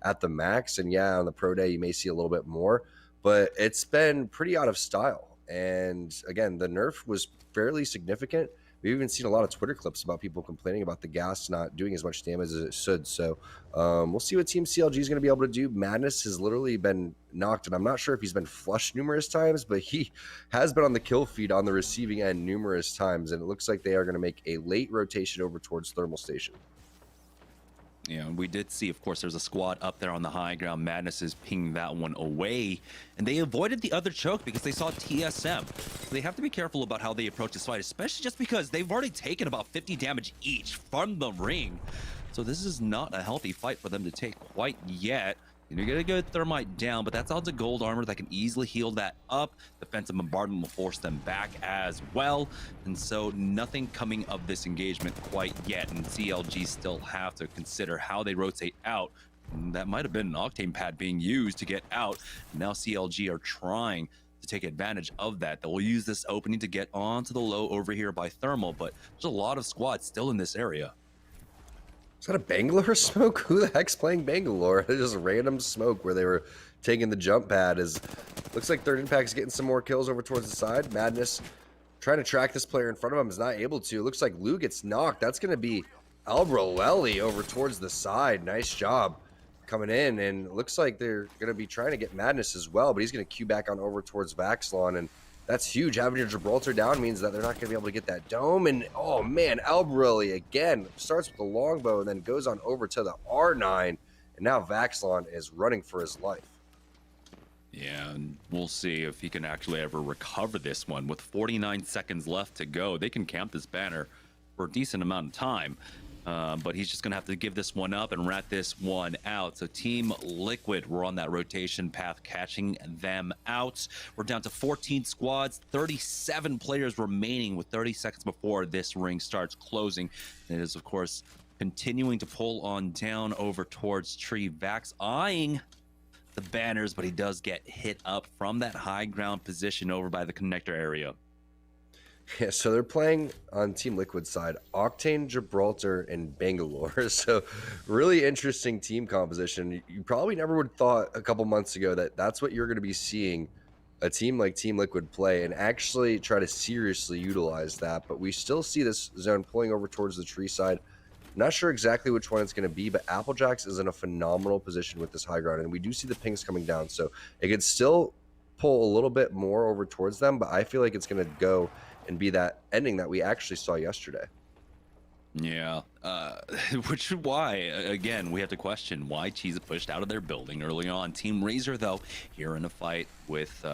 at the max. And yeah, on the pro day, you may see a little bit more, but it's been pretty out of style. And again, the nerf was fairly significant. We've even seen a lot of Twitter clips about people complaining about the gas not doing as much damage as it should. So we'll see what Team CLG is going to be able to do. Madness has literally been knocked, and I'm not sure if he's been flushed numerous times, but he has been on the kill feed on the receiving end numerous times, and it looks like they are going to make a late rotation over towards Thermal Station. Yeah, we did see, of course, there's a squad up there on the high ground. Madness is pinging that one away, and they avoided the other choke because they saw TSM. So they have to be careful about how they approach this fight, especially just because they've already taken about 50 damage each from the ring. So this is not a healthy fight for them to take quite yet. You're gonna get Thermite down, but that's odds of gold armor that can easily heal that up. Defensive bombardment will force them back as well. And so nothing coming of this engagement quite yet. And CLG still have to consider how they rotate out. And that might have been an Octane pad being used to get out. Now CLG are trying to take advantage of that. They'll use this opening to get onto the low over here by Thermal, but there's a lot of squads still in this area. Is that a Bangalore smoke? Who the heck's playing Bangalore? Just random smoke where they were taking the jump pad. Looks like Third Impact's getting some more kills over towards the side. Madness trying to track this player in front of him is not able to. It looks like Lou gets knocked. That's going to be Albrelelli over towards the side. Nice job coming in, and it looks like they're going to be trying to get Madness as well, but he's going to queue back on over towards Vaxlon, and that's huge. Having your Gibraltar down means that they're not going to be able to get that dome. And oh man, Albrelelli again starts with the longbow and then goes on over to the R9. And now Vaxlon is running for his life. Yeah, and we'll see if he can actually ever recover this one. With 49 seconds left to go, they can camp this banner for a decent amount of time. But he's just going to have to give this one up and rat this one out. So Team Liquid, we're on that rotation path, catching them out. We're down to 14 squads, 37 players remaining with 30 seconds before this ring starts closing. And it is, of course, continuing to pull on down over towards Tree. Vax eyeing the banners, but he does get hit up from that high ground position over by the connector area. Yeah, so they're playing on Team Liquid side, Octane, Gibraltar, and Bangalore. So really interesting team composition. You probably never would have thought a couple months ago that that's what you're going to be seeing a team like Team Liquid play and actually try to seriously utilize that. But we still see this zone pulling over towards the tree side. Not sure exactly which one it's going to be, but Applejacks is in a phenomenal position with this high ground, and we do see the pings coming down. So it could still pull a little bit more over towards them, but I feel like it's going to go and be that ending that we actually saw yesterday. Yeah, which is why, again, we have to question why Cheese pushed out of their building early on. Team Razor, though, here in a fight with,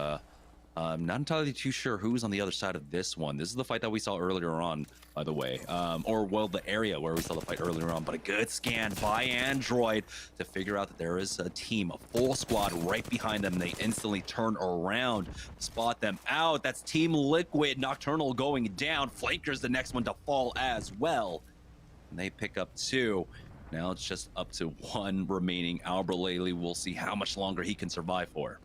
I'm not entirely too sure who's on the other side of this one. This is the fight that we saw earlier on, by the way, or, well, the area where we saw the fight earlier on, but a good scan by Android to figure out that there is a team, a full squad right behind them. They instantly turn around, spot them out. That's Team Liquid. Nocturnal going down. Flanker's the next one to fall as well. And they pick up 2. Now it's just up to 1 remaining. Albrelelli, we'll see how much longer he can survive for.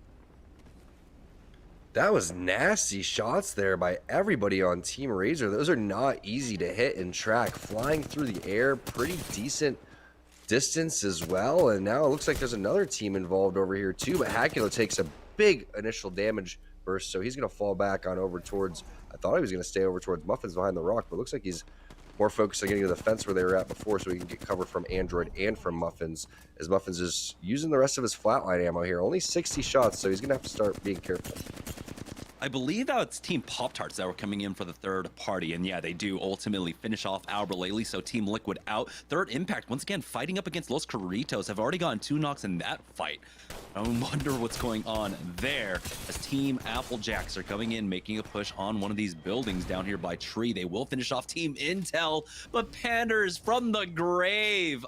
That was nasty shots there by everybody on Team Razor. Those are not easy to hit and track. Flying through the air, pretty decent distance as well. And now it looks like there's another team involved over here too, but Hakulo takes a big initial damage burst, so he's going to fall back on over towards, I thought he was going to stay over towards Muffins behind the rock, but it looks like he's more focused on getting to the fence where they were at before so he can get cover from Android and from Muffins, as Muffins is using the rest of his flatline ammo here. Only 60 shots, so he's going to have to start being careful. I believe that it's Team Pop-Tarts that were coming in for the third party, and yeah, they do ultimately finish off Albrelelli, so Team Liquid out. Third Impact, once again, fighting up against Los Carritos, have already gotten 2 knocks in that fight. I wonder what's going on there, as Team Applejacks are coming in, making a push on one of these buildings down here by Tree. They will finish off Team Intel, but Panders from the grave,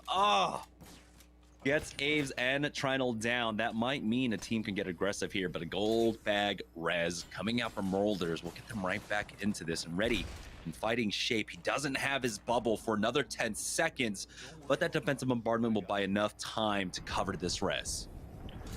gets Aves and Trinal down. That might mean a team can get aggressive here, but a gold bag res coming out from Molders will get them right back into this and ready in fighting shape. He doesn't have his bubble for another 10 seconds, but that defensive bombardment will buy enough time to cover this res.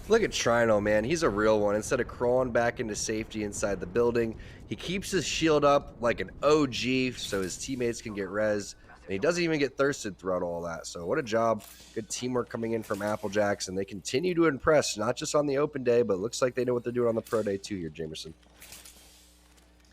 Look at Trinal, man. He's a real one. Instead of crawling back into safety inside the building, he keeps his shield up like an OG so his teammates can get res. And he doesn't even get thirsted throughout all that. So what a job. Good teamwork coming in from Applejacks. And they continue to impress, not just on the open day, but it looks like they know what they're doing on the pro day too here, Jamerson.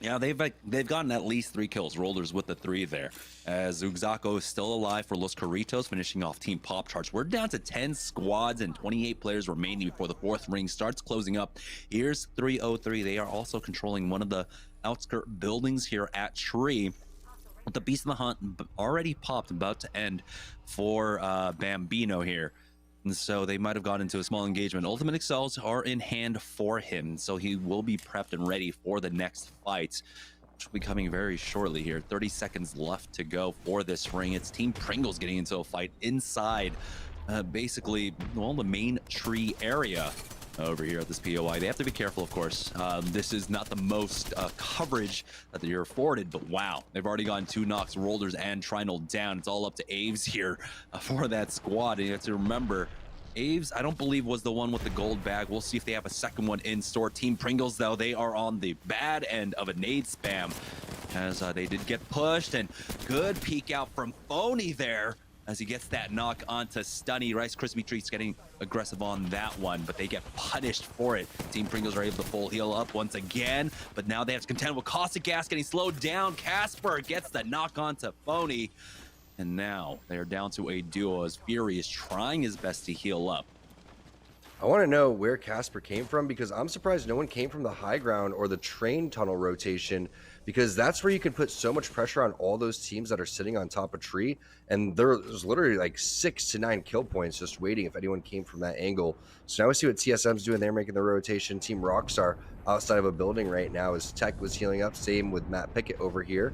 Yeah, they've gotten at least 3 kills. Rollers with the 3 there. As Uxako is still alive for Los Carritos, finishing off Team Pop Charts. We're down to 10 squads and 28 players remaining before the 4th ring starts closing up. Here's 303. They are also controlling one of the outskirt buildings here at Tree. With the Beast of the Hunt already popped, about to end for Bambino here. And so they might have got into a small engagement. Ultimate Excels are in hand for him, so he will be prepped and ready for the next fight, which will be coming very shortly here. 30 seconds left to go for this ring. It's Team Pringles getting into a fight inside, basically, well, the main tree area over here at this POI. They have to be careful, of course. This is not the most coverage that they're afforded, but wow, they've already gotten 2 knocks, Rollers and Trinal down. It's all up to Aves here for that squad. And you have to remember, Aves, I don't believe, was the one with the gold bag. We'll see if they have a second one in store. Team Pringles, though, they are on the bad end of a nade spam, as they did get pushed. And good peek out from Phony there, as he gets that knock onto Stunny. Rice Krispie Treats getting aggressive on that one, but they get punished for it. Team Pringles are able to full heal up once again, but now they have to contend with Caustic Gas getting slowed down. Casper gets the knock onto Phony, and now they're down to a duo as Fury is trying his best to heal up. I want to know where Casper came from, because I'm surprised no one came from the high ground or the train tunnel rotation, because that's where you can put so much pressure on all those teams that are sitting on top of Tree. And there's literally like 6 to 9 kill points just waiting if anyone came from that angle. So now we see what TSM's doing. They're making the rotation. Team Rockstar outside of a building right now as Tech was healing up. Same with Matt Pickett over here.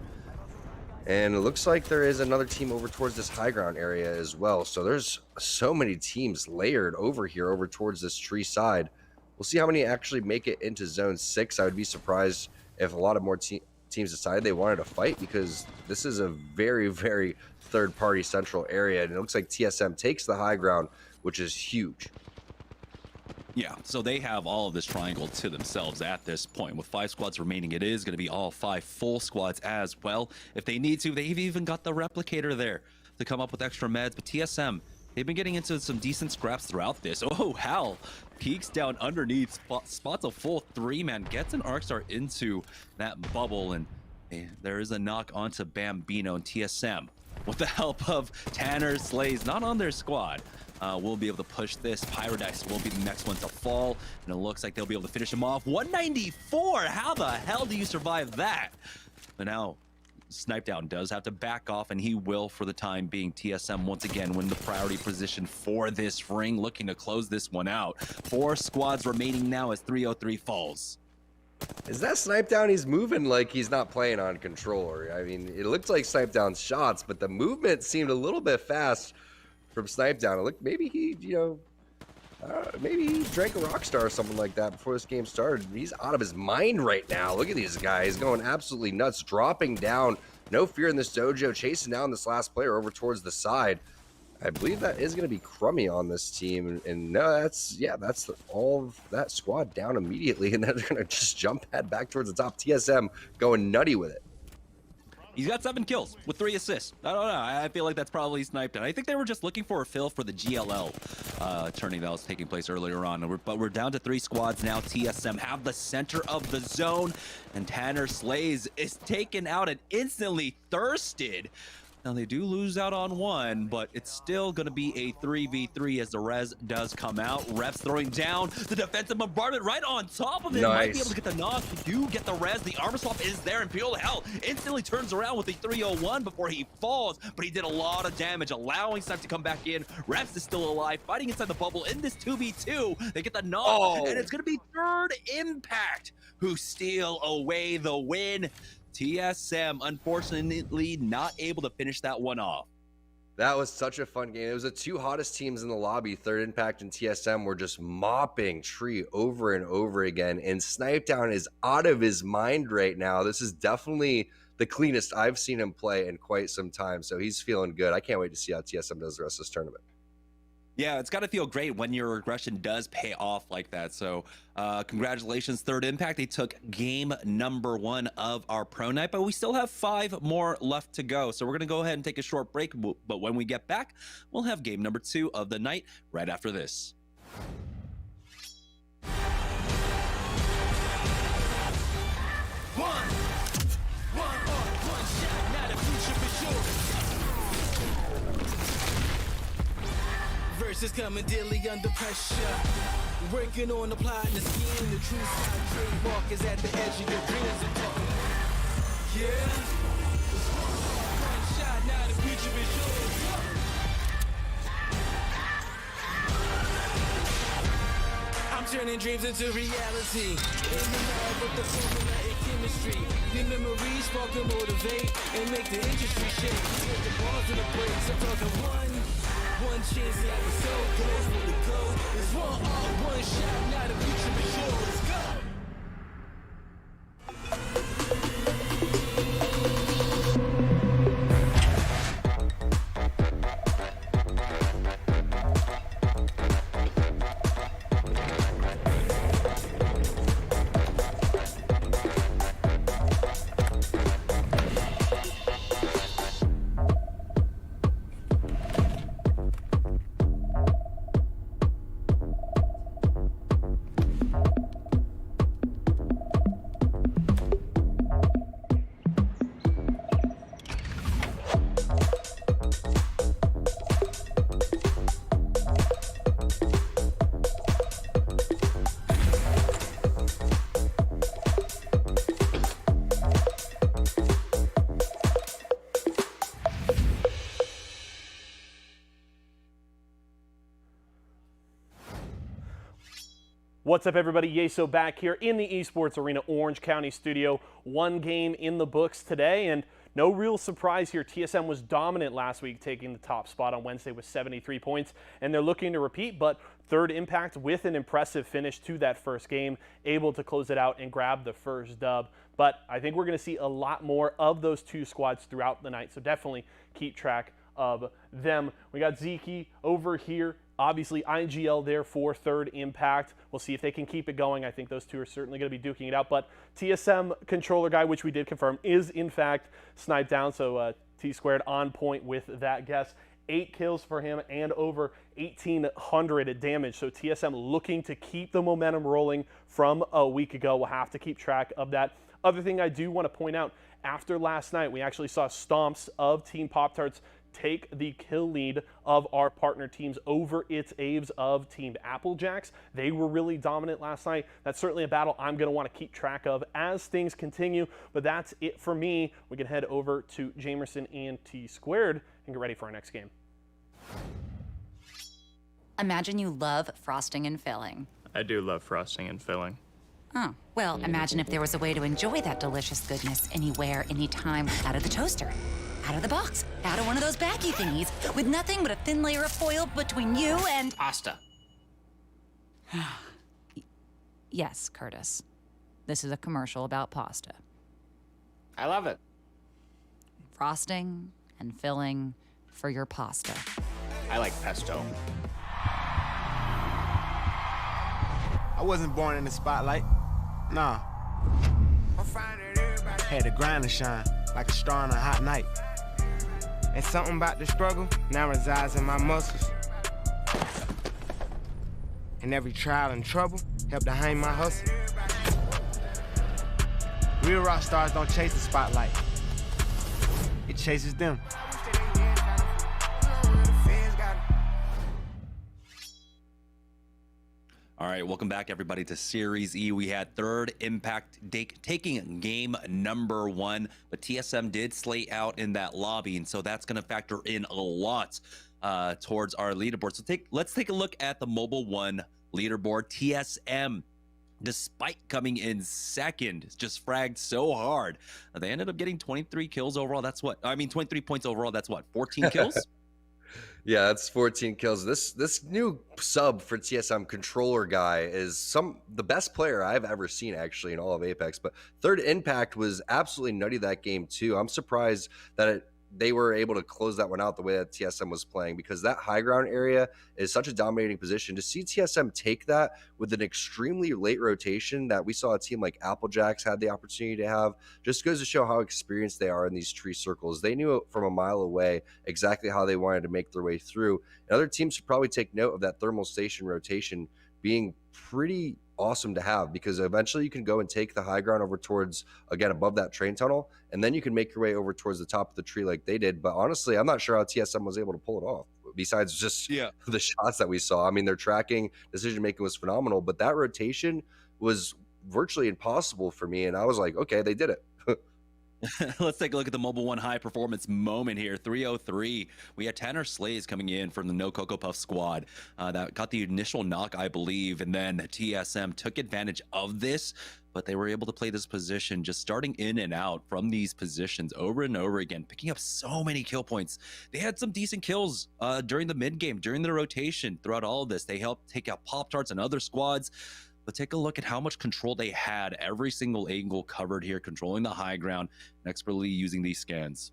And it looks like there is another team over towards this high ground area as well. So there's so many teams layered over here, over towards this tree side. We'll see how many actually make it into zone 6. I would be surprised if a lot of more teams decided they wanted to fight, because this is a very, very third-party central area. And it looks like TSM takes the high ground, which is huge. Yeah, so they have all of this triangle to themselves at this point. With 5 squads remaining, it is going to be all 5 full squads as well. If they need to, they've even got the replicator there to come up with extra meds. But TSM, they've been getting into some decent scraps throughout this. Oh, Hal peeks down underneath, spots a full 3-man, gets an Arcstar into that bubble, and there is a knock onto Bambino. And TSM, with the help of Tanner Slays, not on their squad, we'll be able to push this. Paradise will be the next one to fall, and it looks like they'll be able to finish him off. 194, how the hell do you survive that? But now Snipe Down does have to back off, and he will for the time being. TSM once again win the priority position for this ring, looking to close this one out. 4 squads remaining now as 303 falls. Is that Snipe Down? He's moving like he's not playing on controller. I mean, it looked like Snipe Down's shots, but the movement seemed a little bit fast from Snipe Down. It looked, maybe he, maybe he drank a Rockstar or something like that before this game started. He's out of his mind right now. Look at these guys going absolutely nuts, dropping down. No fear in this dojo, chasing down this last player over towards the side. I believe that is going to be Crummy on this team. And no, that's all of that squad down immediately. And then they're going to just jump head back towards the top. TSM going nutty with it. He's got 7 kills with 3 assists. I don't know. I feel like that's probably Sniped. And I think they were just looking for a fill for the GLL tourney that was taking place earlier on. But we're down to 3 squads now. TSM have the center of the zone. And Tanner Slays is taken out and instantly thirsted. Now, they do lose out on 1, but it's still going to be a 3v3 as the res does come out. Refs throwing down the defensive bombardment right on top of it. Nice. Might be able to get the knock. You do get the res. The armor swap is there, and Pure Hell instantly turns around with the 301 before he falls, but he did a lot of damage, allowing Snipe to come back in. Refs is still alive, fighting inside the bubble in this 2v2. They get the knock, and it's going to be Third Impact who steal away the win. TSM, unfortunately, not able to finish that one off. That was such a fun game. It was the 2 hottest teams in the lobby. Third Impact and TSM were just mopping Tree over and over again. And Snipe Down is out of his mind right now. This is definitely the cleanest I've seen him play in quite some time. So he's feeling good. I can't wait to see how TSM does the rest of this tournament. Yeah, it's got to feel great when your aggression does pay off like that. So congratulations, Third Impact. They took game number 1 of our pro night, but we still have 5 more left to go. So we're going to go ahead and take a short break. But when we get back, we'll have game number 2 of the night right after this. One shot, not a future for sure. Versus coming daily under pressure. Working on applying the scheme. The true side trademark is at the edge of your dreams. I'm talking. Yeah. One shot, now the future is yours. I'm turning dreams into reality. In the lab with the formula and chemistry. New memories spark and motivate and make the industry shake. Put the bars in the brakes. I'm talking one chance that was so close for the goal. It's one shot, now the future is yours. Let's go. What's up, everybody? Yeso back here in the Esports Arena Orange County studio. One game in the books today, and no real surprise here. TSM was dominant last week, taking the top spot on Wednesday with 73 points, and they're looking to repeat, but Third Impact with an impressive finish to that first game, able to close it out and grab the first dub. But I think we're going to see a lot more of those two squads throughout the night, so definitely keep track of them. We got Zeke over here. Obviously, IGL there for Third Impact. We'll see if they can keep it going. I think those two are certainly going to be duking it out. But TSM controller guy, which we did confirm, is in fact sniped down. So T-Squared on point with that guess. 8 kills for him and over 1,800 damage. So TSM looking to keep the momentum rolling from a week ago. We'll have to keep track of that. Other thing I do want to point out, after last night, we actually saw stomps of Team Pop-Tarts take the kill lead of our partner teams over its Aves of Team Applejacks. They were really dominant last night. That's certainly a battle I'm going to want to keep track of as things continue, but that's it for me. We can head over to Jamerson and T-Squared and get ready for our next game. Imagine you love frosting and filling. I do love frosting and filling. Oh, well, imagine if there was a way to enjoy that delicious goodness anywhere, anytime, out of the toaster, out of the box, out of one of those baggy thingies, with nothing but a thin layer of foil between you and... Pasta. Yes, Curtis. This is a commercial about pasta. I love it. Frosting and filling for your pasta. I like pesto. I wasn't born in the spotlight. Nah. Had to grind and shine like a star on a hot night. And something about the struggle now resides in my muscles. And every trial and trouble helped to hang my hustle. Real rock stars don't chase the spotlight. It chases them. All right, welcome back, everybody, to Series E. We had Third Impact taking game number 1, but TSM did slay out in that lobby, and so that's going to factor in a lot towards our leaderboard. So let's take a look at the Mobile 1 leaderboard. TSM, despite coming in second, just fragged so hard. They ended up getting 23 kills overall. That's what, 23 points overall. That's what, 14 kills? Yeah, that's 14 kills. This new sub for TSM controller guy is the best player I've ever seen, actually, in all of Apex. But Third Impact was absolutely nutty that game too. I'm surprised that they were able to close that one out the way that TSM was playing, because that high ground area is such a dominating position. To see TSM take that with an extremely late rotation that we saw a team like Applejacks had the opportunity to have just goes to show how experienced they are in these tree circles. They knew from a mile away exactly how they wanted to make their way through. And other teams should probably take note of that thermal station rotation being pretty awesome to have, because eventually you can go and take the high ground over towards, again, above that train tunnel, and then you can make your way over towards the top of the tree like they did. But honestly, I'm not sure how TSM was able to pull it off, besides just the shots that we saw. I mean, their tracking, decision making was phenomenal, but that rotation was virtually impossible for me, and I was like, okay, they did it. Let's take a look at the Mobile One high performance moment here. 303. We had Tanner Slays coming in from the No Cocoa Puff squad that got the initial knock, I believe, and then TSM took advantage of this, but they were able to play this position, just starting in and out from these positions over and over again, picking up so many kill points. They had some decent kills during the mid game, during the rotation. Throughout all of this, they helped take out Pop-Tarts and other squads. But take a look at how much control they had. Every single angle covered here, controlling the high ground and expertly using these scans.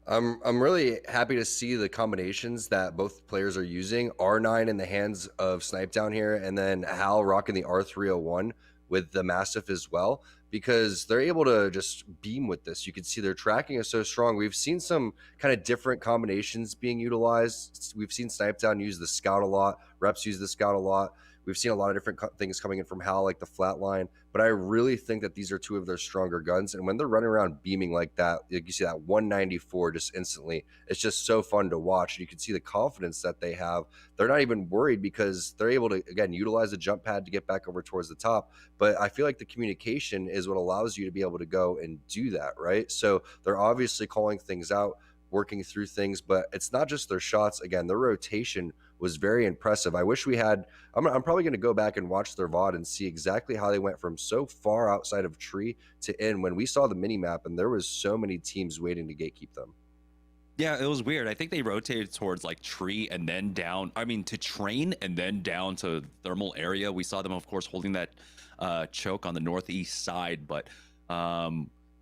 I'm really happy to see the combinations that both players are using. R9 in the hands of Snipe down here, and then Hal rocking the R301 with the Mastiff as well, because they're able to just beam with this. You can see their tracking is so strong. We've seen some kind of different combinations being utilized. We've seen Snipe down use the Scout a lot. Reps use the Scout a lot. We've seen a lot of different things coming in from Hal, like the flatline, but I really think that these are two of their stronger guns. And when they're running around beaming like that, you see that 194 just instantly. It's just so fun to watch. You can see the confidence that they have. They're not even worried, because they're able to, again, utilize the jump pad to get back over towards the top. But I feel like the communication is what allows you to be able to go and do that, right? So they're obviously calling things out, working through things, but it's not just their shots. Again, their rotation was very impressive. I wish we had, I'm probably going to go back and watch their VOD and see exactly how they went from so far outside of tree to in, when we saw the mini map and there was so many teams waiting to gatekeep them. Yeah, it was weird. I think they rotated towards like tree and then down. I mean, to train and then down to thermal area. We saw them, of course, holding that choke on the northeast side, but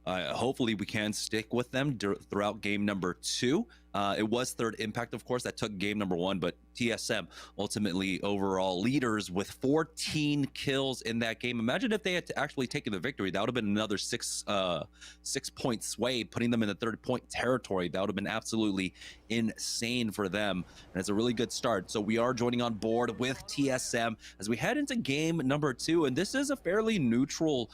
hopefully we can stick with them throughout game number 2. It was Third Impact, of course, that took game number 1, but TSM ultimately overall leaders with 14 kills in that game. Imagine if they had actually taken the victory. That would have been another 6-point sway, putting them in the 30-point territory. That would have been absolutely insane for them, and it's a really good start. So we are joining on board with TSM as we head into game number 2, and this is a fairly neutral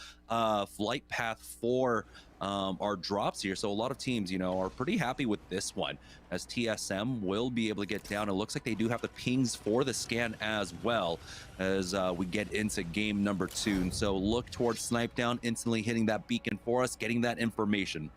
flight path for our drops here. So a lot of teams, are pretty happy with this one, as TSM will be able to get down. It looks like they do have the pings for the scan as well, as we get into game number 2. And so look towards Snipe down, instantly hitting that beacon for us, getting that information.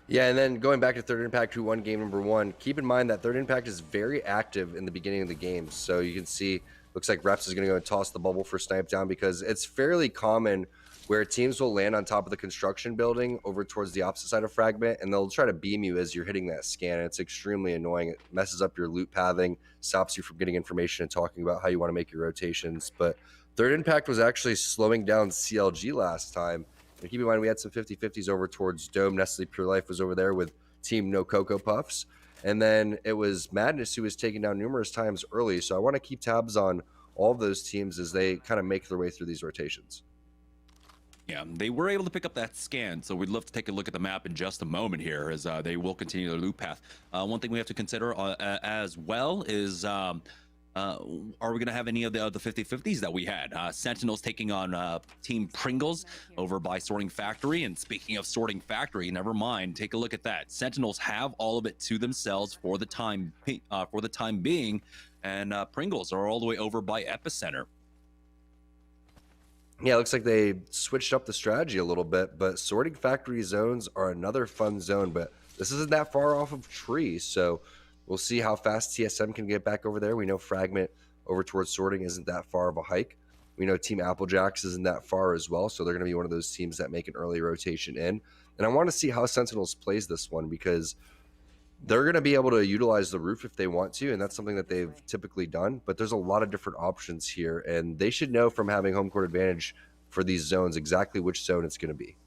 Yeah, and then going back to Third Impact, who won game number 1, keep in mind that Third Impact is very active in the beginning of the game. So you can see, looks like Reps is going to go and toss the bubble for Snipe down, because it's fairly common where teams will land on top of the construction building over towards the opposite side of Fragment, and they'll try to beam you as you're hitting that scan. It's extremely annoying. It messes up your loot pathing, stops you from getting information and talking about how you want to make your rotations. But Third Impact was actually slowing down CLG last time. And keep in mind, we had some 50-50s over towards Dome. Nestle Pure Life was over there with Team No Cocoa Puffs. And then it was Madness who was taken down numerous times early. So I want to keep tabs on all of those teams as they kind of make their way through these rotations. Yeah, they were able to pick up that scan, so we'd love to take a look at the map in just a moment here, as they will continue their loop path. One thing we have to consider as well is, are we going to have any of the other 50-50s that we had? Sentinels taking on Team Pringles over by Sorting Factory. And speaking of Sorting Factory, never mind, take a look at that. Sentinels have all of it to themselves for the time being, and Pringles are all the way over by Epicenter. Yeah, it looks like they switched up the strategy a little bit, but Sorting Factory zones are another fun zone, but this isn't that far off of tree, so we'll see how fast TSM can get back over there. We know Fragment over towards Sorting isn't that far of a hike. We know Team Applejacks isn't that far as well, so they're going to be one of those teams that make an early rotation in. And I want to see how Sentinels plays this one, because they're going to be able to utilize the roof if they want to, and that's something that they've typically done. But there's a lot of different options here, and they should know from having home court advantage for these zones exactly which zone it's going to be.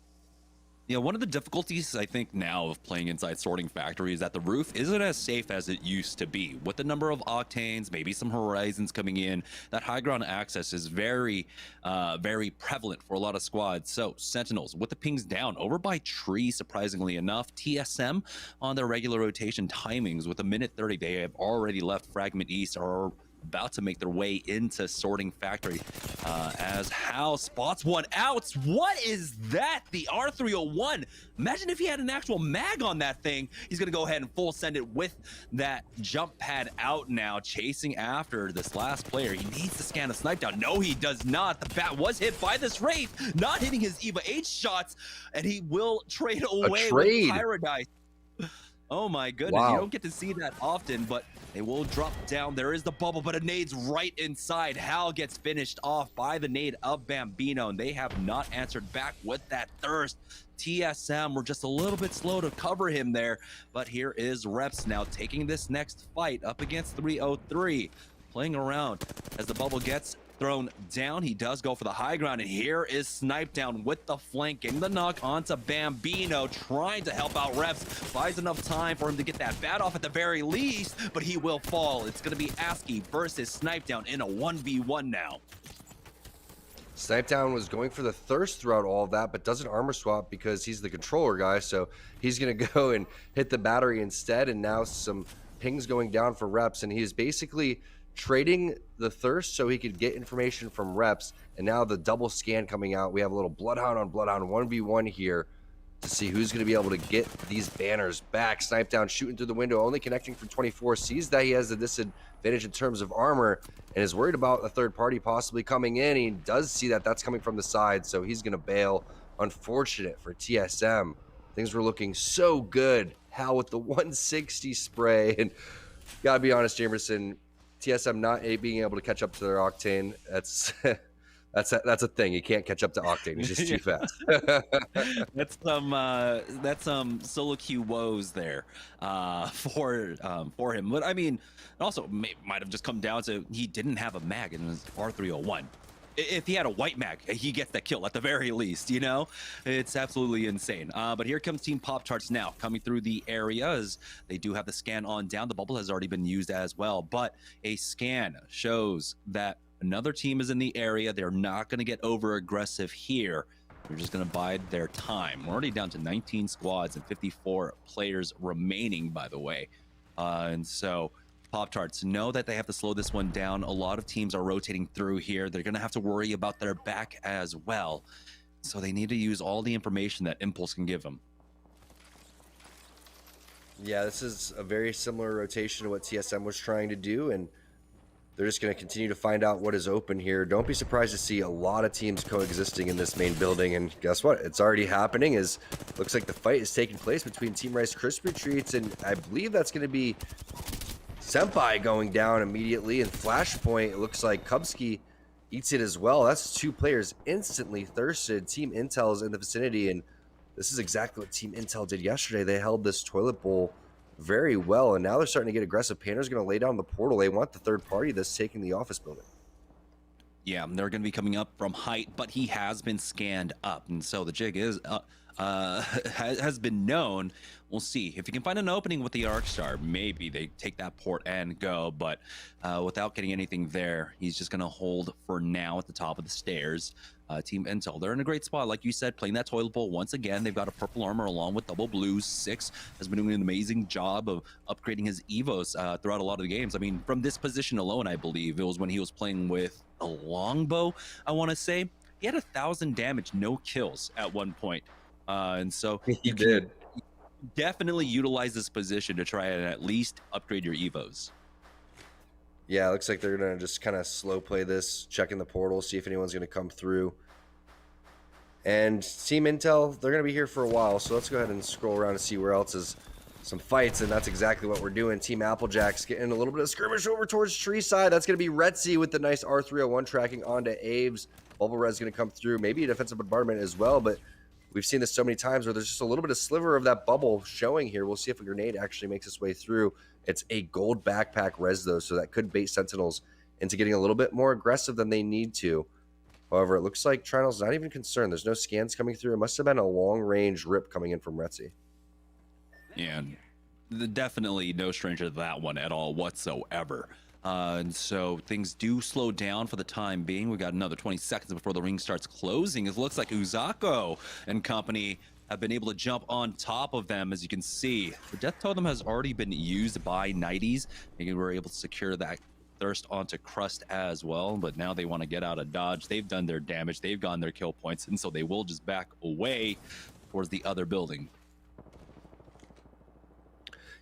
Yeah, one of the difficulties I think now of playing inside Sorting Factory is that the roof isn't as safe as it used to be. With the number of Octanes, maybe some Horizons coming in, that high ground access is very prevalent for a lot of squads. So Sentinels with the pings down over by Tree, surprisingly enough. TSM on their regular rotation timings with a minute 30, they have already left Fragment East, are about to make their way into Sorting Factory as Hal spots one out. What is that? The R301. Imagine if he had an actual mag on that thing. He's going to go ahead and full send it with that jump pad out now, chasing after this last player. He needs to scan a snipe down. No, he does not. The bat was hit by this Wraith, not hitting his EVA H shots, and he will trade away with Paradise. Oh my goodness, wow. You don't get to see that often, but they will drop down. There is the bubble, but a nade's right inside. Hal gets finished off by the nade of Bambino, and they have not answered back with that thirst. TSM were just a little bit slow to cover him there, but here is Reps now taking this next fight up against 303, playing around as the bubble gets thrown down. He does go for the high ground, and here is Snipe down with the flank, getting the knock onto Bambino, trying to help out Reps. Buys enough time for him to get that bat off at the very least, but he will fall. It's going to be ASCII versus Snipe down in a 1v1 now. Snipe down was going for the thirst throughout all of that, but doesn't armor swap because he's the controller guy, so he's going to go and hit the battery instead, and now some pings going down for Reps, and he is basically trading the thirst so he could get information from Reps, and now the double scan coming out. We have a little Bloodhound on Bloodhound 1v1 here to see who's going to be able to get these banners back. Snipe down shooting through the window, only connecting from 24, sees that he has the disadvantage in terms of armor and is worried about a third party possibly coming in. He does see that that's coming from the side, so he's going to bail. Unfortunate for TSM. Things were looking so good. Hal with the 160 spray, and gotta be honest, Jamerson, TSM not being able to catch up to their Octane, that's a thing. You can't catch up to Octane. He's just too fast. That's some solo queue woes there for him. But I mean, it also might have just come down to he didn't have a mag in his R301. If he had a white mag, he gets that kill at the very least, you know? It's absolutely insane. But here comes Team Pop-Tarts now, coming through the areas. They do have the scan on down. The bubble has already been used as well, but a scan shows that another team is in the area. They're not going to get over-aggressive here. They're just going to bide their time. We're already down to 19 squads and 54 players remaining, by the way. And so Pop-Tarts know that they have to slow this one down. A lot of teams are rotating through here. They're going to have to worry about their back as well. So they need to use all the information that Impulse can give them. Yeah, this is a very similar rotation to what TSM was trying to do, and they're just going to continue to find out what is open here. Don't be surprised to see a lot of teams coexisting in this main building, and guess what? It's already happening. Looks like the fight is taking place between Team Rice Krispy Treats, and I believe that's going to be Senpai going down immediately, and Flashpoint, it looks like Kubsky eats it as well. That's two players instantly thirsted. Team Intel is in the vicinity, and this is exactly what Team Intel did yesterday. They held this toilet bowl very well, and now they're starting to get aggressive. Panter's going to lay down the portal. They want the third party that's taking the office building. Yeah, they're going to be coming up from height, but he has been scanned up, and so the jig is has been known. We'll see if you can find an opening with the Arc Star. Maybe they take that port and go, but without getting anything there, he's just going to hold for now at the top of the stairs. Team Intel, they're in a great spot, like you said, playing that toilet bowl once again. They've got a purple armor along with double blues. Six has been doing an amazing job of upgrading his evos throughout a lot of the games. I mean, from this position alone, I believe it was when he was playing with a longbow, I want to say. He had 1,000 damage, no kills at one point. And so He did. Definitely utilize this position to try and at least upgrade your evos. Yeah, it looks like they're going to just kind of slow play this, checking the portal, see if anyone's going to come through. And Team Intel, they're going to be here for a while, so let's go ahead and scroll around and see where else is some fights, and that's exactly what we're doing. Team Applejack's getting a little bit of skirmish over towards Tree side. That's going to be Retzi with the nice R301 tracking onto Aves. Bubble Red's going to come through, maybe a defensive bombardment as well, but we've seen this so many times where there's just a little bit of sliver of that bubble showing here. We'll see if a grenade actually makes its way through. It's a gold backpack res, though, so that could bait Sentinels into getting a little bit more aggressive than they need to. However, it looks like Trinal's not even concerned. There's no scans coming through. It must have been a long-range rip coming in from Retzi. And definitely no stranger to that one at all whatsoever. And so things do slow down for the time being. We got another 20 seconds before the ring starts closing. It looks like Uzako and company have been able to jump on top of them. As you can see, the death totem has already been used by 90s. Maybe we're able to secure that thirst onto Crust as well, but now they want to get out of dodge. They've done their damage, they've gotten their kill points, and so they will just back away towards the other building.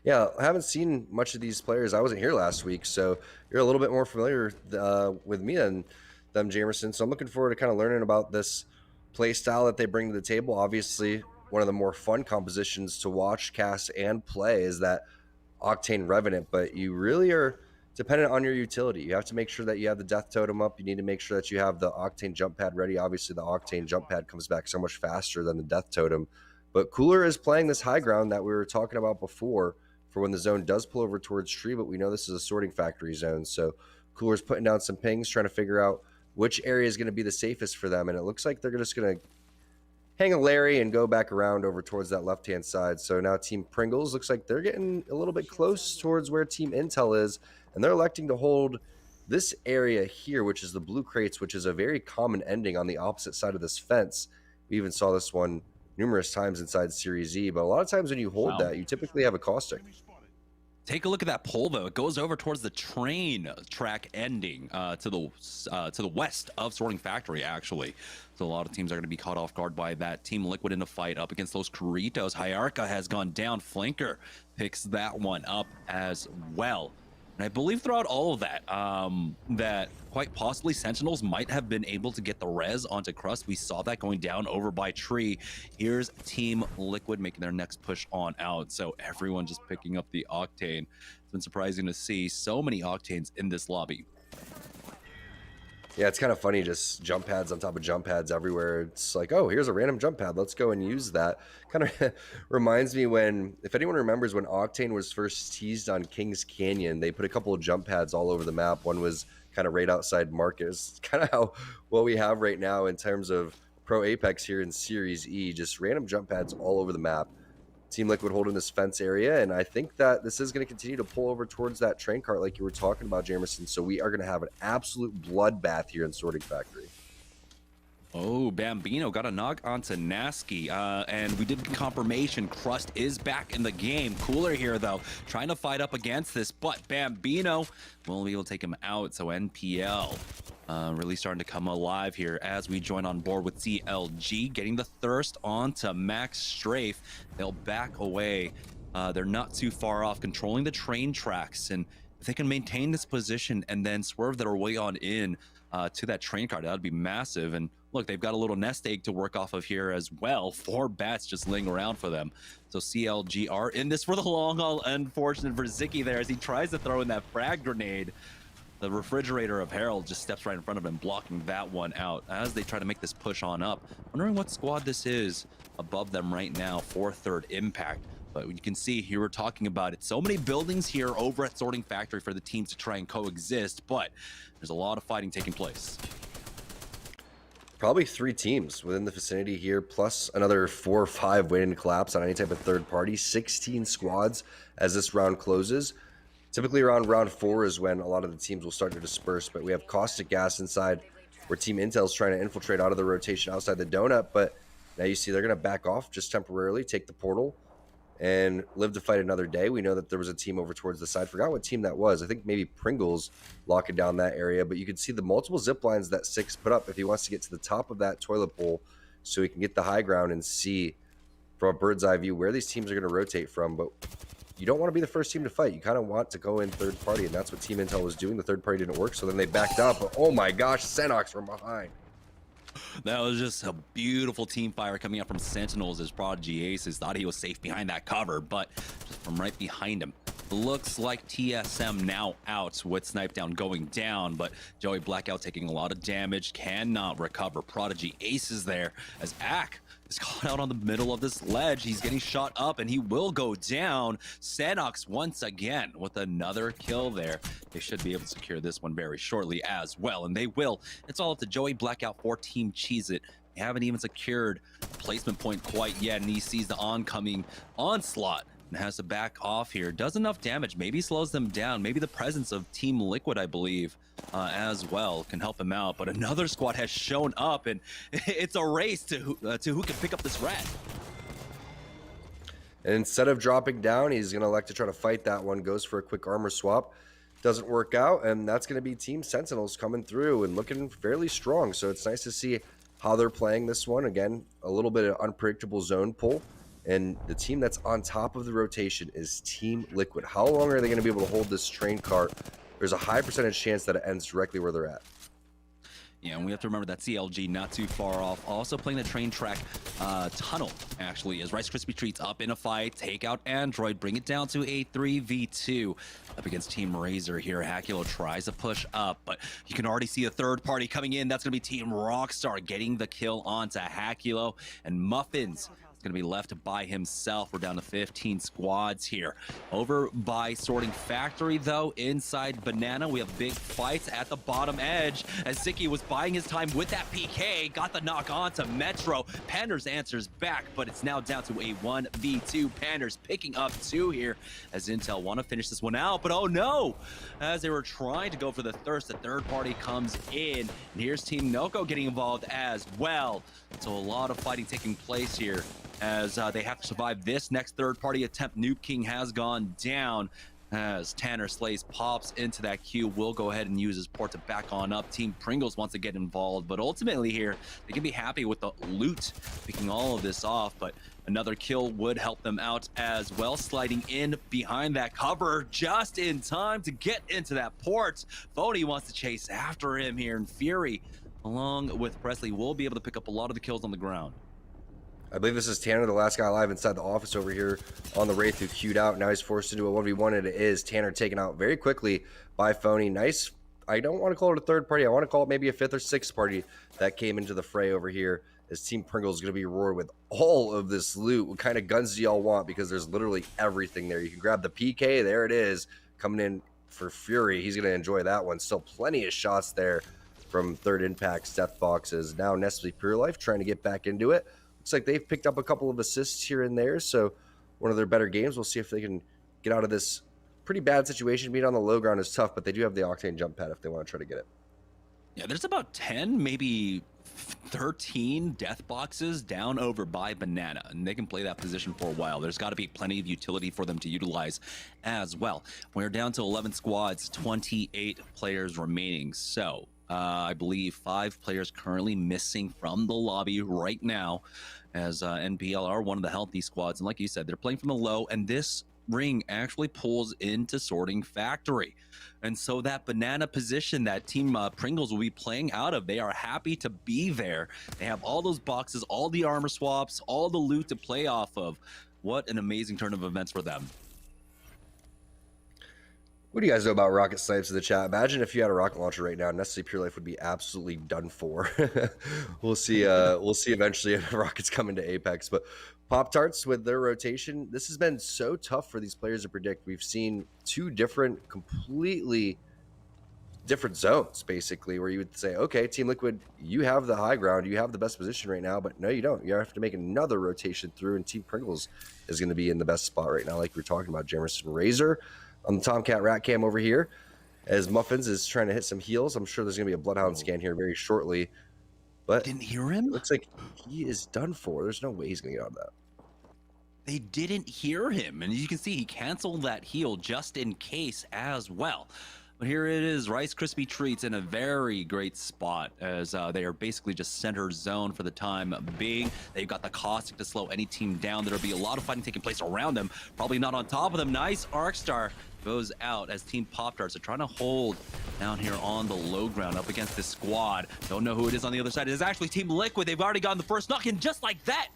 Yeah, I haven't seen much of these players. I wasn't here last week, so you're a little bit more familiar with me and them, Jamerson. So I'm looking forward to kind of learning about this play style that they bring to the table. Obviously, one of the more fun compositions to watch, cast, and play is that Octane Revenant, but you really are dependent on your utility. You have to make sure that you have the Death Totem up. You need to make sure that you have the Octane Jump Pad ready. Obviously, the Octane Jump Pad comes back so much faster than the Death Totem. But Cooler is playing this high ground that we were talking about before for when the zone does pull over towards Tree, but we know this is a sorting factory zone. So Cooler's putting down some pings, trying to figure out which area is going to be the safest for them. And it looks like they're just going to hang a Larry and go back around over towards that left-hand side. So now Team Pringles looks like they're getting a little bit close towards where Team Intel is, and they're electing to hold this area here, which is the blue crates, which is a very common ending on the opposite side of this fence. We even saw this one numerous times inside Series E, but a lot of times when you hold that, you typically have a caustic. Take a look at that pole, though. It goes over towards the train track ending to the west of Sorting Factory, actually. So a lot of teams are going to be caught off guard by that. Team Liquid in a fight up against those Corritos. Hyarka has gone down. Flanker picks that one up as well. And I believe throughout all of that, that quite possibly Sentinels might have been able to get the res onto Crust. We saw that going down over by Tree. Here's Team Liquid making their next push on out. So everyone just picking up the Octane. It's been surprising to see so many Octanes in this lobby. Yeah, it's kind of funny, just jump pads on top of jump pads everywhere. It's like, oh, here's a random jump pad. Let's go and use that. Kind of reminds me when, if anyone remembers when Octane was first teased on Kings Canyon, they put a couple of jump pads all over the map. One was kind of right outside Marcus. Kind of how what we have right now in terms of Pro Apex here in Series E, just random jump pads all over the map. Team Liquid holding this fence area, and I think that this is going to continue to pull over towards that train cart like you were talking about, Jamerson. So we are going to have an absolute bloodbath here in Sorting Factory. Oh, Bambino got a knock onto Nasky, and we did confirmation. Crust is back in the game. Cooler here, though, trying to fight up against this, but Bambino won't be able to take him out. So NPL really starting to come alive here as we join on board with CLG, getting the thirst onto Max Strafe. They'll back away. They're not too far off, controlling the train tracks, and if they can maintain this position and then swerve their way on in to that train car, that would be massive. And look, they've got a little nest egg to work off of here as well. 4 bats just laying around for them. So CLG are in this for the long haul. Unfortunate for Ziki there as he tries to throw in that frag grenade. The refrigerator of Harold just steps right in front of him, blocking that one out as they try to make this push on up. Wondering what squad this is above them right now for third impact. But you can see here, we're talking about it. So many buildings here over at Sorting Factory for the teams to try and coexist, but there's a lot of fighting taking place. Probably 3 teams within the vicinity here, plus another 4 or 5 waiting to collapse on any type of third party. 16 squads as this round closes. Typically around round 4 is when a lot of the teams will start to disperse, but we have Caustic Gas inside where Team Intel's trying to infiltrate out of the rotation outside the donut, but now you see they're going to back off just temporarily, take the portal, and live to fight another day. We know that there was a team over towards the side. Forgot what team that was. I think maybe Pringles locking down that area, but you can see the multiple zip lines that Six put up if he wants to get to the top of that toilet bowl so he can get the high ground and see from a bird's eye view where these teams are going to rotate from. But you don't want to be the first team to fight. You kind of want to go in third party, and that's what Team Intel was doing. The third party didn't work, so then they backed up. But oh my gosh, Senox from behind. That was just a beautiful team fire coming up from Sentinels as Prodigy Aces thought he was safe behind that cover, but just from right behind him, Looks like TSM now out with Snipe Down going down, but Joey Blackout taking a lot of damage, cannot recover. Prodigy aces there as Ack is caught out on the middle of this ledge. He's getting shot up and he will go down. Sanox once again with another kill there. They should be able to secure this one very shortly as well, and they will. It's all up to Joey Blackout for Team Cheez-It. They haven't even secured a placement point quite yet, and he sees the oncoming onslaught and has to back off here. Does enough damage, maybe slows them down. Maybe the presence of Team Liquid, I believe, as well can help him out. But another squad has shown up, and it's a race to who can pick up this red. And instead of dropping down, he's going to elect to try to fight that one. Goes for a quick armor swap. Doesn't work out, and that's going to be Team Sentinels coming through and looking fairly strong. So it's nice to see how they're playing this one. Again, a little bit of unpredictable zone pull. And the team that's on top of the rotation is Team Liquid. How long are they going to be able to hold this train cart? There's a high percentage chance that it ends directly where they're at. Yeah, and we have to remember that CLG not too far off. Also playing the train track tunnel, actually, as Rice Krispie Treats up in a fight, take out Android, bring it down to a 3v2 up against Team Razor here. Hakulo tries to push up, but you can already see a third party coming in. That's going to be Team Rockstar getting the kill onto Hakulo, and Muffins going to be left by himself. We're down to 15 squads here. Over by Sorting Factory, though, inside Banana, we have big fights at the bottom edge as Siki was buying his time with that PK, got the knock on to Metro. Panders answers back, but it's now down to a 1v2. Panders picking up 2 here as Intel want to finish this one out, but oh no! As they were trying to go for the thirst, the third party comes in, and here's Team Noko getting involved as well. So a lot of fighting taking place here as they have to survive this next third-party attempt. Noob King has gone down as Tanner Slays pops into that queue. Will go ahead and use his port to back on up. Team Pringles wants to get involved, but ultimately here, they can be happy with the loot, picking all of this off, but another kill would help them out as well. Sliding in behind that cover just in time to get into that port. Phony wants to chase after him here, and Fury, along with Presley, will be able to pick up a lot of the kills on the ground. I believe this is Tanner, the last guy alive inside the office over here on the Wraith, who queued out. Now he's forced into a 1v1, and it is Tanner taken out very quickly by Phony. Nice. I don't want to call it a third party. I want to call it maybe a 5th or 6th party that came into the fray over here, as Team Pringles is going to be rewarded with all of this loot. What kind of guns do y'all want? Because there's literally everything there. You can grab the PK. There it is. Coming in for Fury. He's going to enjoy that one. Still plenty of shots there from Third Impact's Death Boxes. Now Nestle Pure Life trying to get back into it. Looks like they've picked up a couple of assists here and there, so one of their better games. We'll see if they can get out of this pretty bad situation. Being on the low ground is tough, but they do have the Octane jump pad if they want to try to get it. Yeah, there's about 10, maybe 13 death boxes down over by Banana, and they can play that position for a while. There's got to be plenty of utility for them to utilize as well. We're down to 11 squads, 28 players remaining, so I believe 5 players currently missing from the lobby right now, as NPL are one of the healthy squads. And like you said, they're playing from the low, and this ring actually pulls into Sorting Factory. And so that Banana position that Team Pringles will be playing out of, they are happy to be there. They have all those boxes, all the armor swaps, all the loot to play off of. What an amazing turn of events for them. What do you guys know about rocket snipes in the chat? Imagine if you had a rocket launcher right now, Nestle Pure Life would be absolutely done for. We'll see. We'll see eventually if rockets come into Apex. But Pop-Tarts with their rotation, this has been so tough for these players to predict. We've seen 2 different, completely different zones, basically, where you would say, okay, Team Liquid, you have the high ground, you have the best position right now, but no, you don't. You have to make another rotation through, and Team Pringles is going to be in the best spot right now, like we were talking about. Jamerson Razor on the Tomcat Rat Cam over here, as Muffins is trying to hit some heals. I'm sure there's going to be a Bloodhound scan here very shortly. But didn't hear him? Looks like he is done for. There's no way he's going to get out of that. They didn't hear him, and you can see he canceled that heal just in case as well. But here it is, Rice Krispie Treats in a very great spot, as they are basically just center zone for the time being. They've got the caustic to slow any team down. There'll be a lot of fighting taking place around them, probably not on top of them. Nice Arcstar goes out as Team Pop-Tarts are trying to hold down here on the low ground up against this squad. Don't know who it is on the other side. It is actually Team Liquid. They've already gotten the first knock, and just like that,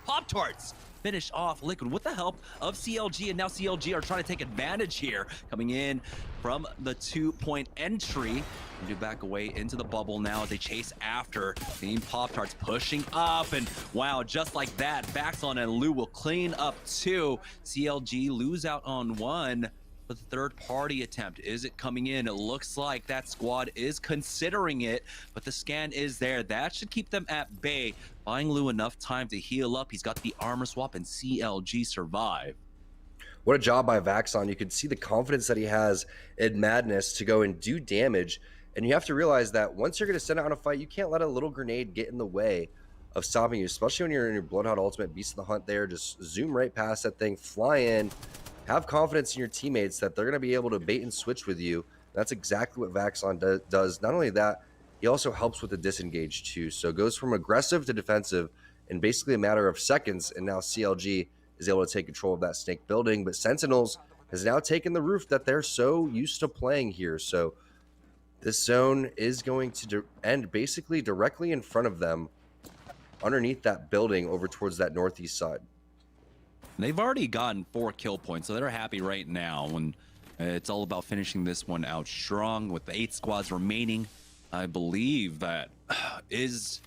Pop-Tarts finish off Liquid with the help of CLG, and now CLG are trying to take advantage here, coming in from the 2-point entry. Do back away into the bubble now as they chase after. Team Pop-Tarts pushing up, and wow, just like that, Vaxon and Lou will clean up 2. CLG lose out on 1. The third party attempt, is it coming in? It looks like that squad is considering it, but the scan is there. That should keep them at bay, buying Lou enough time to heal up. He's got the armor swap, and CLG survive. What a job by Vaxon. You can see the confidence that he has in Madness to go and do damage. And you have to realize that once you're going to send out a fight, you can't let a little grenade get in the way of stopping you, especially when you're in your Bloodhound ultimate, Beast of the Hunt there. Just zoom right past that thing, fly in, have confidence in your teammates that they're going to be able to bait and switch with you. That's exactly what Vaxon does. Not only that, he also helps with the disengage too. So it goes from aggressive to defensive in basically a matter of seconds, and now CLG is able to take control of that snake building. But Sentinels has now taken the roof that they're so used to playing here. So this zone is going to end basically directly in front of them, underneath that building over towards that northeast side. They've already gotten 4 kill points, so they're happy right now. And it's all about finishing this one out strong with the 8 squads remaining. I believe that is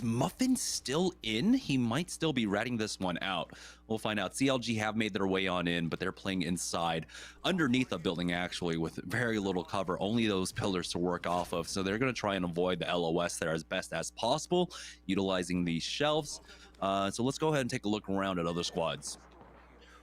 Muffin still in? He might still be ratting this one out. We'll find out. CLG have made their way on in, but they're playing inside, underneath a building actually, with very little cover, only those pillars to work off of. So they're going to try and avoid the LOS there as best as possible, utilizing these shelves. So let's go ahead and take a look around at other squads.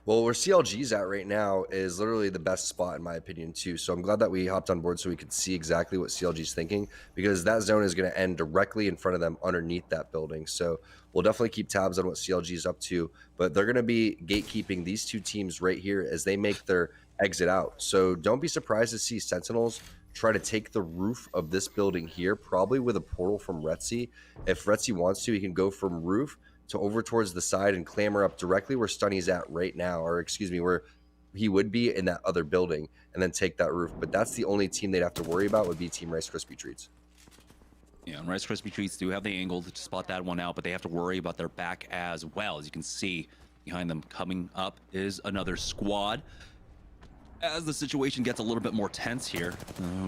Well, where CLG's at right now is literally the best spot in my opinion too. So I'm glad that we hopped on board so we could see exactly what CLG's thinking, because that zone is going to end directly in front of them underneath that building. So we'll definitely keep tabs on what CLG's up to, but they're going to be gatekeeping these 2 teams right here as they make their exit out. So don't be surprised to see Sentinels try to take the roof of this building here, probably with a portal from Retzi. If Retzi wants to, he can go from roof to over towards the side and clamber up directly where Stunny's at right now, or excuse me, where he would be in that other building, and then take that roof. But that's the only team they'd have to worry about would be Team Rice Krispie Treats. Yeah, and Rice Krispie Treats do have the angle to spot that one out, but they have to worry about their back as well. As you can see, behind them coming up is another squad. As the situation gets a little bit more tense here,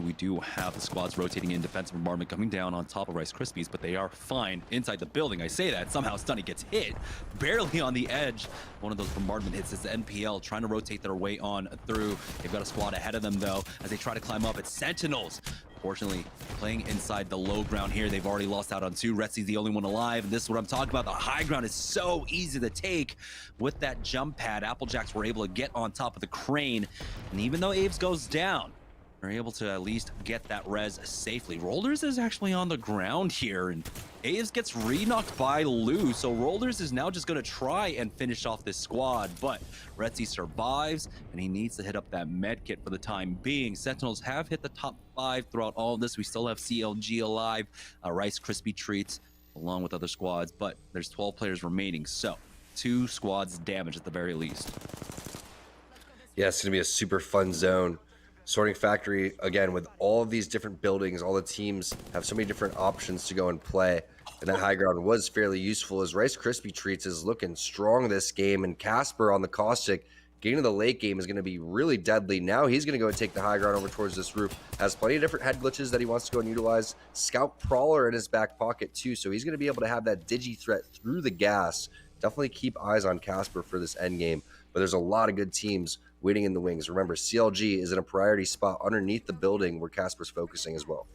we do have the squads rotating in, defensive bombardment coming down on top of Rice Krispies, but they are fine inside the building. I say that, somehow Stunny gets hit, barely on the edge. One of those bombardment hits is the NPL trying to rotate their way on through. They've got a squad ahead of them though, as they try to climb up. It's Sentinels. Fortunately, playing inside the low ground here. They've already lost out on 2. Retzi's the only one alive, and this is what I'm talking about. The high ground is so easy to take with that jump pad. Applejacks were able to get on top of the crane, and even though Aves goes down, they're able to at least get that res safely. Rollers is actually on the ground here, and Aves gets re-knocked by Lou, so Rollers is now just going to try and finish off this squad, but Retzi survives, and he needs to hit up that med kit for the time being. Sentinels have hit the top 5 throughout all of this. We still have CLG alive, Rice Krispie Treats, along with other squads, but there's 12 players remaining, so 2 squads damaged at the very least. Yeah, it's going to be a super fun zone. Sorting Factory, again, with all of these different buildings, all the teams have so many different options to go and play. And that high ground was fairly useful as Rice Krispie Treats is looking strong this game. And Casper on the Caustic, getting to the late game is going to be really deadly. Now he's going to go and take the high ground over towards this roof. Has plenty of different head glitches that he wants to go and utilize. Scout Prowler in his back pocket too. So he's going to be able to have that digi threat through the gas. Definitely keep eyes on Casper for this end game. But there's a lot of good teams waiting in the wings. Remember, CLG is in a priority spot underneath the building where Casper's focusing as well.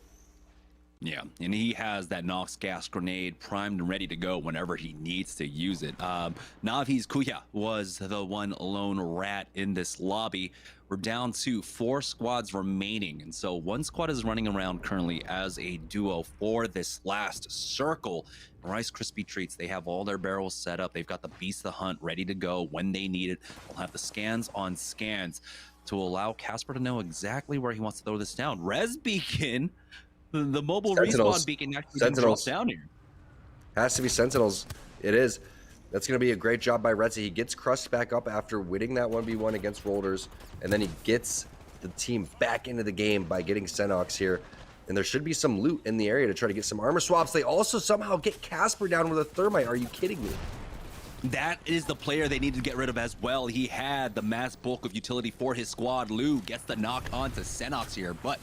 Yeah, and he has that Nox gas grenade primed and ready to go whenever he needs to use it. Navi's Kuya was the one lone rat in this lobby. We're down to 4 squads remaining, and so 1 squad is running around currently as a duo for this last circle. Rice Krispie Treats, they have all their barrels set up. They've got the Beast of the Hunt ready to go when they need it. They'll have the scans on scans to allow Casper to know exactly where he wants to throw this down. Res Beacon, the mobile Sentinels. respawn beacon actually drops down here. Has to be Sentinels. It is. That's going to be a great job by Retzi. He gets Crust back up after winning that 1v1 against Rollers, and then he gets the team back into the game by getting Senox here. And there should be some loot in the area to try to get some armor swaps. They also somehow get Casper down with a thermite. Are you kidding me? That is the player they need to get rid of as well. He had the mass bulk of utility for his squad. Lou gets the knock on to Sentinels here, but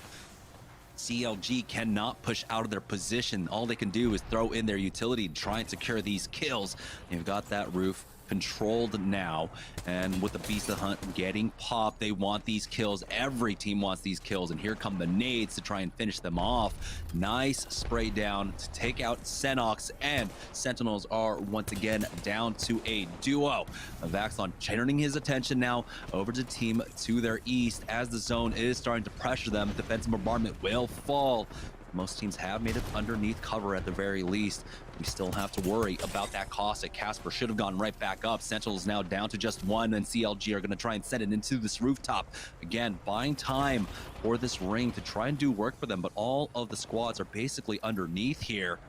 CLG cannot push out of their position. All they can do is throw in their utility to try and secure these kills. They've got that roof controlled now, and with the Beast of Hunt getting popped, they want these kills. Every team wants these kills, and here come the nades to try and finish them off. Nice spray down to take out Senox, and Sentinels are once again down to a duo. Vaxon turning his attention now over to team to their east as the zone is starting to pressure them. Defensive bombardment will fall. Most teams have made it underneath cover at the very least. We still have to worry about that cost. Casper should have gone right back up. Sentinels now down to just one, and CLG are going to try and send it into this rooftop. Again, buying time for this ring to try and do work for them, but all of the squads are basically underneath here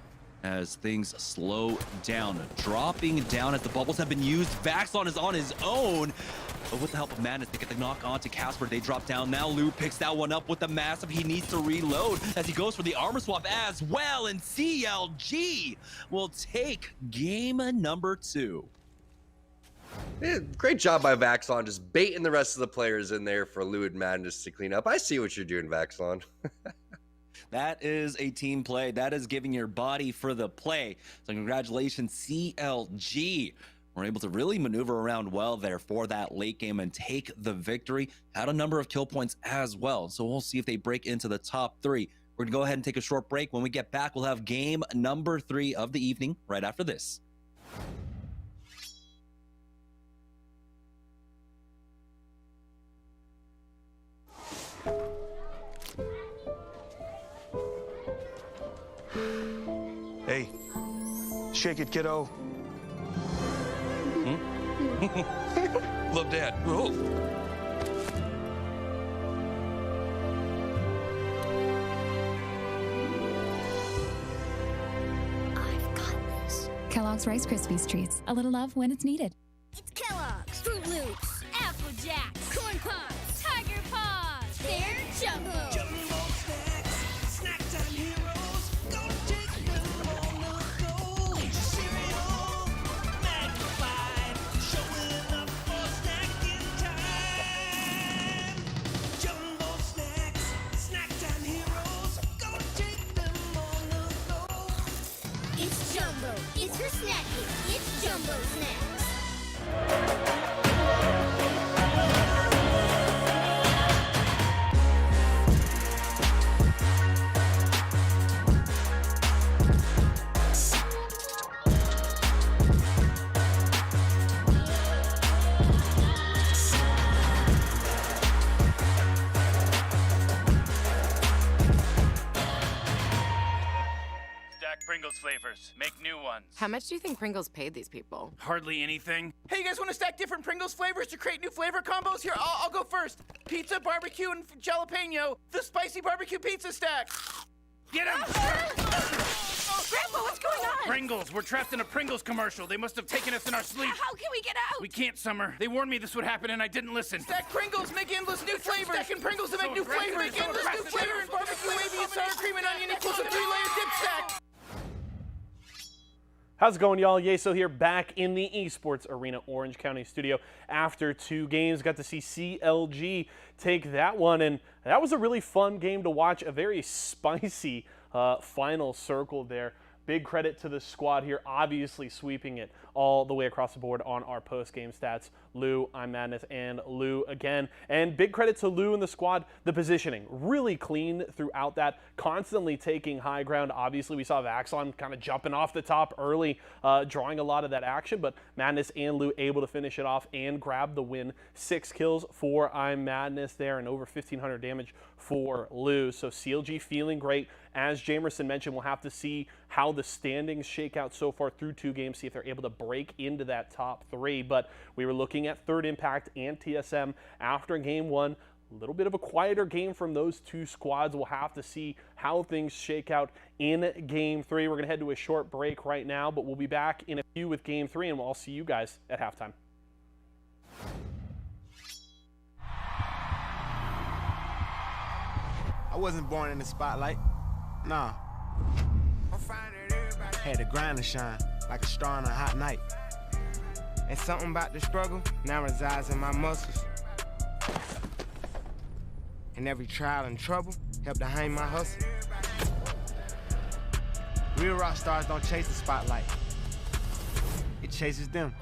as things slow down. Dropping down as the bubbles have been used. Vaxon is on his own, but with the help of Madness, they get the knock on to Casper. They drop down. Now Lou picks that one up with the massive. He needs to reload as he goes for the armor swap as well, and CLG will take game number 2. Yeah, great job by Vaxon, just baiting the rest of the players in there for Lou and Madness to clean up. I see what you're doing, Vaxon. That is a team play. That is giving your body for the play. So congratulations, CLG. We're able to really maneuver around well there for that late game and take the victory. Had a number of kill points as well. So we'll see if they break into the top 3. We're gonna go ahead and take a short break. When we get back, we'll have game number 3 of the evening right after this. Hey, shake it, kiddo. Love Dad. Oh. I've got this. Kellogg's Rice Krispies Treats. A little love when it's needed. It's Kellogg's, Fruit Loops, Apple Jacks, Corn Pops, Tiger Paws. They're Jumbo. Jumbo snacks, snack time heroes. Go take them on the go. Cereal, magnified, showing up for snacking time. Jumbo snacks, snack time heroes. Go take them on the go. It's Jumbo. It's for snacking. It's Jumbo Snacks. Stack Pringles flavors. Make new ones. How much do you think Pringles paid these people? Hardly anything. Hey, you guys want to stack different Pringles flavors to create new flavor combos? Here, I'll go first. Pizza, barbecue, and jalapeno. The spicy barbecue pizza stack. Get him! Grandpa, what's going on? Pringles. We're trapped in a Pringles commercial. They must have taken us in our sleep. How can we get out? We can't, Summer. They warned me this would happen, and I didn't listen. Stack Pringles, make endless new flavors. Stacking Pringles to make new flavors. Make endless new flavor and barbecue, wavy, and sour cream and onion equals a 3-layer dip stack. How's it going, y'all? Yeso here, back in the Esports Arena Orange County studio. After 2 games, got to see CLG take that one, and that was a really fun game to watch. A very spicy final circle there. Big credit to the squad here, obviously sweeping it all the way across the board on our post-game stats. Lou, I'm Madness, and Lou again. And big credit to Lou and the squad. The positioning, really clean throughout that, constantly taking high ground. Obviously, we saw Vaxon kind of jumping off the top early, drawing a lot of that action, but Madness and Lou able to finish it off and grab the win. 6 kills for I'm Madness there and over 1,500 damage for Lou. So CLG feeling great. As Jamerson mentioned, we'll have to see how the standings shake out so far through 2 games, see if they're able to break into that top 3. But we were looking at Third Impact and TSM after game 1. A little bit of a quieter game from those 2 squads. We'll have to see how things shake out in game 3. We're going to head to a short break right now, but we'll be back in a few with game 3, and we'll see you guys at halftime. I wasn't born in the spotlight. Nah. Had to grind and shine like a star on a hot night. And something about the struggle now resides in my muscles. And every trial and trouble helped to hang my hustle. Real rock stars don't chase the spotlight. It chases them.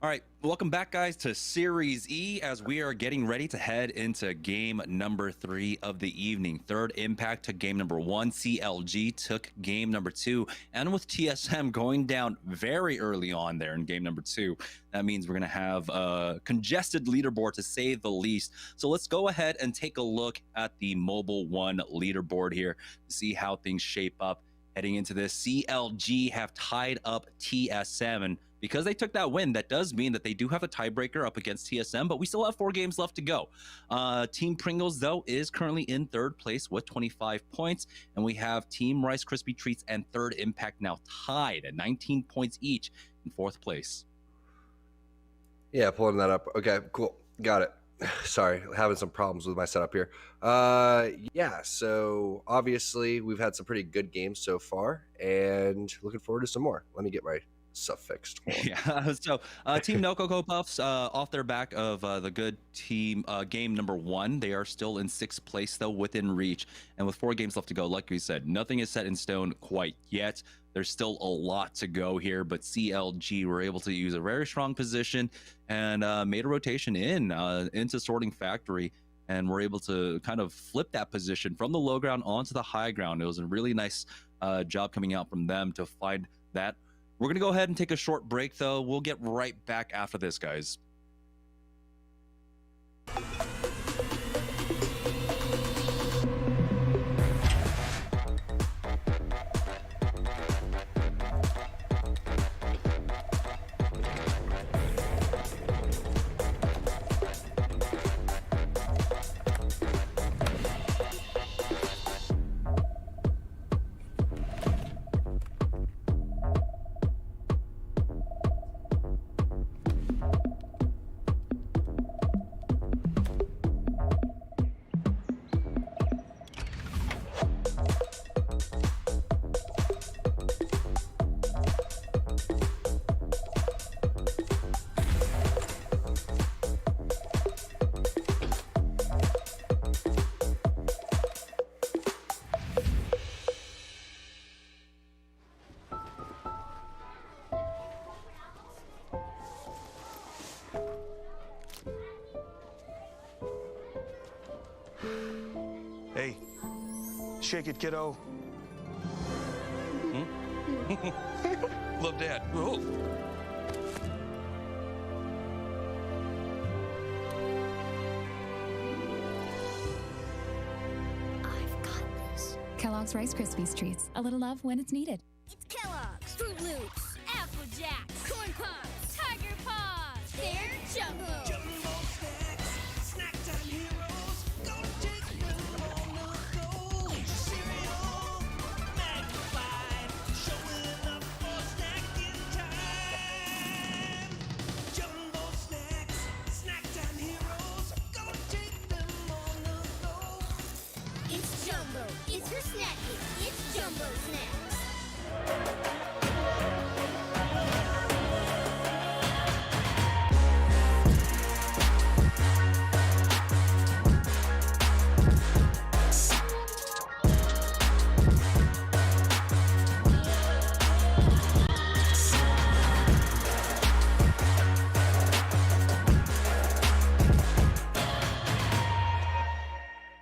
All right, welcome back, guys, to Series E as we are getting ready to head into game number 3 of the evening. Third Impact took game number 1. CLG took game number 2. And with TSM going down very early on there in game number 2, that means we're going to have a congested leaderboard to say the least. So let's go ahead and take a look at the Mobile 1 leaderboard here to see how things shape up heading into this. CLG have tied up TSM, and because they took that win, that does mean that they do have a tiebreaker up against TSM, but we still have 4 games left to go. Team Pringles, though, is currently in 3rd place with 25 points, and we have Team Rice Krispie Treats and Third Impact now tied at 19 points each in 4th place. Yeah, pulling that up. Okay, cool. Got it. Sorry, having some problems with my setup here. Yeah, so obviously we've had some pretty good games so far, and looking forward to some more. Let me get my stuff fixed. Yeah, so Team No Cocoa Puffs off their back of the good team game number 1. They are still in 6th place, though, within reach. And with 4 games left to go, like we said, nothing is set in stone quite yet. There's still a lot to go here, but CLG were able to use a very strong position and made a rotation into Sorting Factory. And we're able to kind of flip that position from the low ground onto the high ground. It was a really nice job coming out from them to find that. We're going to go ahead and take a short break, though. We'll get right back after this, guys. Hey, shake it, kiddo. Love Dad. Whoa. I've got this. Kellogg's Rice Krispies Treats. A little love when it's needed. It's Kellogg's, Fruit Loops, Apple Jacks, Corn Pops, Tiger Paws. They're Jumbo. Jumbo snacks, snack time heroes. Go take them on the go. Cereal, magnified, showing up for snacking time. Jumbo snacks, snack time heroes. Go take them on the go. It's Jumbo. It's for snacking. It's Jumbo Snacks.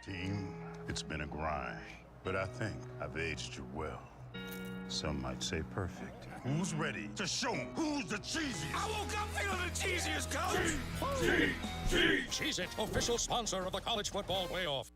Team, it's been a grind, but I think I've aged you well. Some might say perfect. Who's ready to show 'em who's the cheesiest? I woke up feeling the cheesiest, coach. Cheez-It, official sponsor of the college football playoff.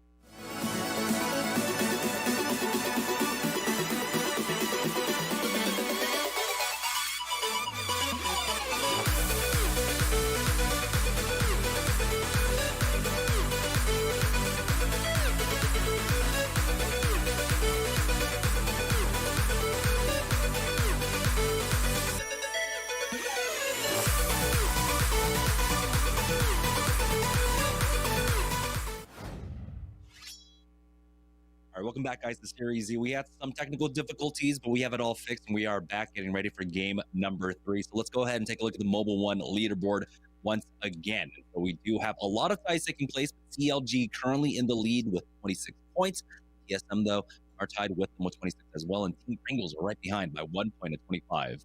All right, welcome back, guys, to Series Z. We had some technical difficulties, but we have it all fixed, and we are back getting ready for game number 3. So let's go ahead and take a look at the Mobile One leaderboard once again. So we do have a lot of ties taking place. CLG currently in the lead with 26 points. TSM, though, are tied with them with 26 as well, and Team Pringles are right behind by 1 point at 25.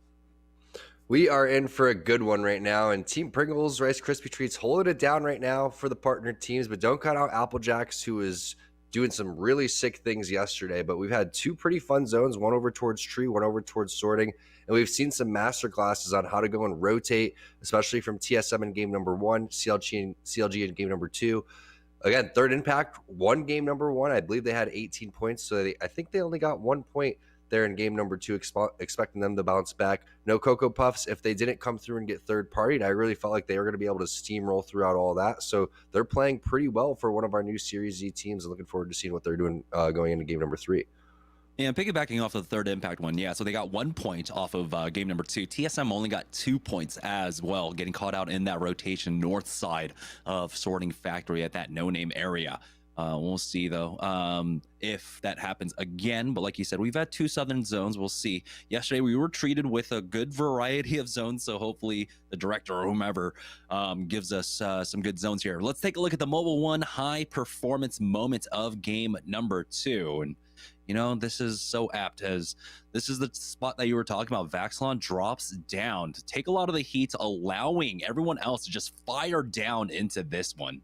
We are in for a good one right now, and Team Pringles, Rice Krispie Treats holding it down right now for the partner teams, but don't cut out Applejacks, who is doing some really sick things yesterday. But we've had 2 pretty fun zones, one over towards tree, one over towards sorting, and we've seen some master classes on how to go and rotate, especially from TSM in game number 1, CLG in game number 2. Again, third impact, won game number 1. I believe they had 18 points, so I think they only got 1 point there in game number 2, expecting them to bounce back. No Cocoa Puffs if they didn't come through and get third partied. I really felt like they were going to be able to steamroll throughout all that. So they're playing pretty well for one of our new Series Z teams. I'm looking forward to seeing what they're doing going into game number 3. Yeah, piggybacking off the third impact one, yeah, so they got 1 point off of game number 2. TSM only got 2 points as well, getting caught out in that rotation north side of Sorting Factory at that no-name area. We'll see, though, if that happens again. But like you said, we've had 2 southern zones. We'll see. Yesterday, we were treated with a good variety of zones, so hopefully the director or whomever gives us some good zones here. Let's take a look at the Mobile One high-performance moment of game number 2. And, you know, this is so apt, as this is the spot that you were talking about. Vaxilon drops down to take a lot of the heat, allowing everyone else to just fire down into this one.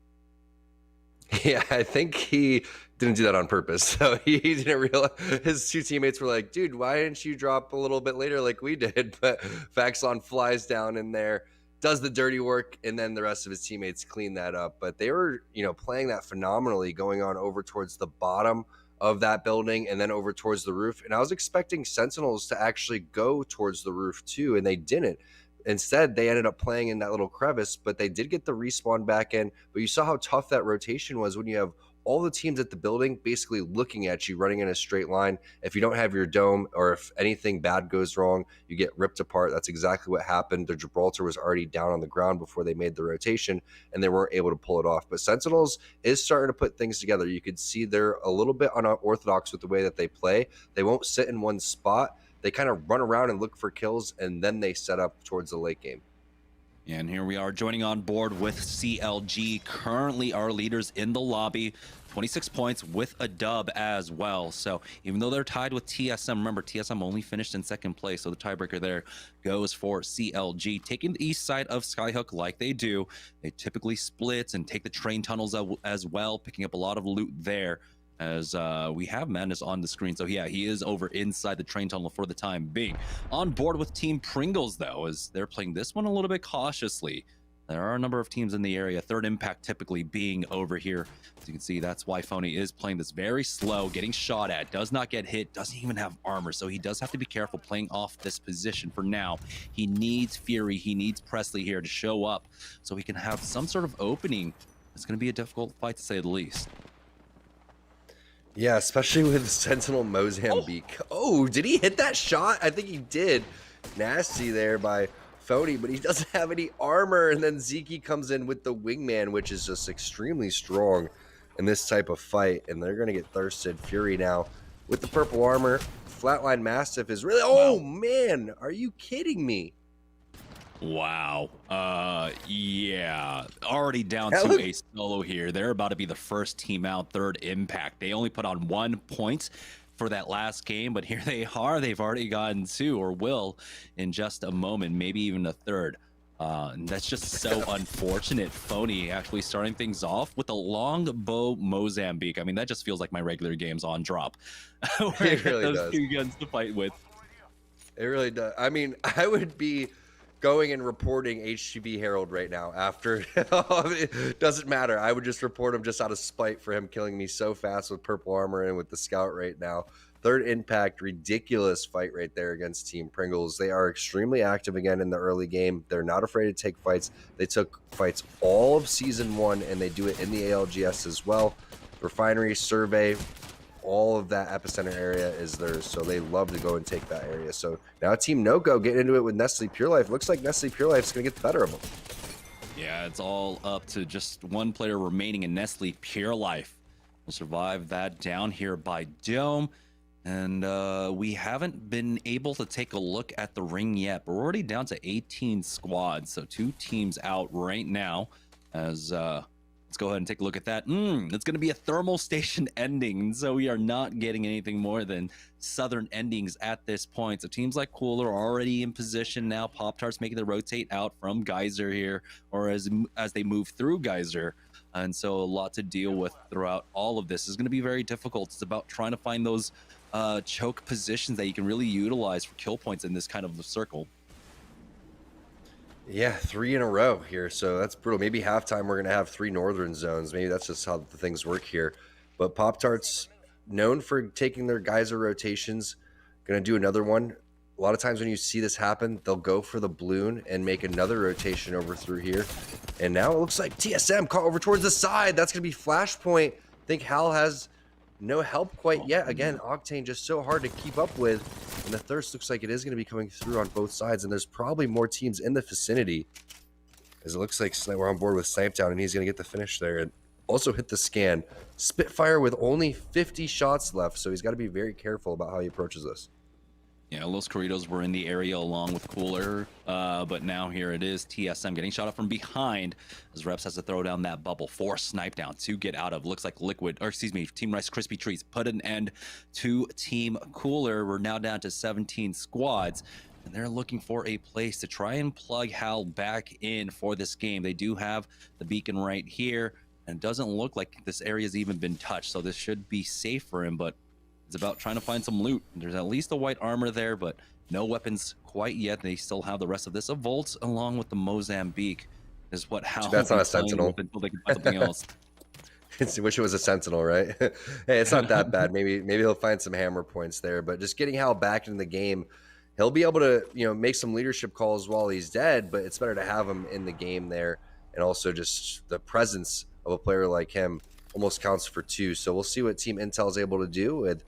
Yeah, I think he didn't do that on purpose. So he didn't realize. His 2 teammates were like, dude, why didn't you drop a little bit later like we did? But Vaxilon flies down in there, does the dirty work, and then the rest of his teammates clean that up. But they were, you know, playing that phenomenally, going on over towards the bottom of that building and then over towards the roof. And I was expecting Sentinels to actually go towards the roof too, and they didn't. Instead, they ended up playing in that little crevice, but they did get the respawn back in. But you saw how tough that rotation was when you have all the teams at the building basically looking at you, running in a straight line. If you don't have your dome, or if anything bad goes wrong, you get ripped apart. That's exactly what happened. The Gibraltar was already down on the ground before they made the rotation, and they weren't able to pull it off. But Sentinels is starting to put things together. You could see they're a little bit unorthodox with the way that they play. They won't sit in one spot. They kind of run around and look for kills, and then they set up towards the late game. And here we are joining on board with CLG, currently our leaders in the lobby. 26 points with a dub as well. So even though they're tied with TSM, remember TSM only finished in second place, so the tiebreaker there goes for CLG. Taking the east side of Skyhook like they do, they typically split and take the train tunnels as well, picking up a lot of loot there. As we have Madness on the screen. So yeah, he is over inside the train tunnel for the time being. On board with Team Pringles, though, as they're playing this one a little bit cautiously. There are a number of teams in the area, third impact typically being over here. As you can see, that's why Phony is playing this very slow, getting shot at, does not get hit, doesn't even have armor, so he does have to be careful playing off this position for now. He needs Fury, he needs Presley here to show up so he can have some sort of opening. It's going to be a difficult fight to say the least. Yeah, especially with Sentinel Mozambique. Oh, did he hit that shot? I think he did. Nasty there by Phony, but he doesn't have any armor. And then Zeke comes in with the wingman, which is just extremely strong in this type of fight. And they're going to get thirsted. Fury now with the purple armor. Flatline Mastiff is really... Oh, man. Are you kidding me? Wow. Yeah. Already down to a solo here. They're about to be the first team out, third impact. They only put on 1 point for that last game, but here they are. They've already gotten 2, or will in just a moment, maybe even a third. And that's just so unfortunate. Phony actually starting things off with a longbow Mozambique. I mean, that just feels like my regular games on drop. It really those does. 2 guns to fight with. It really does. I mean, I would be going and reporting HTV Herald right now after. It doesn't matter. I would just report him just out of spite for him killing me so fast with purple armor and with the scout right now. Third impact, ridiculous fight right there against Team Pringles. They are extremely active again in the early game. They're not afraid to take fights. They took fights all of Season 1, and they do it in the ALGS as well. Refinery, Survey, all of that epicenter area is theirs, so they love to go and take that area. So now Team No-Go getting into it with Nestle Pure Life. Looks like Nestle Pure Life is going to get the better of them. Yeah, it's all up to just one player remaining in Nestle Pure Life. Will survive that down here by Dome. And we haven't been able to take a look at the ring yet, but we're already down to 18 squads. So 2 teams out right now. As let's go ahead and take a look at that. It's going to be a thermal station ending. So we are not getting anything more than southern endings at this point. So teams like Cooler are already in position now. Pop-Tarts making the rotate out from Geyser here, or as they move through Geyser. And so a lot to deal with throughout all of this is going to be very difficult. It's about trying to find those choke positions that you can really utilize for kill points in this kind of circle. Yeah, 3 in a row here, so that's brutal. Maybe halftime we're going to have 3 northern zones. Maybe that's just how the things work here. But Pop-Tarts, known for taking their Geyser rotations, going to do another one. A lot of times when you see this happen, they'll go for the balloon and make another rotation over through here. And now it looks like TSM caught over towards the side. That's going to be Flashpoint. I think Hal has no help quite yet. Again, Octane just so hard to keep up with. And the Thirst looks like it is going to be coming through on both sides. And there's probably more teams in the vicinity. As it looks like we're on board with Snipetown, and he's going to get the finish there. And also hit the scan. Spitfire with only 50 shots left. So he's got to be very careful about how he approaches this. Yeah, Los Corridos were in the area along with Cooler, but now here it is. TSM getting shot up from behind as Reps has to throw down that bubble for Snipe Down to get out of. Looks like Team Rice Krispie Treats put an end to Team Cooler. We're now down to 17 squads, and they're looking for a place to try and plug Hal back in for this game. They do have the beacon right here, and it doesn't look like this area's even been touched, so this should be safe for him, but it's about trying to find some loot. There's at least a white armor there, but no weapons quite yet. They still have the rest of this. A Volt along with the Mozambique is what Hal. That's not a Sentinel. Until they can find something else. I wish it was a Sentinel, right? Hey, it's not that bad. Maybe he'll find some hammer points there, but just getting Hal back into the game, he'll be able to make some leadership calls while he's dead. But it's better to have him in the game there, and also just the presence of a player like him almost counts for 2. So we'll see what Team Intel is able to do with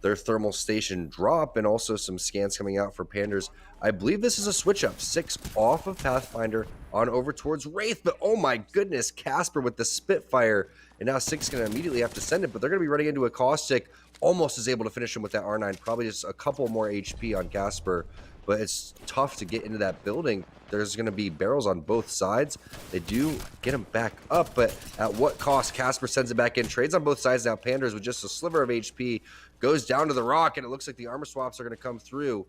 their thermal station drop, and also some scans coming out for Panders. I believe this is a switch up. 6 off of Pathfinder on over towards Wraith, but oh my goodness, Casper with the Spitfire, and now 6 going to immediately have to send it, but they're going to be running into a Caustic. Almost is able to finish him with that R9, probably just a couple more HP on Casper, but it's tough to get into that building. There's going to be barrels on both sides. They do get him back up, but at what cost? Casper sends it back in, trades on both sides now. Panders with just a sliver of HP goes down to the rock, and it looks like the armor swaps are going to come through.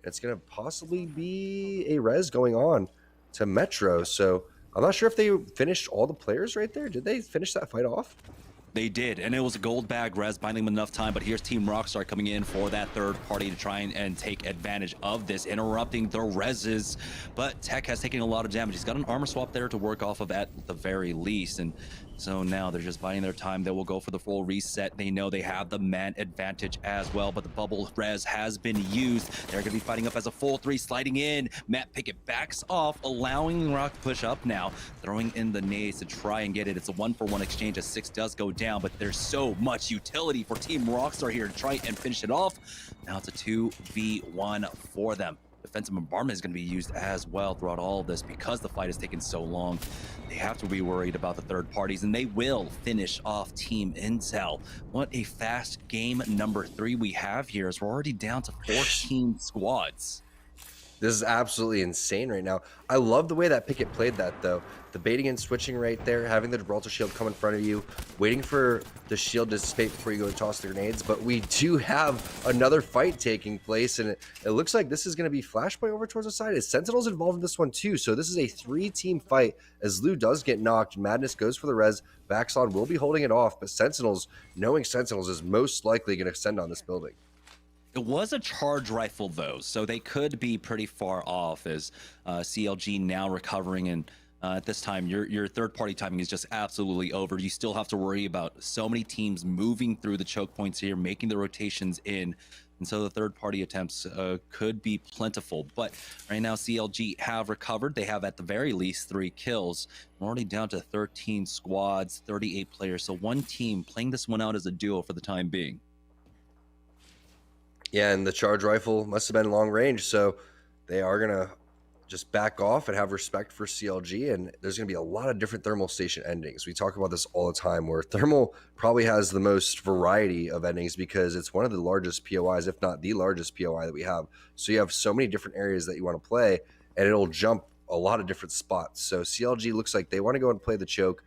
It's going to possibly be a res going on to Metro. So I'm not sure if they finished all the players right there. Did they finish that fight off? They did, and it was a gold bag res binding them enough time, but here's Team Rockstar coming in for that third party to try and take advantage of this, interrupting the reses, but Tech has taken a lot of damage. He's got an armor swap there to work off of at the very least, and so now they're just biding their time. They will go for the full reset. They know they have the man advantage as well, but the bubble res has been used. They're going to be fighting up as a full 3, sliding in. Matt Pickett backs off, allowing Rock to push up now, throwing in the nades to try and get it. It's a 1-for-1 exchange as 6 does go down, but there's so much utility for Team Rockstar here to try and finish it off. Now it's a 2v1 for them. Defensive bombardment is going to be used as well throughout all of this because the fight has taken so long. They have to be worried about the third parties, and they will finish off Team Intel. What a fast game number 3 we have here, as we're already down to 14 squads. This is absolutely insane right now. I love the way that Pickett played that, though. The baiting and switching right there, having the Gibraltar shield come in front of you, waiting for the shield to dissipate before you go and toss the grenades. But we do have another fight taking place, and it looks like this is going to be Flashpoint over towards the side. Is Sentinels involved in this one, too? So this is a 3-team fight as Lou does get knocked. Madness goes for the res. Vaxon will be holding it off, but Sentinels, knowing Sentinels, is most likely going to send on this building. It was a charge rifle though, so they could be pretty far off as CLG now recovering, and at this time your third party timing is just absolutely over. You still have to worry about so many teams moving through the choke points here, making the rotations in, and so the third party attempts could be plentiful. But right now CLG have recovered. They have at the very least 3 kills. We're already down to 13 squads, 38 players, so one team playing this one out as a duo for the time being. Yeah, and the charge rifle must have been long range, so they are going to just back off and have respect for CLG, and there's going to be a lot of different thermal station endings. We talk about this all the time, where thermal probably has the most variety of endings because it's one of the largest POIs, if not the largest POI that we have. So you have so many different areas that you want to play, and it'll jump a lot of different spots. So CLG looks like they want to go and play the choke.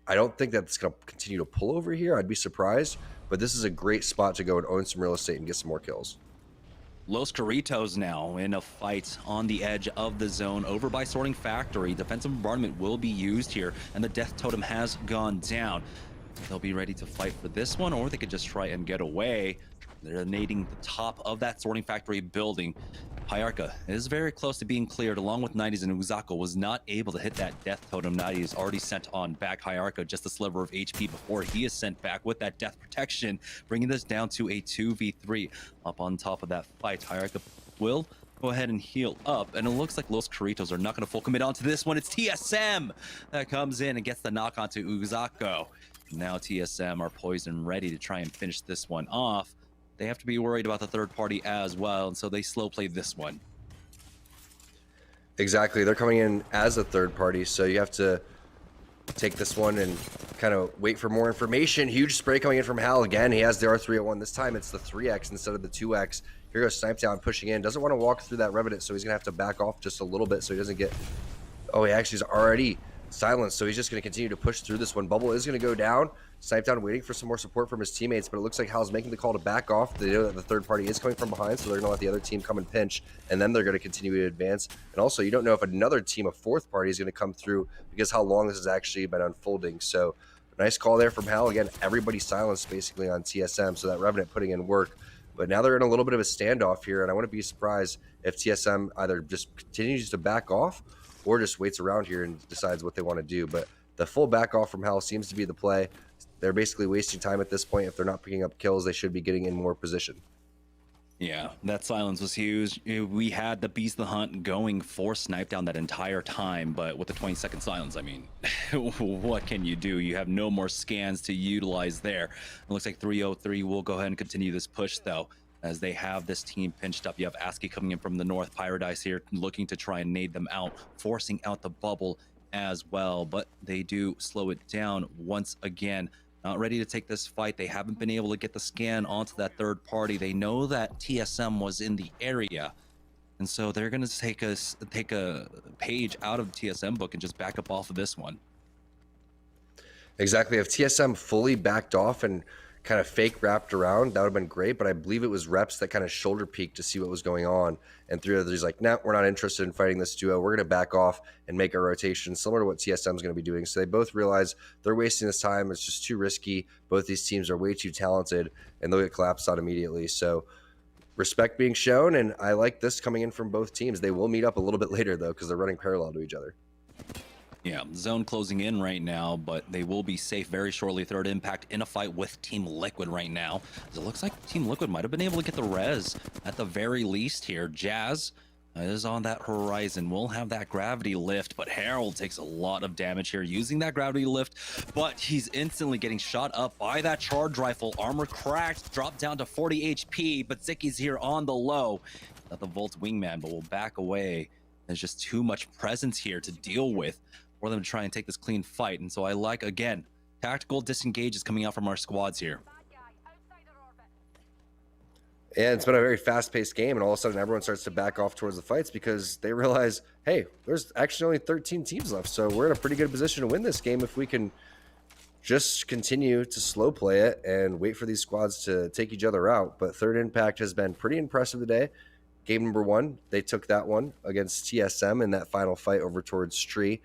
I don't think that's going to continue to pull over here. I'd be surprised, but this is a great spot to go and own some real estate and get some more kills. Los Carritos now in a fight on the edge of the zone over by Sorting Factory. Defensive bombardment will be used here, and the death totem has gone down. They'll be ready to fight for this one, or they could just try and get away. They're nading the top of that Sorting Factory building. Hyarka is very close to being cleared, along with 90s, and Uzako was not able to hit that death totem. 90s already sent on back Hyarka just a sliver of HP before he is sent back with that death protection, bringing this down to a 2v3. Up on top of that fight, Hyarka will go ahead and heal up, and it looks like Los Carritos are not going to full commit onto this one. It's TSM that comes in and gets the knock onto Uzako. Now TSM are poised and ready to try and finish this one off. They have to be worried about the third party as well, and so they slow play this one. Exactly. They're coming in as a third party, so you have to take this one and kind of wait for more information. Huge spray coming in from Hal again. He has the R301. This time it's the 3X instead of the 2X. Here goes Snipe Down pushing in. Doesn't want to walk through that Revenant, so he's going to have to back off just a little bit so he doesn't get... Oh, he actually is already silenced, so he's just going to continue to push through this one. Bubble is going to go down. Snipe Down waiting for some more support from his teammates, but it looks like Hal's making the call to back off. They know that the third party is coming from behind, so they're going to let the other team come and pinch, and then they're going to continue to advance. And also, you don't know if another team, a fourth party, is going to come through because how long this has actually been unfolding. So nice call there from Hal. Again, everybody silenced basically on TSM, so that Revenant putting in work. But now they're in a little bit of a standoff here, and I wouldn't be surprised if TSM either just continues to back off or just waits around here and decides what they want to do. But the full back off from Hal seems to be the play. They're basically wasting time at this point. If they're not picking up kills, they should be getting in more position. Yeah, that silence was huge. We had the Beast of the Hunt going for Snipe Down that entire time, but with the 20-second silence, I mean, what can you do? You have no more scans to utilize there. It looks like 303 will go ahead and continue this push, though, as they have this team pinched up. You have ASCII coming in from the north, Paradise here looking to try and nade them out, forcing out the bubble as well, but they do slow it down once again. Not ready to take this fight. They haven't been able to get the scan onto that third party. They know that TSM was in the area, and so they're going to take a page out of the TSM book and just back up off of this one. Exactly. If TSM fully backed off and kind of fake wrapped around, that would have been great, but I believe it was Reps that kind of shoulder peeked to see what was going on, and 303's like, nah, we're not interested in fighting this duo. We're going to back off and make a rotation similar to what TSM is going to be doing. So they both realize they're wasting this time. It's just too risky. Both these teams are way too talented, and they'll get collapsed out immediately. So respect being shown, and I like this coming in from both teams. They will meet up a little bit later, though, because they're running parallel to each other. Yeah, zone closing in right now, but they will be safe very shortly. Third Impact in a fight with Team Liquid right now. It looks like Team Liquid might have been able to get the res at the very least here. Jazz is on that horizon. We'll have that gravity lift, but Harold takes a lot of damage here using that gravity lift, but he's instantly getting shot up by that charge rifle. Armor cracked, dropped down to 40 HP, but Zicky's here on the low. Not the Volt Wingman, but will back away. There's just too much presence here to deal with for them to try and take this clean fight. And so I like, again, tactical disengage is coming out from our squads here. And it's been a very fast-paced game, and all of a sudden everyone starts to back off towards the fights because they realize, hey, there's actually only 13 teams left, so we're in a pretty good position to win this game if we can just continue to slow play it and wait for these squads to take each other out. But Third Impact has been pretty impressive today. Game number 1, they took that one against TSM in that final fight over towards Stree.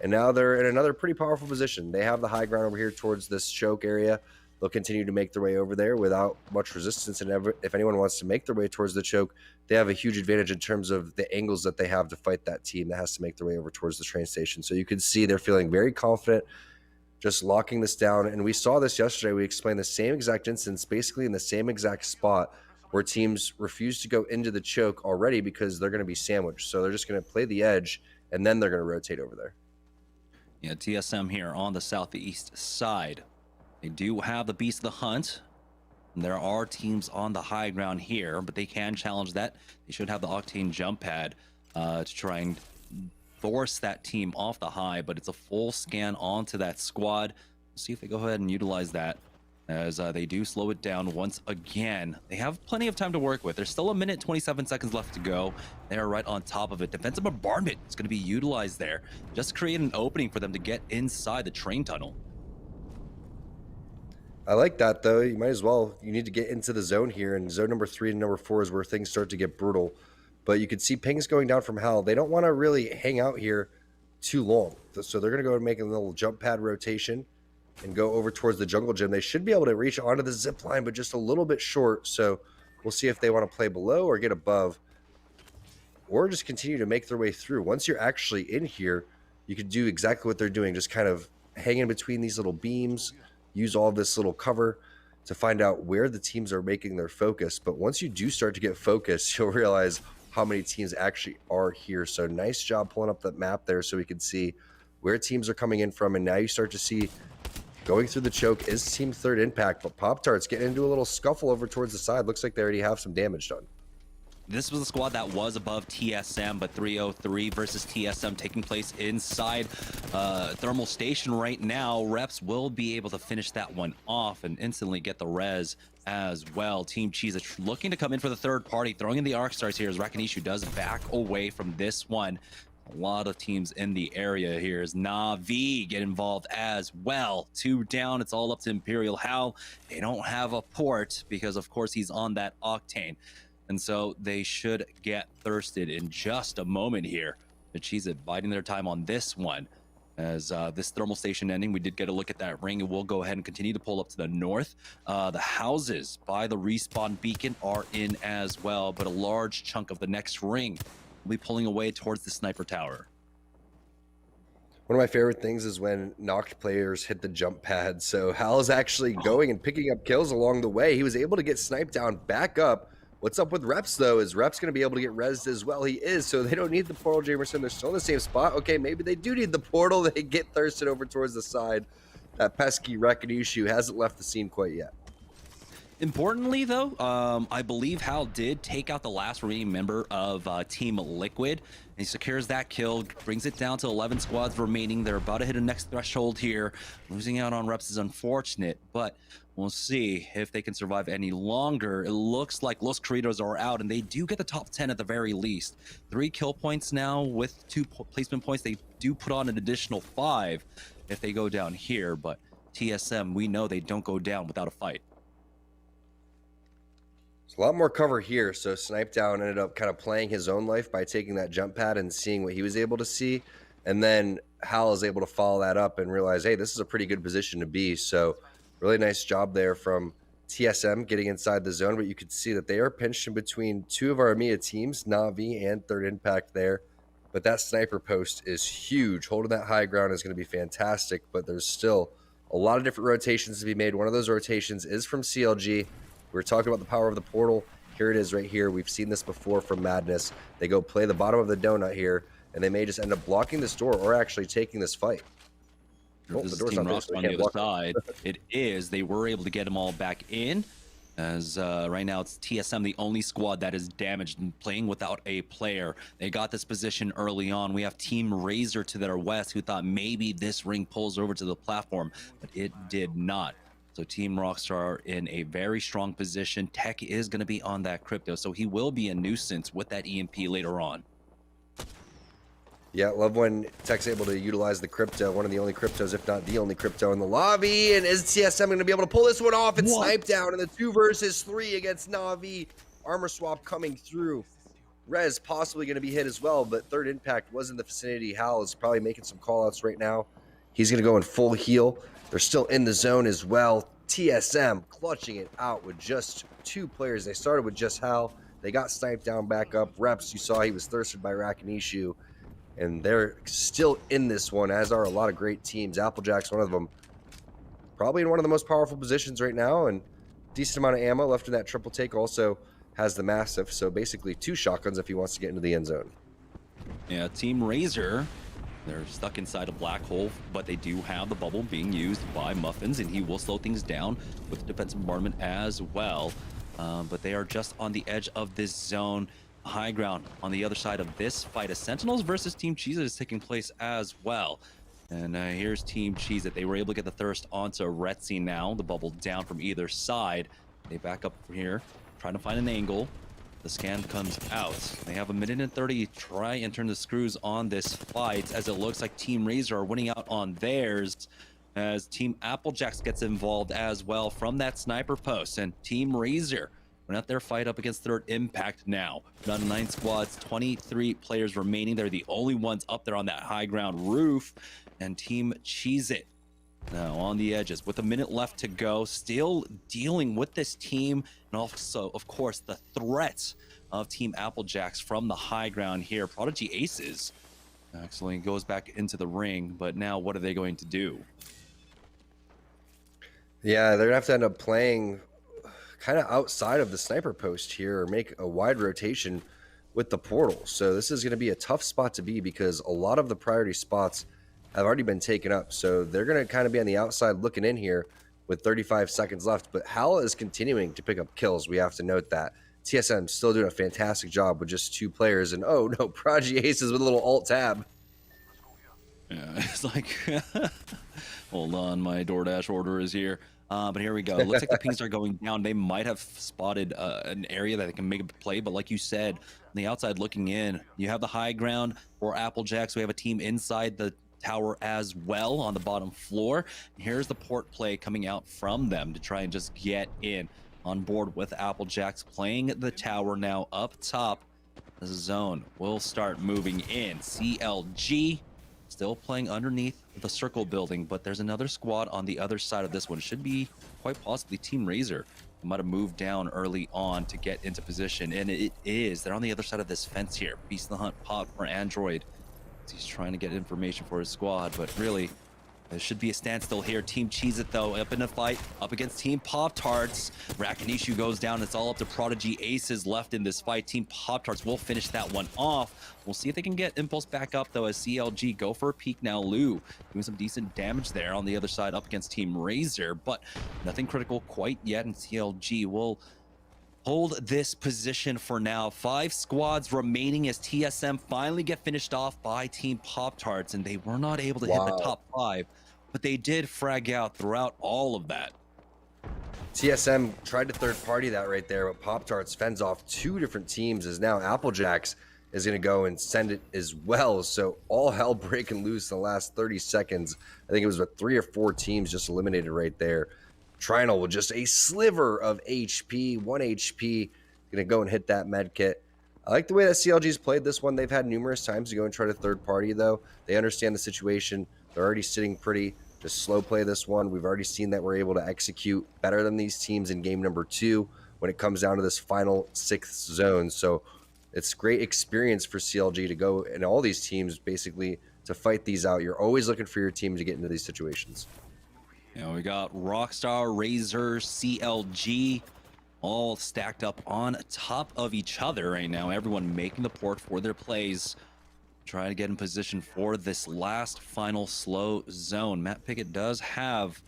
And now they're in another pretty powerful position. They have the high ground over here towards this choke area. they'll continue to make their way over there without much resistance. And if anyone wants to make their way towards the choke, they have a huge advantage in terms of the angles that they have to fight that team that has to make their way over towards the train station. So you can see they're feeling very confident, just locking this down. And we saw this yesterday. We explained the same exact instance, basically in the same exact spot, where teams refuse to go into the choke already because they're going to be sandwiched. So they're just going to play the edge, and then they're going to rotate over there. Yeah, TSM here on the southeast side. They do have the Beast of the Hunt. There are teams on the high ground here, but they can challenge that. They should have the Octane jump pad to try and force that team off the high, but it's a full scan onto that squad. We'll see if they go ahead and utilize that, as they do slow it down once again. They have plenty of time to work with. There's still 1 minute 27 seconds left to go. They're right on top of it. Defensive bombardment is going to be utilized there, just create an opening for them to get inside the train tunnel. I like that, though. You might as well. You need to get into the zone here, and zone number 3 and number 4 is where things start to get brutal. But you can see pings going down from Hal. They don't want to really hang out here too long, so they're going to go and make a little jump pad rotation and go over towards the jungle gym. They should be able to reach onto the zip line, but just a little bit short. So we'll see if they want to play below or get above, or just continue to make their way through. Once you're actually in here, you can do exactly what they're doing, just kind of hang in between these little beams, use all this little cover to find out where the teams are making their focus. But once you do start to get focused, you'll realize how many teams actually are here. So nice job pulling up that map there so we can see where teams are coming in from. And now you start to see going through the choke is Team Third Impact, but Pop-Tarts getting into a little scuffle over towards the side. Looks like they already have some damage done. This was a squad that was above TSM, but 303 versus TSM taking place inside Thermal Station right now. Reps will be able to finish that one off and instantly get the res as well. Team Cheese looking to come in for the third party, throwing in the Arc Stars here as Rakanishu does back away from this one. A lot of teams in the area here as Na'Vi get involved as well. 2 down, it's all up to Imperial Hal. They don't have a port because, of course, he's on that Octane. And so they should get thirsted in just a moment here. The Cheese biding their time on this one. As this thermal station ending, we did get a look at that ring, and we'll go ahead and continue to pull up to the north. The houses by the respawn beacon are in as well, but a large chunk of the next ring will be pulling away towards the sniper tower. One of my favorite things is when knocked players hit the jump pad. So Hal is actually going and picking up kills along the way. He was able to get sniped down back up. What's up with Reps, though, is Reps going to be able to get rezzed as well. He is, so they don't need the portal, Jamerson. They're still in the same spot. Okay, maybe they do need the portal. They get thirsted over towards the side. That pesky Rakanishu hasn't left the scene quite yet. Importantly, though, I believe Hal did take out the last remaining member of Team Liquid. And he secures that kill, brings it down to 11 squads remaining. They're about to hit a next threshold here. Losing out on Reps is unfortunate, but we'll see if they can survive any longer. It looks like Los Corridos are out, and they do get the top 10 at the very least. 3 kill points now with 2 placement points. They do put on an additional 5 if they go down here, but TSM, we know they don't go down without a fight. There's a lot more cover here, so Snipe Down ended up kind of playing his own life by taking that jump pad and seeing what he was able to see. And then Hal is able to follow that up and realize, hey, this is a pretty good position to be. So really nice job there from TSM getting inside the zone, but you could see that they are pinched in between 2 of our EMEA teams, Na'Vi and Third Impact there. But that sniper post is huge. Holding that high ground is going to be fantastic, but there's still a lot of different rotations to be made. One of those rotations is from CLG. We were talking about the power of the portal. Here it is right here. We've seen this before from Madness. They go play the bottom of the donut here, and they may just end up blocking this door or actually taking this fight. Oh, this is Team Rock on the other side. It is. They were able to get them all back in. As right now it's TSM, the only squad that is damaged and playing without a player. They got this position early on. We have Team Razor to their west, who thought maybe this ring pulls over to the platform, but it did not. So Team Rockstar in a very strong position. Tech is going to be on that crypto, so he will be a nuisance with that EMP later on. Yeah, love when Tech's able to utilize the crypto, one of the only cryptos, if not the only crypto in the lobby. And is TSM going to be able to pull this one off and snipe down in the 2 versus 3 against Na'Vi? Armor swap coming through. Rez possibly going to be hit as well, but Third Impact was in the vicinity. Hal is probably making some callouts right now. He's going to go in full heal. They're still in the zone as well. TSM clutching it out with just 2 players. They started with just Hal. They got sniped down back up. Reps, you saw he was thirsted by Rakinishu. And they're still in this one, as are a lot of great teams. Applejack's one of them. Probably in one of the most powerful positions right now. And decent amount of ammo left in that triple take. Also has the massive. So basically 2 shotguns if he wants to get into the end zone. Yeah, Team Razor, they're stuck inside a black hole, but they do have the bubble being used by Muffins, and he will slow things down with the defensive bombardment as well. But they are just on the edge of this zone. High ground on the other side of this fight. A Sentinels versus Team Cheez It is taking place as well. And here's Team Cheez It. They were able to get the thirst onto Retzi now. The bubble down from either side. They back up from here, trying to find an angle. The scan comes out. They have 1:30 to try and turn the screws on this fight, as it looks like Team Razor are winning out on theirs, as Team Applejacks gets involved as well from that sniper post. And Team Razor went out there fight up against Third Impact now. Down to 9 squads, 23 players remaining. They're the only ones up there on that high ground roof. And Team Cheez It now on the edges with a minute left to go, still dealing with this team, and also, of course, the threat of Team Applejacks from the high ground here. Prodigy Aces actually goes back into the ring, but now what are they going to do? Yeah, they're gonna have to end up playing kind of outside of the sniper post here, or make a wide rotation with the portal. So this is going to be a tough spot to be, because a lot of the priority spots have already been taken up. So they're going to kind of be on the outside looking in here with 35 seconds left. But Hal is continuing to pick up kills. We have to note that. TSM still doing a fantastic job with just 2 players. And oh no, Prodigy Aces with a little alt tab. Yeah, it's like, hold on, my DoorDash order is here. But here we go. It looks like the pings are going down. They might have spotted an area that they can make a play, but like you said, on the outside looking in, you have the high ground for Applejacks. We have a team inside the tower as well on the bottom floor. Here's the port play coming out from them to try and just get in on board with Applejacks, playing the tower now up top. The zone will start moving in. CLG still playing underneath the circle building, but there's another squad on the other side of this one. Should be quite possibly Team Razor. They might have moved down early on to get into position, and it is. They're on the other side of this fence here. Beast in the Hunt pop for Android. He's trying to get information for his squad, but really, there should be a standstill here. Team Cheez It, though, up in a fight, up against Team Pop-Tarts. Rakinishu goes down. It's all up to Prodigy Aces left in this fight. Team Pop-Tarts will finish that one off. We'll see if they can get Impulse back up, though, as CLG go for a peek now. Lou doing some decent damage there on the other side up against Team Razor, but nothing critical quite yet, and CLG will hold this position for now. 5 squads remaining as TSM finally get finished off by Team Pop-Tarts, and they were not able to hit the top 5, but they did frag out throughout all of that. TSM tried to third party that right there, but Pop-Tarts fends off 2 different teams, as now Applejacks is going to go and send it as well. So all hell breaking loose in the last 30 seconds. I think it was 3 or 4 teams just eliminated right there. Trinal with just a sliver of HP, 1 HP, gonna go and hit that med kit. I like the way that CLG's played this one. They've had numerous times to go and try to third party, though. They understand the situation. They're already sitting pretty. Just slow play this one. We've already seen that we're able to execute better than these teams in game number 2 when it comes down to this final 6th zone. So it's great experience for CLG to go, and all these teams basically to fight these out. You're always looking for your team to get into these situations. You know, we got Rockstar, Razor, CLG, all stacked up on top of each other right now. Everyone making the port for their plays, trying to get in position for this last final slow zone. Matt Pickett does have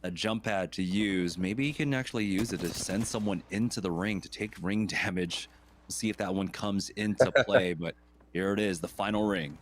a jump pad to use. Maybe he can actually use it to send someone into the ring to take ring damage. We'll see if that one comes into play, but here it is, the final ring.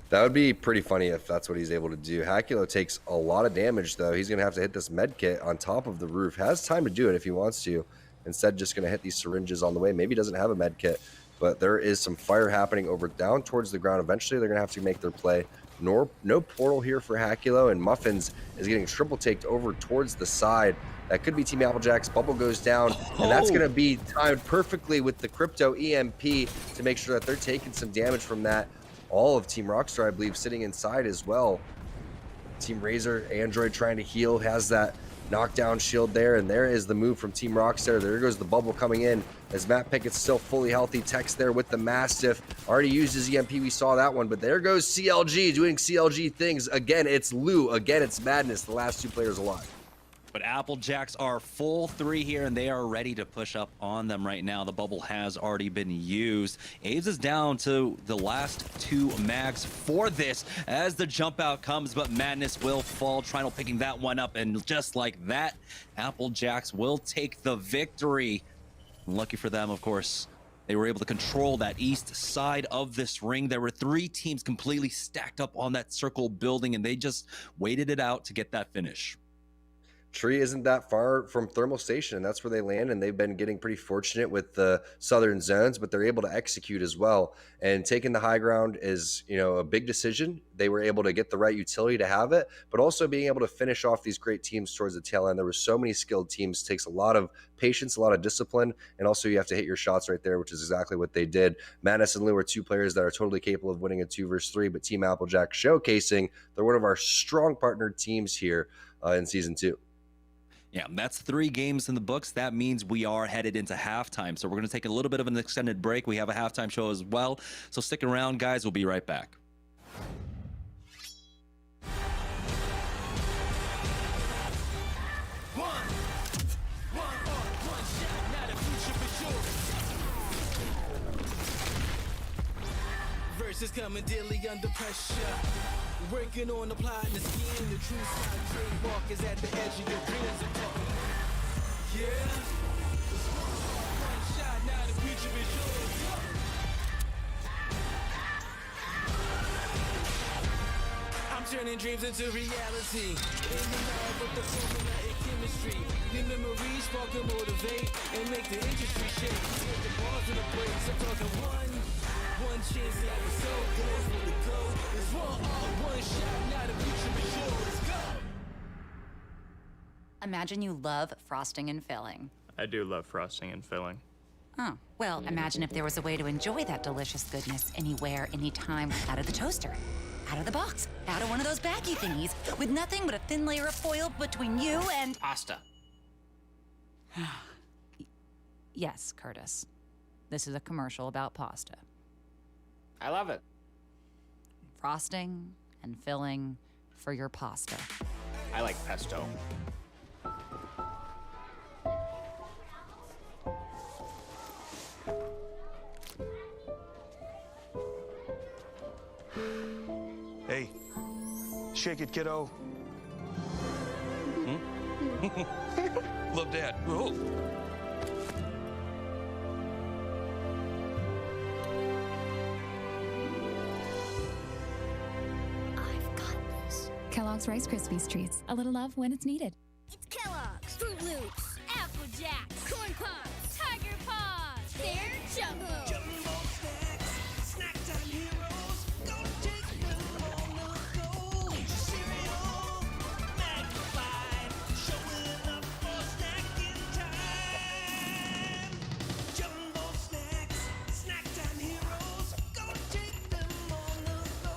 That would be pretty funny if that's what he's able to do. Hakulo takes a lot of damage, though. He's going to have to hit this med kit on top of the roof. Has time to do it if he wants to. Instead, just going to hit these syringes on the way. Maybe he doesn't have a med kit, but there is some fire happening over down towards the ground. Eventually, they're going to have to make their play. No portal here for Hakulo, and Muffins is getting triple taked over towards the side. That could be Team Applejack's. Bubble goes down, and that's going to be timed perfectly with the Crypto EMP to make sure that they're taking some damage from that. All of Team Rockstar, I believe, sitting inside as well. Team Razor, Android trying to heal, has that knockdown shield there, and there is the move from Team Rockstar. There goes the bubble coming in as Matt Pickett's still fully healthy. Tex there with the Mastiff. Already used his EMP, we saw that one, but there goes CLG doing CLG things. Again, it's Lou. Again, it's Madness, the last two players alive. But Applejacks are full 3 here, and they are ready to push up on them right now. The bubble has already been used. Aves is down to the last 2 mags for this as the jump out comes, but Madness will fall. Trinal picking that one up, and just like that, Applejacks will take the victory. Lucky for them, of course, they were able to control that east side of this ring. There were 3 teams completely stacked up on that circle building, and they just waited it out to get that finish. Tree isn't that far from Thermal Station, and that's where they land, and they've been getting pretty fortunate with the southern zones, but they're able to execute as well. And taking the high ground is, you know, a big decision. They were able to get the right utility to have it, but also being able to finish off these great teams towards the tail end. There were so many skilled teams. It takes a lot of patience, a lot of discipline, and also you have to hit your shots right there, which is exactly what they did. Madness and Lou are 2 players that are totally capable of winning a 2 versus 3, but Team Applejack showcasing they're one of our strong partnered teams here in Season 2. Yeah, that's 3 games in the books. That means we are headed into halftime. So we're going to take a little bit of an extended break. We have a halftime show as well. So stick around, guys. We'll be right back. Versus coming daily under pressure. Working on the plot and the scheme. The true side trademark is at the edge of your dreams. Yeah. One shot, now the future is yours. I'm turning dreams into reality. In the lab with the formula and chemistry. New memories spark and motivate and make the industry shake. Put the bars in the breaks. I'm talking one chance that was so close for the goal. It's one shot, now the future is yours. Let's go. Imagine you love frosting and filling. I do love frosting and filling. Oh, well, imagine if there was a way to enjoy that delicious goodness anywhere, anytime, out of the toaster, out of the box, out of one of those baggy thingies, with nothing but a thin layer of foil between you and... Pasta. Yes, Curtis. This is a commercial about pasta. I love it. Frosting and filling for your pasta. I like pesto. Hey, shake it, kiddo. Love Dad. Oh. Kellogg's Rice Krispies Treats. A little love when it's needed. It's Kellogg's, Fruit Loops, Apple Jacks, Corn Pops, Tiger Paws. They're Jumbo. Jumbo snacks, snack time heroes. Go take them on the go. Cereal, magnified, showing up for snacking time. Jumbo snacks, snack time heroes. Go take them on the go.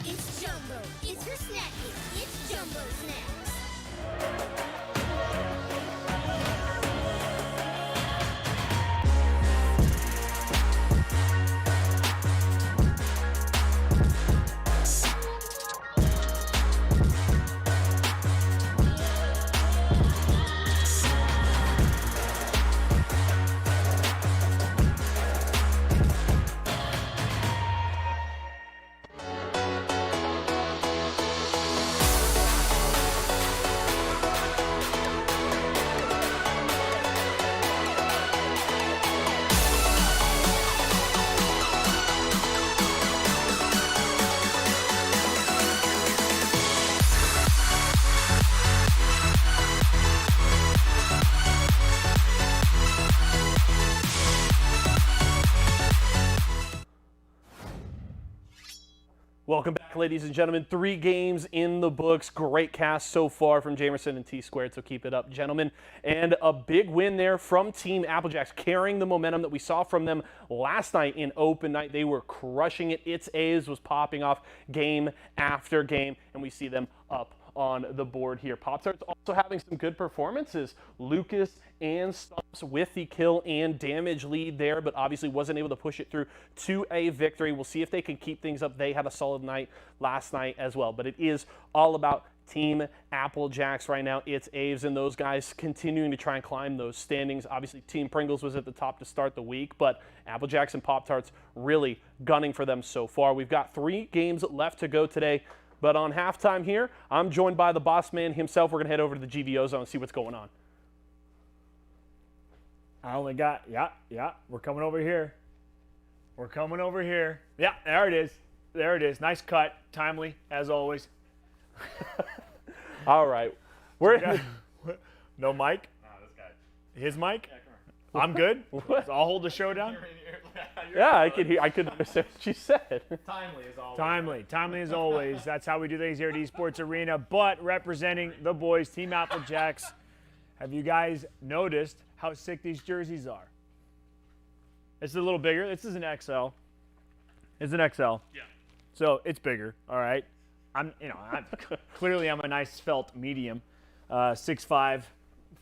It's Jumbo. It's for snacking. It's Jumbo Snacks. back, ladies and gentlemen. 3 games in the books. Great cast so far from Jamerson and T-Squared, so keep it up, gentlemen. And a big win there from Team Applejacks, carrying the momentum that we saw from them last night in open night. They were crushing it. It's A's was popping off game after game, and we see them up on the board here. Pop-Tarts also having some good performances. Lucas and Stumps with the kill and damage lead there, but obviously wasn't able to push it through to a victory. We'll see if they can keep things up. They had a solid night last night as well, but it is all about Team Applejacks right now. It's Aves and those guys continuing to try and climb those standings. Obviously, Team Pringles was at the top to start the week, but Applejacks and Pop-Tarts really gunning for them so far. We've got 3 games left to go today. But on halftime here, I'm joined by the boss man himself. We're going to head over to the GVO zone and see what's going on. I only got, yeah, we're coming over here. We're coming over here. Yeah, there it is. There it is. Nice cut. Timely, as always. All right. No mic? This guy. His mic? I'm good. So I'll hold the show down. Yeah, I could understand what she said. Timely as always. Timely as always. That's how we do things here at Esports Arena. But representing the boys, Team Applejacks, have you guys noticed how sick these jerseys are? It's a little bigger. This is an XL. It's an XL. Yeah. So it's bigger. All right. Clearly I'm a nice svelte medium. 6'5",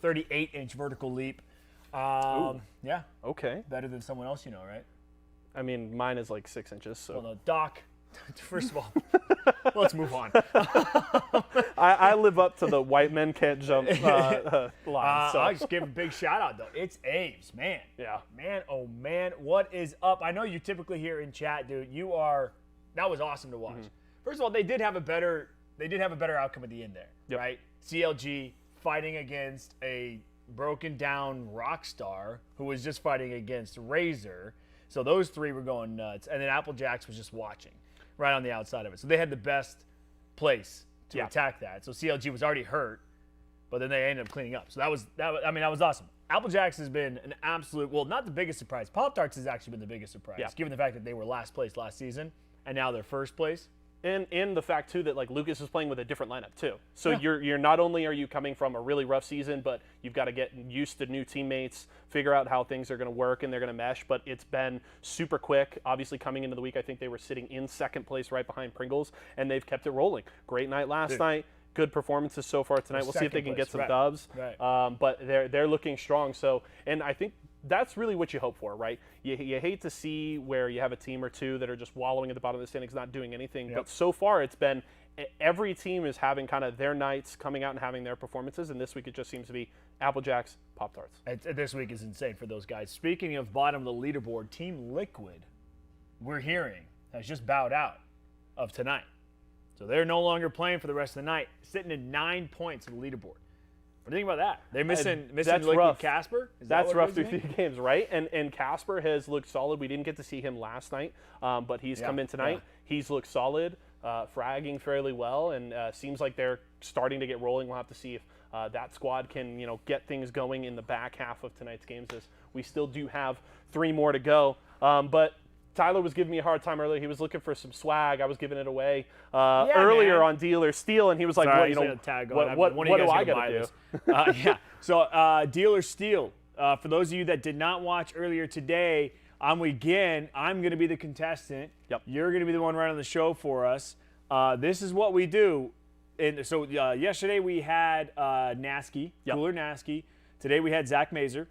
38-inch vertical leap. Yeah. Okay. Better than someone else, you know, right? I mean, mine is like 6 inches. So. Well, no, Doc. First of all, let's move on. I live up to the white men can't jump line. So. I just give a big shout out though. It's Aves, man. Yeah. Man, oh man, what is up? I know you typically hear in chat, dude. That was awesome to watch. First of all, they did have a better outcome at the end there, right? CLG fighting against a broken down Rockstar who was just fighting against Razor. So those 3 were going nuts. And then Applejacks was just watching right on the outside of it. So they had the best place to attack that. So CLG was already hurt, but then they ended up cleaning up. So that was awesome. Applejacks has been an absolute, well, not the biggest surprise. Pop-Tarts has actually been the biggest surprise, given the fact that they were last place last season and now they're first place. And the fact too that like Lucas is playing with a different lineup too. So you're not only are you coming from a really rough season, but you've got to get used to new teammates, figure out how things are going to work and they're going to mesh. But it's been super quick. Obviously, coming into the week, I think they were sitting in second place right behind Pringles, and they've kept it rolling. Great night last night. Good performances so far tonight. We'll see if they can get some dubs. Right. But they're looking strong. So and I think that's really what you hope for, right? You hate to see where you have a team or two that are just wallowing at the bottom of the standings, not doing anything. But so far, it's been every team is having kind of their nights, coming out and having their performances. And this week, it just seems to be Applejacks, Pop-Tarts. This week is insane for those guys. Speaking of bottom of the leaderboard, Team Liquid, we're hearing, has just bowed out of tonight. So they're no longer playing for the rest of the night, sitting at 9 points of the leaderboard. What do you think about that? They're missing Liquid rough. Casper? That's rough through 3 games, right? And Casper has looked solid. We didn't get to see him last night, but he's come in tonight. He's looked solid, fragging fairly well, and seems like they're starting to get rolling. We'll have to see if that squad can, get things going in the back half of tonight's games, as we still do have 3 more to go. But Tyler was giving me a hard time earlier. He was looking for some swag. I was giving it away earlier on Dealer Steal, and he was like, Sorry, what do I got to do? So Dealer Steal, for those of you that did not watch earlier today, I'm going to be the contestant. Yep. You're going to be the one running the show for us. This is what we do. And so yesterday we had Nasky, Cooler Nasky. Today we had Zach Mazer.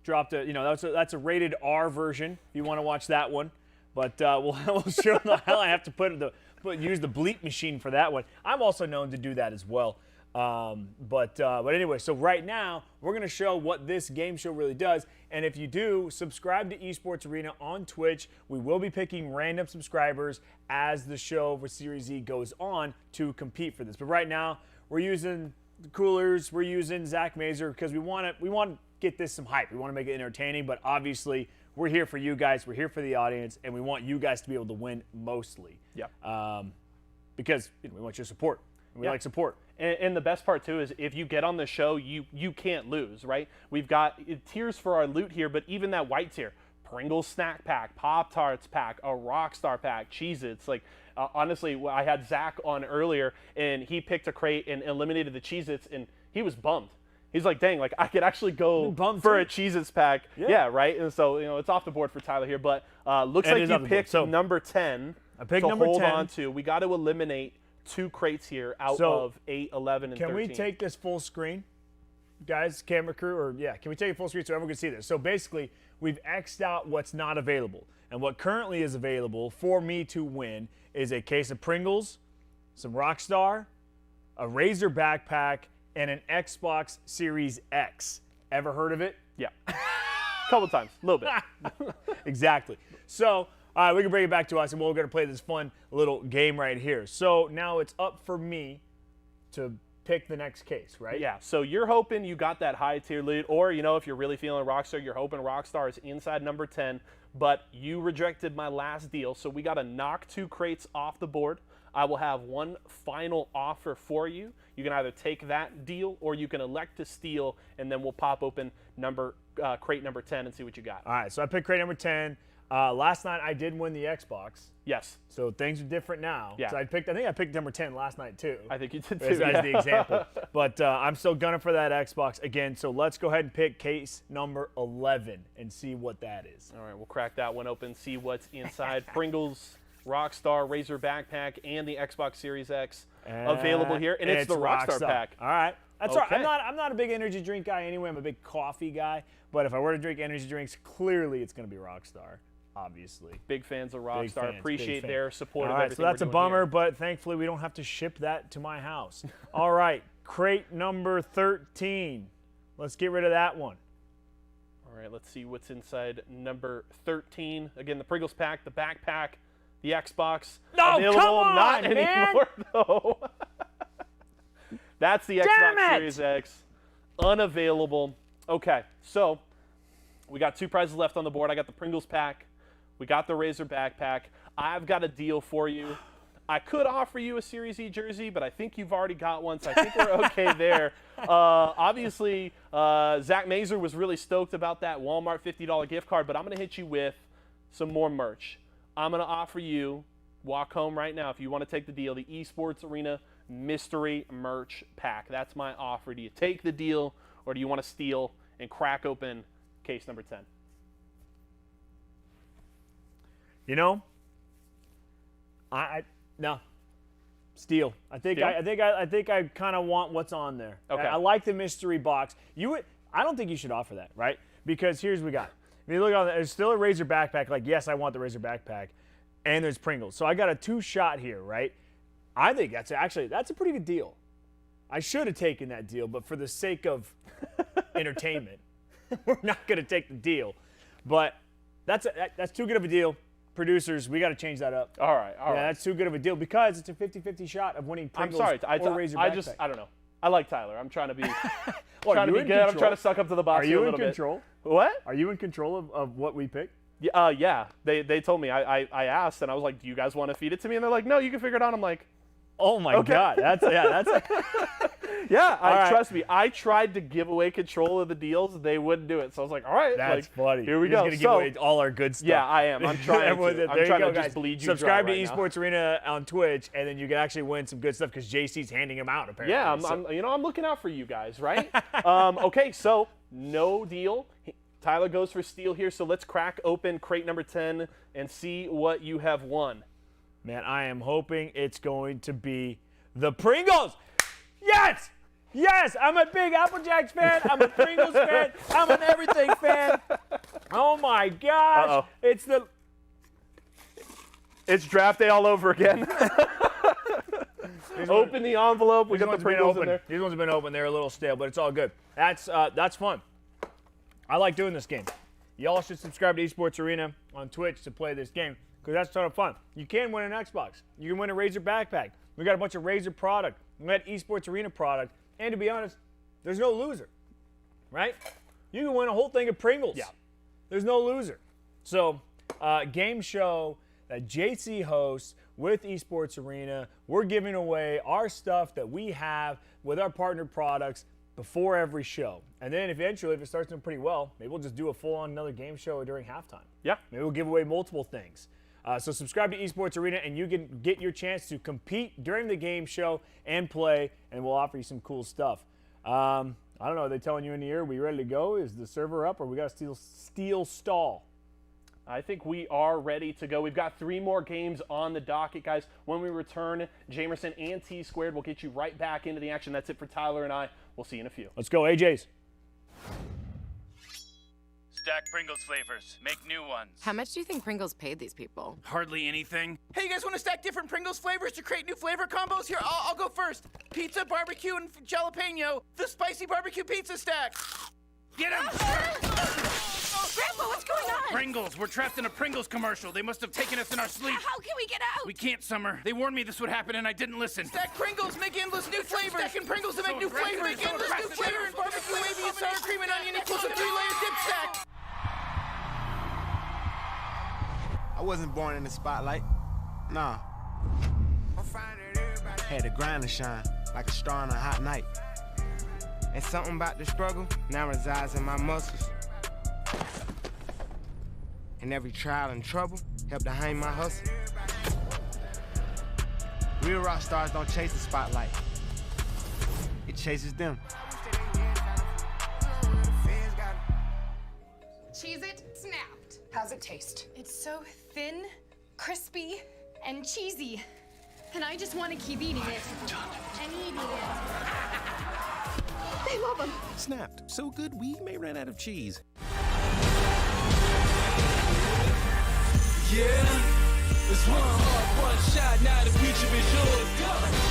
Dropped that's a rated R version if you want to watch that one, but we'll show the hell I have to use the bleep machine for that one. I'm also known to do that as well. But anyway, so right now we're going to show what this game show really does. And if you do subscribe to Esports Arena on Twitch, we will be picking random subscribers as the show for Series E goes on to compete for this. But right now we're using the Coolers, we're using Zach Mazer because we want to get this some hype. We want to make it entertaining, but obviously we're here for you guys. We're here for the audience, and we want you guys to be able to win mostly. Yeah. Because we want your support. We like support. And the best part, too, is if you get on the show, you can't lose, right? We've got tiers for our loot here, but even that white tier, Pringles snack pack, Pop-Tarts pack, a Rockstar pack, Cheez-Its. Like, honestly, I had Zach on earlier, and he picked a crate and eliminated the Cheez-Its, and he was bummed. He's like, dang, like I could actually go for a Cheez-Its pack. Yeah, right? And so, it's off the board for Tyler here. But looks like you picked number 10 I picked to number hold 10. on to. We got to eliminate 2 crates here out of 8, 11, and 13. Can we take this full screen? Guys, camera crew, can we take it full screen so everyone can see this? So basically, we've X'd out what's not available. And what currently is available for me to win is a case of Pringles, some Rockstar, a Razer backpack, and an Xbox Series X. Ever heard of it? Yeah. A couple times, a little bit. Exactly. So, all right, we can bring it back to us, and we're going to play this fun little game right here. So now it's up for me to pick the next case, right? Yeah, so you're hoping you got that high tier lead, or, if you're really feeling Rockstar, you're hoping Rockstar is inside number 10, but you rejected my last deal, so we got to knock 2 crates off the board. I will have one final offer for you. You can either take that deal or you can elect to steal, and then we'll pop open crate number 10 and see what you got. All right, so I picked crate number 10. Last night I did win the Xbox. Yes. So things are different now. Yeah. So I think I picked number 10 last night too. I think you did too. As the example. But I'm still gunning for that Xbox again. So let's go ahead and pick case number 11 and see what that is. All right, we'll crack that one open, see what's inside. Pringles, Rockstar, Razer backpack, and the Xbox Series X available here, and it's the Rockstar pack. All right. That's all right. Okay. I'm not a big energy drink guy anyway. I'm a big coffee guy. But if I were to drink energy drinks, clearly it's going to be Rockstar. Obviously. Big fans of Rockstar. Fans, appreciate their support all of right, everything so that's we're a doing bummer, here. but thankfully we don't have to ship that to my house. All right, crate number 13. Let's get rid of that one. All right, let's see what's inside number 13. Again, the Pringles pack, the backpack, the Xbox. No, available. come on, Not man. anymore, though. That's the Xbox Series X. Unavailable. Okay, so we got 2 prizes left on the board. I got the Pringles pack. We got the Razer backpack. I've got a deal for you. I could offer you a Series E jersey, but I think you've already got one, so I think we're okay there. Obviously, Zach Mazer was really stoked about that Walmart $50 gift card, but I'm going to hit you with some more merch. I'm going to offer you, walk home right now, if you want to take the deal, the Esports Arena Mystery Merch Pack. That's my offer. Do you take the deal, or do you want to steal and crack open case number 10? No, steal. I think I kind of want what's on there. Okay. I like the mystery box. I don't think you should offer that, right? Because here's what we got. If you look on, there's still a Razer backpack. Like, yes, I want the Razer backpack, and there's Pringles. So I got a 2-shot here, right? I think that's a pretty good deal. I should have taken that deal, but for the sake of entertainment, we're not going to take the deal. But that's too good of a deal. Producers, we got to change that up. All right. That's too good of a deal because it's a 50-50 shot of winning Pringles or Razer backpack. I don't know. I like Tyler. I'm trying to be, Are you in good. I'm control? trying to suck up to the box. Are you a in little control? Bit. What? Are you in control of what we picked? Yeah. They told me. I asked, and I was like, "Do you guys want to feed it to me?" And they're like, "No, you can figure it out." I'm like, "Oh my God, that's yeah." Trust me. I tried to give away control of the deals. They wouldn't do it. So I was like, "All right, that's funny." Here we You're go. Going to give away all our good stuff. Yeah, I am. I'm trying to. I'm trying to just bleed you dry Subscribe to right now. Esports Arena on Twitch, and then you can actually win some good stuff because JC's handing them out. Apparently. Yeah, I'm looking out for you guys, right? Okay, so no deal. Tyler goes for steal here, so let's crack open crate number 10 and see what you have won. Man, I am hoping it's going to be the Pringles. Yes! Yes! I'm a big Apple Jacks fan. I'm a Pringles fan. I'm an everything fan. Oh my gosh. Uh-oh. It's draft day all over again. Open the envelope. We got the Pringles in there. These ones have been open. They're a little stale, but it's all good. That's fun. I like doing this game. Y'all should subscribe to Esports Arena on Twitch to play this game because that's a ton of fun. You can win an Xbox. You can win a Razer backpack. We got a bunch of Razer product. We got Esports Arena product. And to be honest, there's no loser, right? You can win a whole thing of Pringles. Yeah. There's no loser. So, game show that JC hosts with Esports Arena. We're giving away our stuff that we have with our partner products. before every show. And then eventually, if it starts doing pretty well, maybe we'll just do a full-on another game show during halftime. Yeah. Maybe we'll give away multiple things. So subscribe to Esports Arena, and you can get your chance to compete during the game show and play, and we'll offer you some cool stuff. I don't know. Are they telling you in the ear? We ready to go? Is the server up, or we got to steel stall? I think we are ready to go. We've got 3 more games on the docket, guys. When we return, Jamerson and T-Squared will get you right back into the action. That's it for Tyler and I. We'll see you in a few. Let's go, AJ's. Stack Pringles flavors. Make new ones. How much do you think Pringles paid these people? Hardly anything. Hey, you guys want to stack different Pringles flavors to create new flavor combos? Here, I'll go first. Pizza, barbecue, and jalapeno. The spicy barbecue pizza stack. Get him! Grandpa, what's going on? Pringles. We're trapped in a Pringles commercial. They must have taken us in our sleep. How can we get out? We can't, Summer. They warned me this would happen and I didn't listen. Stack Pringles, make endless new flavors. Stacking Pringles to make new flavors. Make endless new flavors. Barbecue, wavy, and sour cream and onion equals a 3-layer dip stack. I wasn't born in the spotlight. Nah. Had to grind and shine like a star on a hot night. And something about the struggle now resides in my muscles. And every trial and trouble helped to hang my hustle. Real rock stars don't chase the spotlight. It chases them. Cheese it, snapped. How's it taste? It's so thin, crispy, and cheesy. And I just want to keep eating it. And eating it. They love them. Snapped. So good we may run out of cheese. Yeah, it's one heart, one shot. Now the future is yours. Go.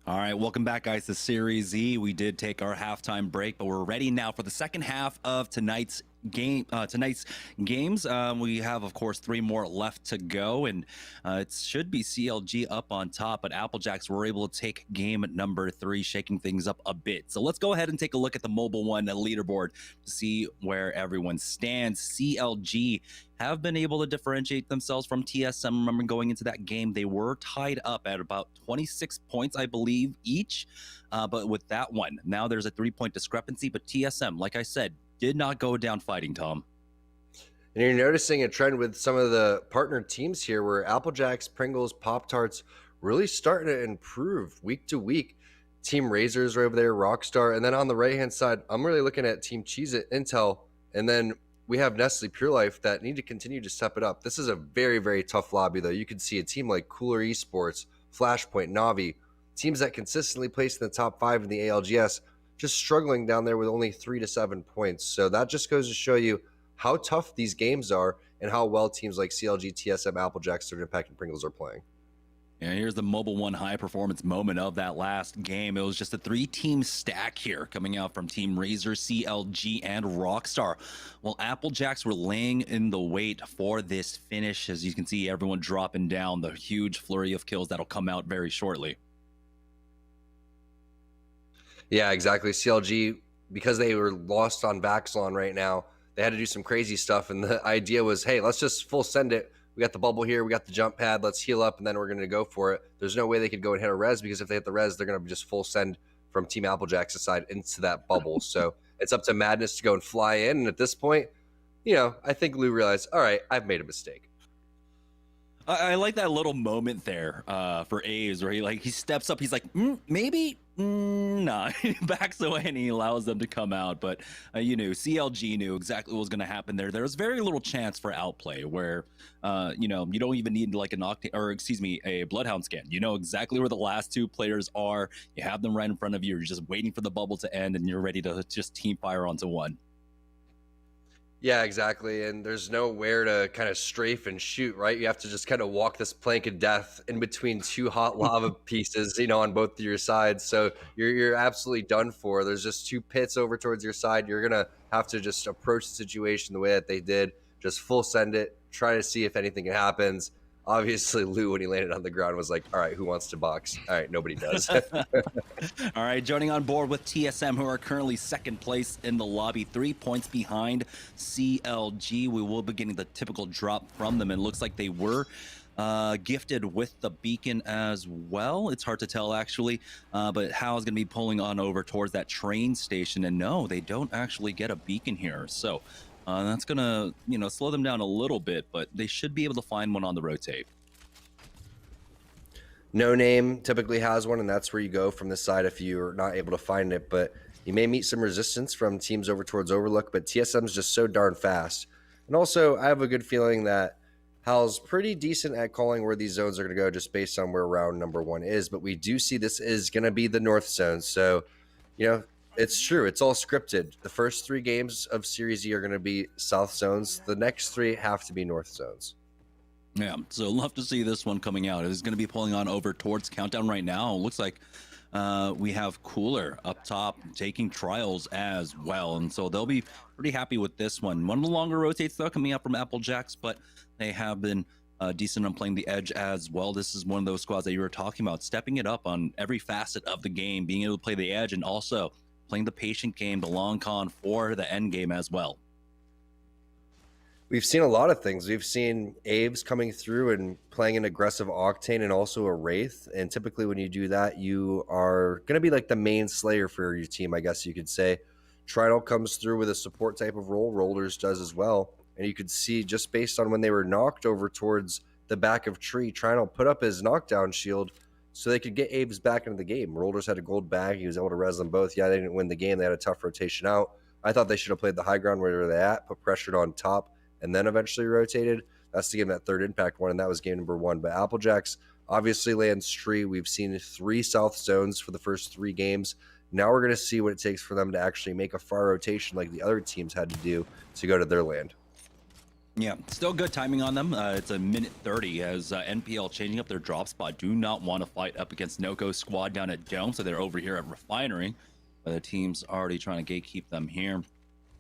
All right, welcome back, guys, to Series Z. We did take our halftime break, but we're ready now for the second half of tonight's games. We have, of course, 3 more left to go, and it should be CLG up on top, but Applejacks were able to take game number 3, shaking things up a bit. So let's go ahead and take a look at the Mobile One leaderboard to see where everyone stands. CLG have been able to differentiate themselves from TSM. Remember, going into that game, they were tied up at about 26 points, I believe, each. But with that one, now there's a 3-point discrepancy, but TSM, like I said, did not go down fighting, Tom. And you're noticing a trend with some of the partner teams here where Applejacks, Pringles, Pop-Tarts really starting to improve week to week. Team Razors are over there, Rockstar. And then on the right-hand side, I'm really looking at Team Cheez-It, Intel. And then we have Nestle Pure Life that need to continue to step it up. This is a very, very tough lobby, though. You can see a team like Cooler Esports, Flashpoint, Navi, teams that consistently place in the top 5 in the ALGS, just struggling down there with only 3 to 7 points. So that just goes to show you how tough these games are and how well teams like CLG, TSM, Applejacks, Third Impact, and Pringles are playing. And here's the Mobile One high performance moment of that last game. It was just a 3-team stack here coming out from Team Razor, CLG, and Rockstar. Well, Applejacks were laying in the wait for this finish. As you can see, everyone dropping down, the huge flurry of kills that'll come out very shortly. Yeah, exactly. CLG, because they were lost on Vaxlon right now, they had to do some crazy stuff. And the idea was, hey, let's just full send it. We got the bubble here. We got the jump pad. Let's heal up, and then we're going to go for it. There's no way they could go and hit a res, because if they hit the res, they're going to just full send from Team Applejacks' side into that bubble. So it's up to Madness to go and fly in. And at this point, you know, I think Lou realized, all right, I've made a mistake. I like that little moment there for Aves where he steps up. He's like, maybe, nah. He backs away and he allows them to come out. But you knew, CLG knew exactly what was going to happen there. There was very little chance for outplay where, you know, you don't even need like a Bloodhound scan. You know exactly where the last 2 players are. You have them right in front of you. You're just waiting for the bubble to end and you're ready to just team fire onto one. Yeah, exactly. And there's nowhere to kind of strafe and shoot, right? You have to just kind of walk this plank of death in between two hot lava pieces, on both of your sides. So you're absolutely done for. There's just two pits over towards your side. You're gonna have to just approach the situation the way that they did. Just full send it, try to see if anything happens. Obviously, Lou, when he landed on the ground, was like, all right, who wants to box? All right, nobody does. All right, joining on board with TSM, who are currently second place in the lobby, 3 points behind CLG. We will be getting the typical drop from them. It looks like they were gifted with the beacon as well. It's hard to tell, actually, but Hal's going to be pulling on over towards that train station. And no, they don't actually get a beacon here. So that's going to, slow them down a little bit, but they should be able to find one on the rotate. No Name typically has one, and that's where you go from this side if you're not able to find it. But you may meet some resistance from teams over towards Overlook, but TSM is just so darn fast. And also, I have a good feeling that Hal's pretty decent at calling where these zones are going to go just based on where round number 1 is. But we do see this is going to be the North Zone. So, it's true. It's all scripted. The first 3 games of Series E are going to be South Zones. The next 3 have to be North Zones. Yeah, so love to see this one coming out. It's going to be pulling on over towards Countdown right now. It looks like we have Cooler up top taking trials as well. And so they'll be pretty happy with this one. One of the longer rotates, though, coming out from Applejacks, but they have been decent on playing the edge as well. This is one of those squads that you were talking about, stepping it up on every facet of the game, being able to play the edge and also playing the patient game, the long con for the end game as well. We've seen a lot of things. We've seen Aves coming through and playing an aggressive Octane and also a Wraith. And typically when you do that, you are going to be like the main slayer for your team, I guess you could say. Trinal comes through with a support type of role. Rollers does as well. And you could see just based on when they were knocked over towards the back of Tree, Trinal put up his knockdown shield so they could get Aves back into the game. Rollers had a gold bag. He was able to res them both. Yeah, they didn't win the game. They had a tough rotation out. I thought they should have played the high ground where they're at, put pressured on top, and then eventually rotated. That's to give them that third impact one, and that was game number 1. But Applejacks obviously lands Tree. We've seen 3 South Zones for the first 3 games. Now we're going to see what it takes for them to actually make a far rotation like the other teams had to do to go to their land. Yeah, still good timing on them. It's a minute 30 as NPL changing up their drop spot. Do not want to fight up against Noko's squad down at Dome, so they're over here at Refinery. The team's already trying to gatekeep them here.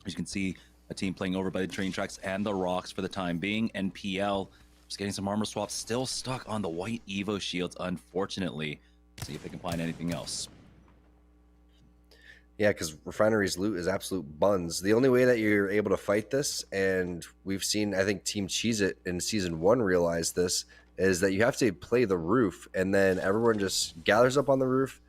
As you can see, a team playing over by the train tracks and the rocks for the time being. NPL just getting some armor swaps, still stuck on the white Evo shields, unfortunately. See if they can find anything else. Yeah, because Refinery's loot is absolute buns. The only way that you're able to fight this, and we've seen, I think, Team Cheez-It in Season 1 realize this, is that you have to play the roof, and then everyone just gathers up on the roof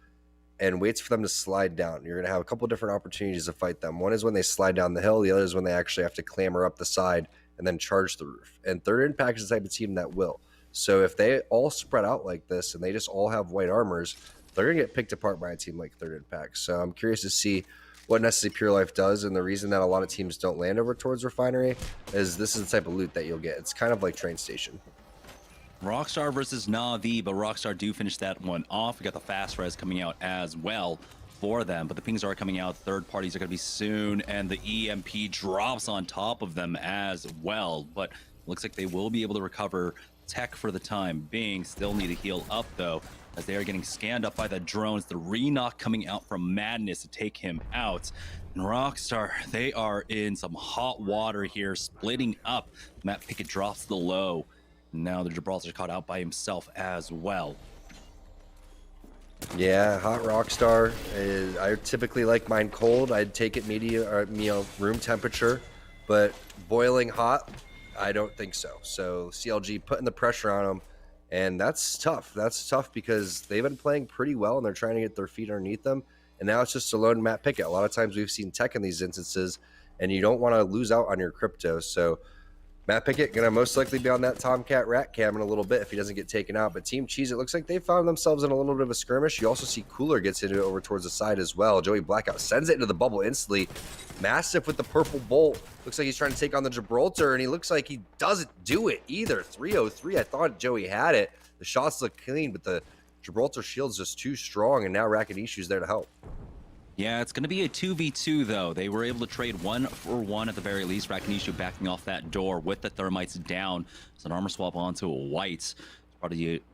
and waits for them to slide down. You're going to have a couple different opportunities to fight them. One is when they slide down the hill. The other is when they actually have to clamber up the side and then charge the roof. And Third Impact is the type of team that will. So if they all spread out like this and they just all have white armors, they're going to get picked apart by a team like Third Impact. So I'm curious to see what Nestle Pure Life does. And the reason that a lot of teams don't land over towards Refinery is this is the type of loot that you'll get. It's kind of like Train Station. Rockstar versus Na'Vi, but Rockstar do finish that one off. We got the fast res coming out as well for them, but the pings are coming out. Third parties are going to be soon, and the EMP drops on top of them as well. But looks like they will be able to recover tech for the time being. Still need to heal up, though, as they are getting scanned up by the drones. The re-knock coming out from Madness to take him out. And Rockstar, they are in some hot water here, splitting up. Matt Pickett drops to the low. Now the Gibraltar caught out by himself as well. Yeah, hot Rockstar is. I typically like mine cold. I'd take it medium or room temperature, but boiling hot, I don't think so. So CLG putting the pressure on them, and that's tough. That's tough because they've been playing pretty well and they're trying to get their feet underneath them. And now it's just a lone Matt Pickett. A lot of times we've seen tech in these instances, and you don't want to lose out on your crypto. So Matt Pickett going to most likely be on that Tomcat rat cam in a little bit if he doesn't get taken out. But Team Cheez, it looks like they found themselves in a little bit of a skirmish. You also see Cooler gets into it over towards the side as well. Joey Blackout sends it into the bubble instantly. Massive with the purple bolt. Looks like he's trying to take on the Gibraltar, and he looks like he doesn't do it either. 303. I thought Joey had it. The shots look clean, but the Gibraltar shield's just too strong, and now Rakinishu's there to help. Yeah, it's going to be a 2v2, though. They were able to trade 1-for-1 at the very least. Rakinishu backing off that door with the thermites down. It's an armor swap onto a white.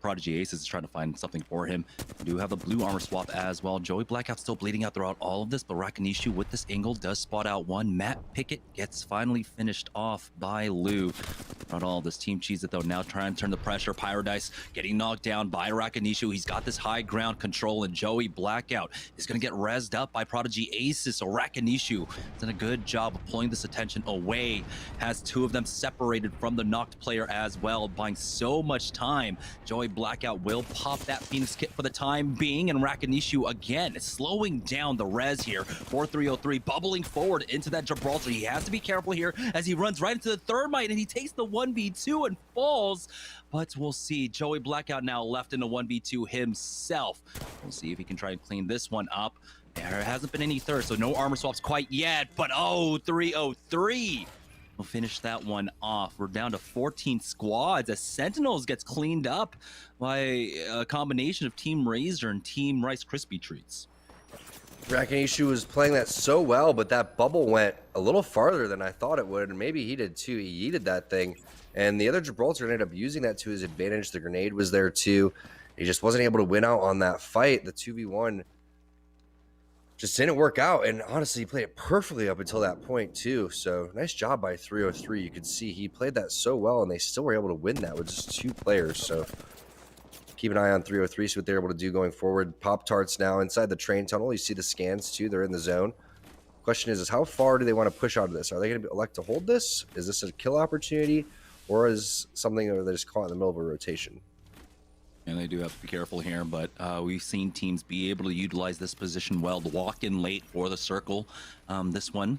Prodigy Aces is trying to find something for him. We do have a blue armor swap as well. Joey Blackout still bleeding out throughout all of this, but Rakinishu with this angle does spot out one. Matt Pickett gets finally finished off by Lou. Not all of this. Team Cheese It, though, now trying to turn the pressure. Pyrodise getting knocked down by Rakinishu. He's got this high ground control, and Joey Blackout is going to get rezzed up by Prodigy Aces. So Rakinishu has done a good job of pulling this attention away. Has two of them separated from the knocked player as well, buying so much time. Joey Blackout will pop that Phoenix kit for the time being, and Rakinishu again slowing down the res here. 4-3-0-3 bubbling forward into that Gibraltar. He has to be careful here as he runs right into the thermite, and he takes the 1v2 and falls. But we'll see. Joey Blackout now left in the 1v2 himself. We'll see if he can try and clean this one up. There hasn't been any third, so no armor swaps quite yet, but 3-0-3. We'll finish that one off. We're down to 14 squads as Sentinels gets cleaned up by a combination of Team Razor and Team Rice Krispie Treats. Rakinishu was playing that so well, but that bubble went a little farther than I thought it would, and maybe he did too. He yeeted that thing, and the other Gibraltar ended up using that to his advantage. The grenade was there too. He just wasn't able to win out on that fight. The 2v1 just didn't work out, and honestly, he played it perfectly up until that point too. So nice job by 303. You could see he played that so well, and they still were able to win that with just two players. So keep an eye on 303, see what they're able to do going forward. Pop-Tarts now inside the train tunnel. You see the scans too. They're in the zone. Question is how far do they want to push out of this? Are they going to elect to hold this? Is this a kill opportunity, or is something that they just caught in the middle of a rotation? And they do have to be careful here, but we've seen teams be able to utilize this position well to walk in late for the circle. This one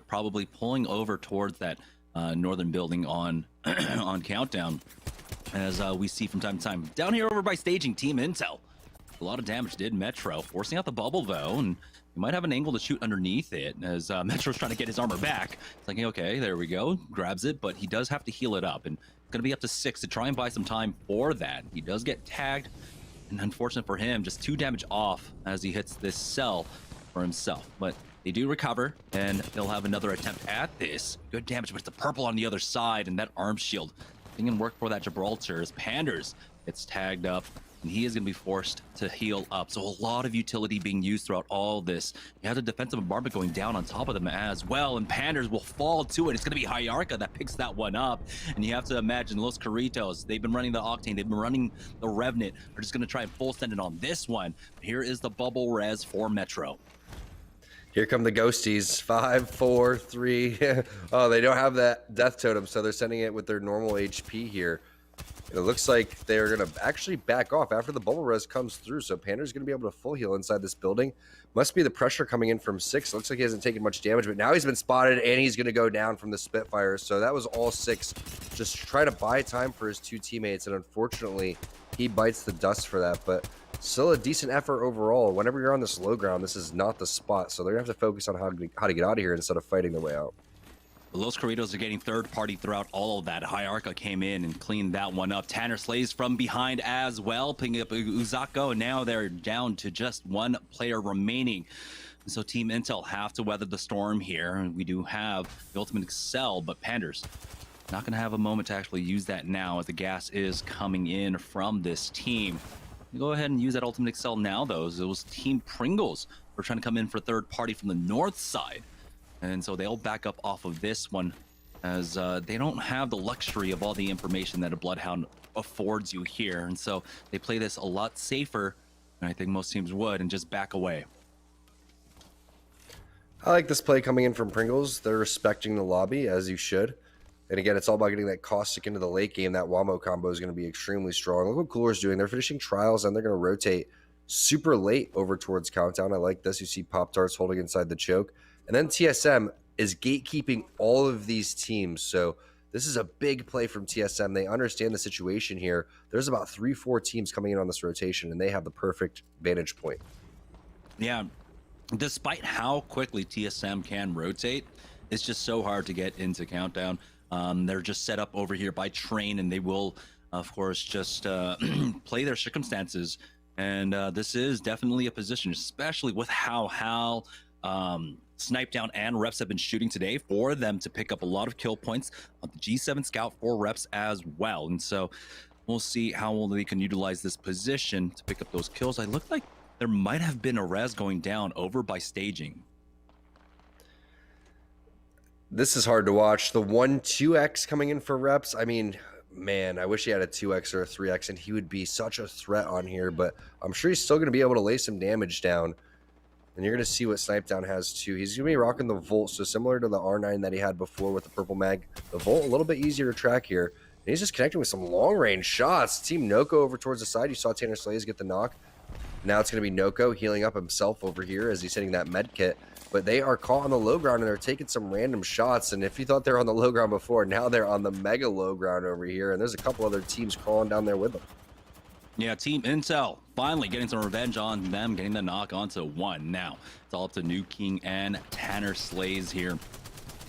probably pulling over towards that northern building on on Countdown, as we see from time to time. Down here over by staging, Team Intel. A lot of damage did Metro, forcing out the bubble though, and you might have an angle to shoot underneath it as Metro's trying to get his armor back. It's like, okay, there we go, grabs it, but he does have to heal it up, and going to be up to 6 to try and buy some time for that. He does get tagged, and unfortunate for him, just 2 damage off as he hits this cell for himself. But they do recover, and they'll have another attempt at this. Good damage, but it's the purple on the other side, and that arm shield can work for that Gibraltar as Panders gets tagged up, and he is going to be forced to heal up. So a lot of utility being used throughout all this. You have the defensive bombardment going down on top of them as well, and Panders will fall to it. It's going to be Hyarka that picks that one up, and you have to imagine Los Carritos, they've been running the Octane, they've been running the Revenant, are just going to try and full send it on this one. Here is the bubble res for Metro. Here come the ghosties. 5, 4, 3. Oh, they don't have that death totem, so they're sending it with their normal HP here. It looks like they're going to actually back off after the bubble res comes through. So Pander's going to be able to full heal inside this building. Must be the pressure coming in from 6. Looks like he hasn't taken much damage, but now he's been spotted and he's going to go down from the Spitfire. So that was all 6. Just try to buy time for his 2 teammates. And unfortunately, he bites the dust for that. But still a decent effort overall. Whenever you're on this low ground, this is not the spot. So they're going to have to focus on how to get out of here instead of fighting their way out. Los Corridos are getting third party throughout all of that. Hyarka came in and cleaned that one up. Tanner slays from behind as well, picking up Uzako. Now they're down to just 1 player remaining. So Team Intel have to weather the storm here. And we do have the Ultimate Excel, but Panders not going to have a moment to actually use that now as the gas is coming in from this team. Go ahead and use that Ultimate Excel now, though. It was Team Pringles who are trying to come in for third party from the north side. And so they'll back up off of this one as they don't have the luxury of all the information that a Bloodhound affords you here. And so they play this a lot safer than I think most teams would and just back away. I like this play coming in from Pringles. They're respecting the lobby, as you should. And again, it's all about getting that caustic into the late game. That Wamo combo is going to be extremely strong. Look what Cooler's doing. They're finishing trials, and they're going to rotate super late over towards Countdown. I like this. You see Pop-Tarts holding inside the choke. And then TSM is gatekeeping all of these teams. So this is a big play from TSM. They understand the situation here. There's about 3-4 teams coming in on this rotation, and they have the perfect vantage point. Yeah, despite how quickly TSM can rotate, it's just so hard to get into Countdown. They're just set up over here by Train, and they will, of course, just play their circumstances And this is definitely a position, especially with how Hal, Snipe Down, and Reps have been shooting today, for them to pick up a lot of kill points on the G7 Scout for Reps as well. And so we'll see how they can utilize this position to pick up those kills. I look like there might have been a res going down over by staging. This is hard to watch. The 1-2x coming in for Reps. I mean, man, I wish he had a 2x or a 3x, and he would be such a threat on here, but I'm sure he's still going to be able to lay some damage down. And you're going to see what Snipe Down has too. He's going to be rocking the Volt, so similar to the R9 that he had before with the purple mag. The Volt, a little bit easier to track here. And he's just connecting with some long-range shots. Team Noko over towards the side. You saw Tanner Slays get the knock. Now it's going to be Noko healing up himself over here as he's hitting that med kit. But they are caught on the low ground, and they're taking some random shots. And if you thought they were on the low ground before, now they're on the mega low ground over here. And there's a couple other teams crawling down there with them. Yeah, Team Intel finally getting some revenge on them, getting the knock onto one. Now it's all up to New King and Tanner Slays here.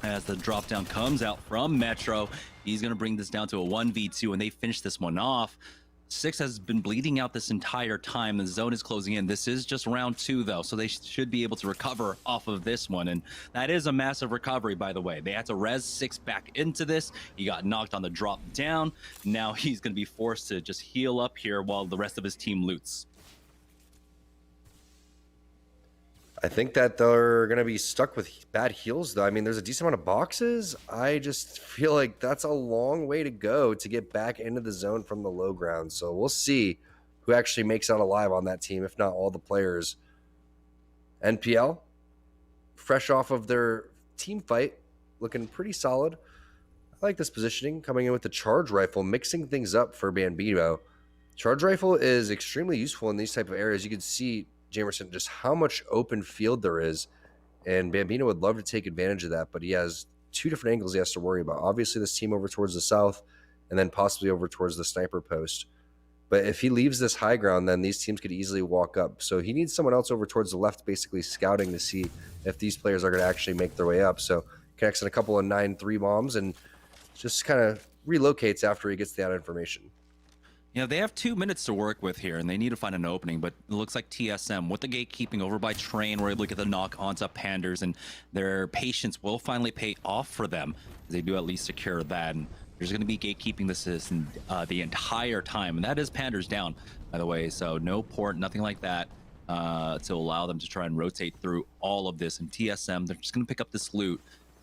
As the drop down comes out from Metro, he's going to bring this down to a 1v2, and they finish this one off. Six has been bleeding out this entire time. The zone is closing in. This is just round 2, though, so they should be able to recover off of this one. And that is a massive recovery, by the way. They had to res 6 back into this. He got knocked on the drop down. Now he's going to be forced to just heal up here while the rest of his team loots. I think that they're going to be stuck with bad heals, though. I mean, there's a decent amount of boxes. I just feel like that's a long way to go to get back into the zone from the low ground. So we'll see who actually makes out alive on that team, if not all the players. NPL, fresh off of their team fight, looking pretty solid. I like this positioning, coming in with the charge rifle, mixing things up for Bambino. Charge rifle is extremely useful in these type of areas. You can see, Jamerson, just how much open field there is, and Bambino would love to take advantage of that, but he has 2 different angles he has to worry about. Obviously this team over towards the south, and then possibly over towards the sniper post. But if he leaves this high ground, then these teams could easily walk up. So he needs someone else over towards the left, basically scouting to see if these players are going to actually make their way up. So connects in a couple of 9-3 bombs and just kind of relocates after he gets that information. You know, they have 2 minutes to work with here, and they need to find an opening, but it looks like TSM, with the gatekeeping over by Train, were able to get the knock onto Panders, and their patience will finally pay off for them. They do at least secure that, and there's going to be gatekeeping this the entire time, and that is Panders down, by the way, so no port, nothing like that, to allow them to try and rotate through all of this. And TSM, they're just going to pick up this loot.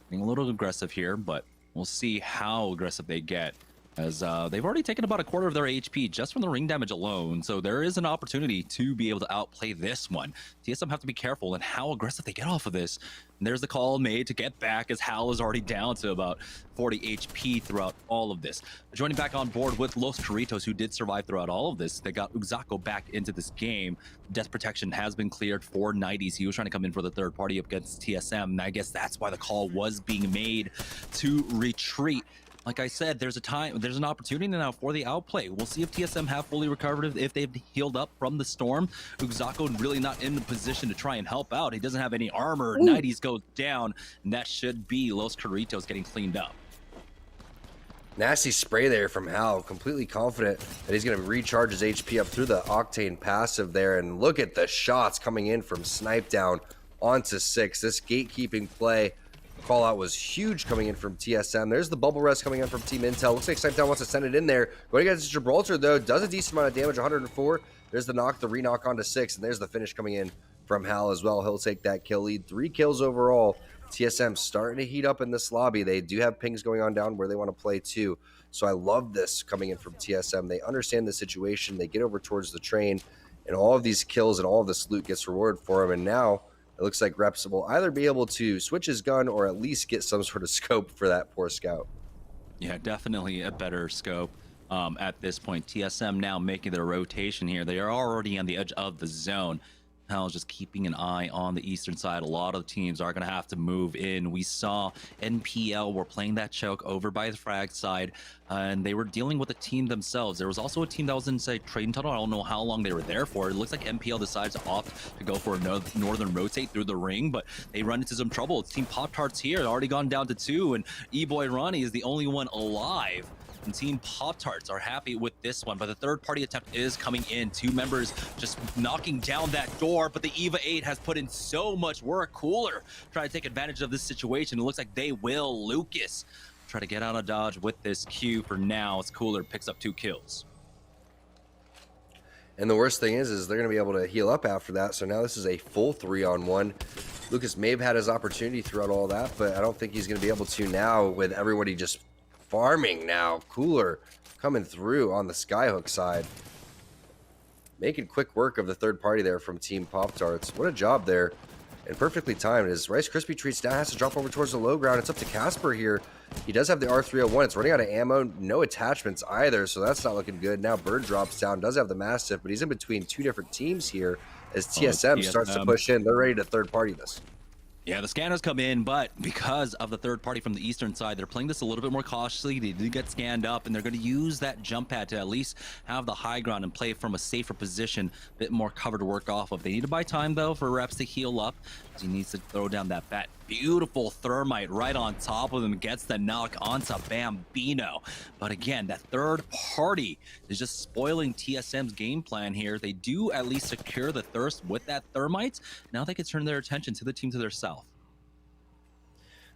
Being a little aggressive here, but we'll see how aggressive they get, as they've already taken about a quarter of their HP just from the ring damage alone. So there is an opportunity to be able to outplay this one. TSM have to be careful in how aggressive they get off of this. And there's the call made to get back, as Hal is already down to about 40 HP throughout all of this. Joining back on board with Los Carritos, who did survive throughout all of this. They got Uzako back into this game. Death protection has been cleared for 90s. He was trying to come in for the third party up against TSM. And I guess that's why the call was being made to retreat. Like I said, there's an opportunity now for the outplay. We'll see if TSM have fully recovered, if they've healed up from the storm. Uzako really not in the position to try and help out. He doesn't have any armor. 90s goes down, and that should be Los Carritos getting cleaned up. Nasty spray there from Hal, completely confident that he's going to recharge his HP up through the Octane passive there. And look at the shots coming in from Snipe Down onto 6. This gatekeeping play call out was huge coming in from TSM. There's the bubble rest coming in from Team Intel. Looks like Snipe Down wants to send it in there. Going against Gibraltar, though, does a decent amount of damage, 104. There's the knock, the re-knock onto 6, and there's the finish coming in from Hal as well. He'll take that kill lead. 3 kills overall. TSM starting to heat up in this lobby. They do have pings going on down where they want to play too. So I love this coming in from TSM. They understand the situation. They get over towards the train, and all of these kills and all of this loot gets rewarded for them. And now it looks like Reps will either be able to switch his gun or at least get some sort of scope for that poor scout. Yeah, definitely a better scope at this point. TSM now making their rotation here. They are already on the edge of the zone. Hal just keeping an eye on the eastern side. A lot of teams are going to have to move in. We saw NPL were playing that choke over by the frag side, and they were dealing with the team themselves. There was also a team that was inside trading tunnel. I don't know how long they were there for. It looks like NPL decides to opt to go for a northern rotate through the ring, but they run into some trouble. It's Team Pop-Tarts here, already gone down to 2, and E-Boy Ronnie is the only one alive. And Team Pop-Tarts are happy with this one, but the third party attempt is coming in. 2 members just knocking down that door, but the EVA 8 has put in so much work. Cooler trying to take advantage of this situation. It looks like they will. Lucas try to get out of dodge with this Q for now as Cooler picks up 2 kills. And the worst thing is they're going to be able to heal up after that. So now this is a full 3-on-1. Lucas may have had his opportunity throughout all that, but I don't think he's going to be able to now with everybody just farming now. Cooler coming through on the Skyhook side. Making quick work of the third party there from Team Pop-Tarts. What a job there. And perfectly timed as Rice Krispie Treats now has to drop over towards the low ground. It's up to Casper here. He does have the R301. It's running out of ammo. No attachments either, so that's not looking good. Now Bird drops down. Does have the Mastiff, but he's in between 2 different teams here as TSM starts to push in. They're ready to third party this. Yeah, the scanners come in, but because of the third party from the eastern side, they're playing this a little bit more cautiously. They do get scanned up, and they're going to use that jump pad to at least have the high ground and play from a safer position, a bit more cover to work off of. They need to buy time, though, for reps to heal up. He needs to throw down that bat. Beautiful thermite right on top of him, gets the knock onto Bambino. But again, that third party is just spoiling TSM's game plan here. They do at least secure the thirst with that thermite. Now they can turn their attention to the team to their south.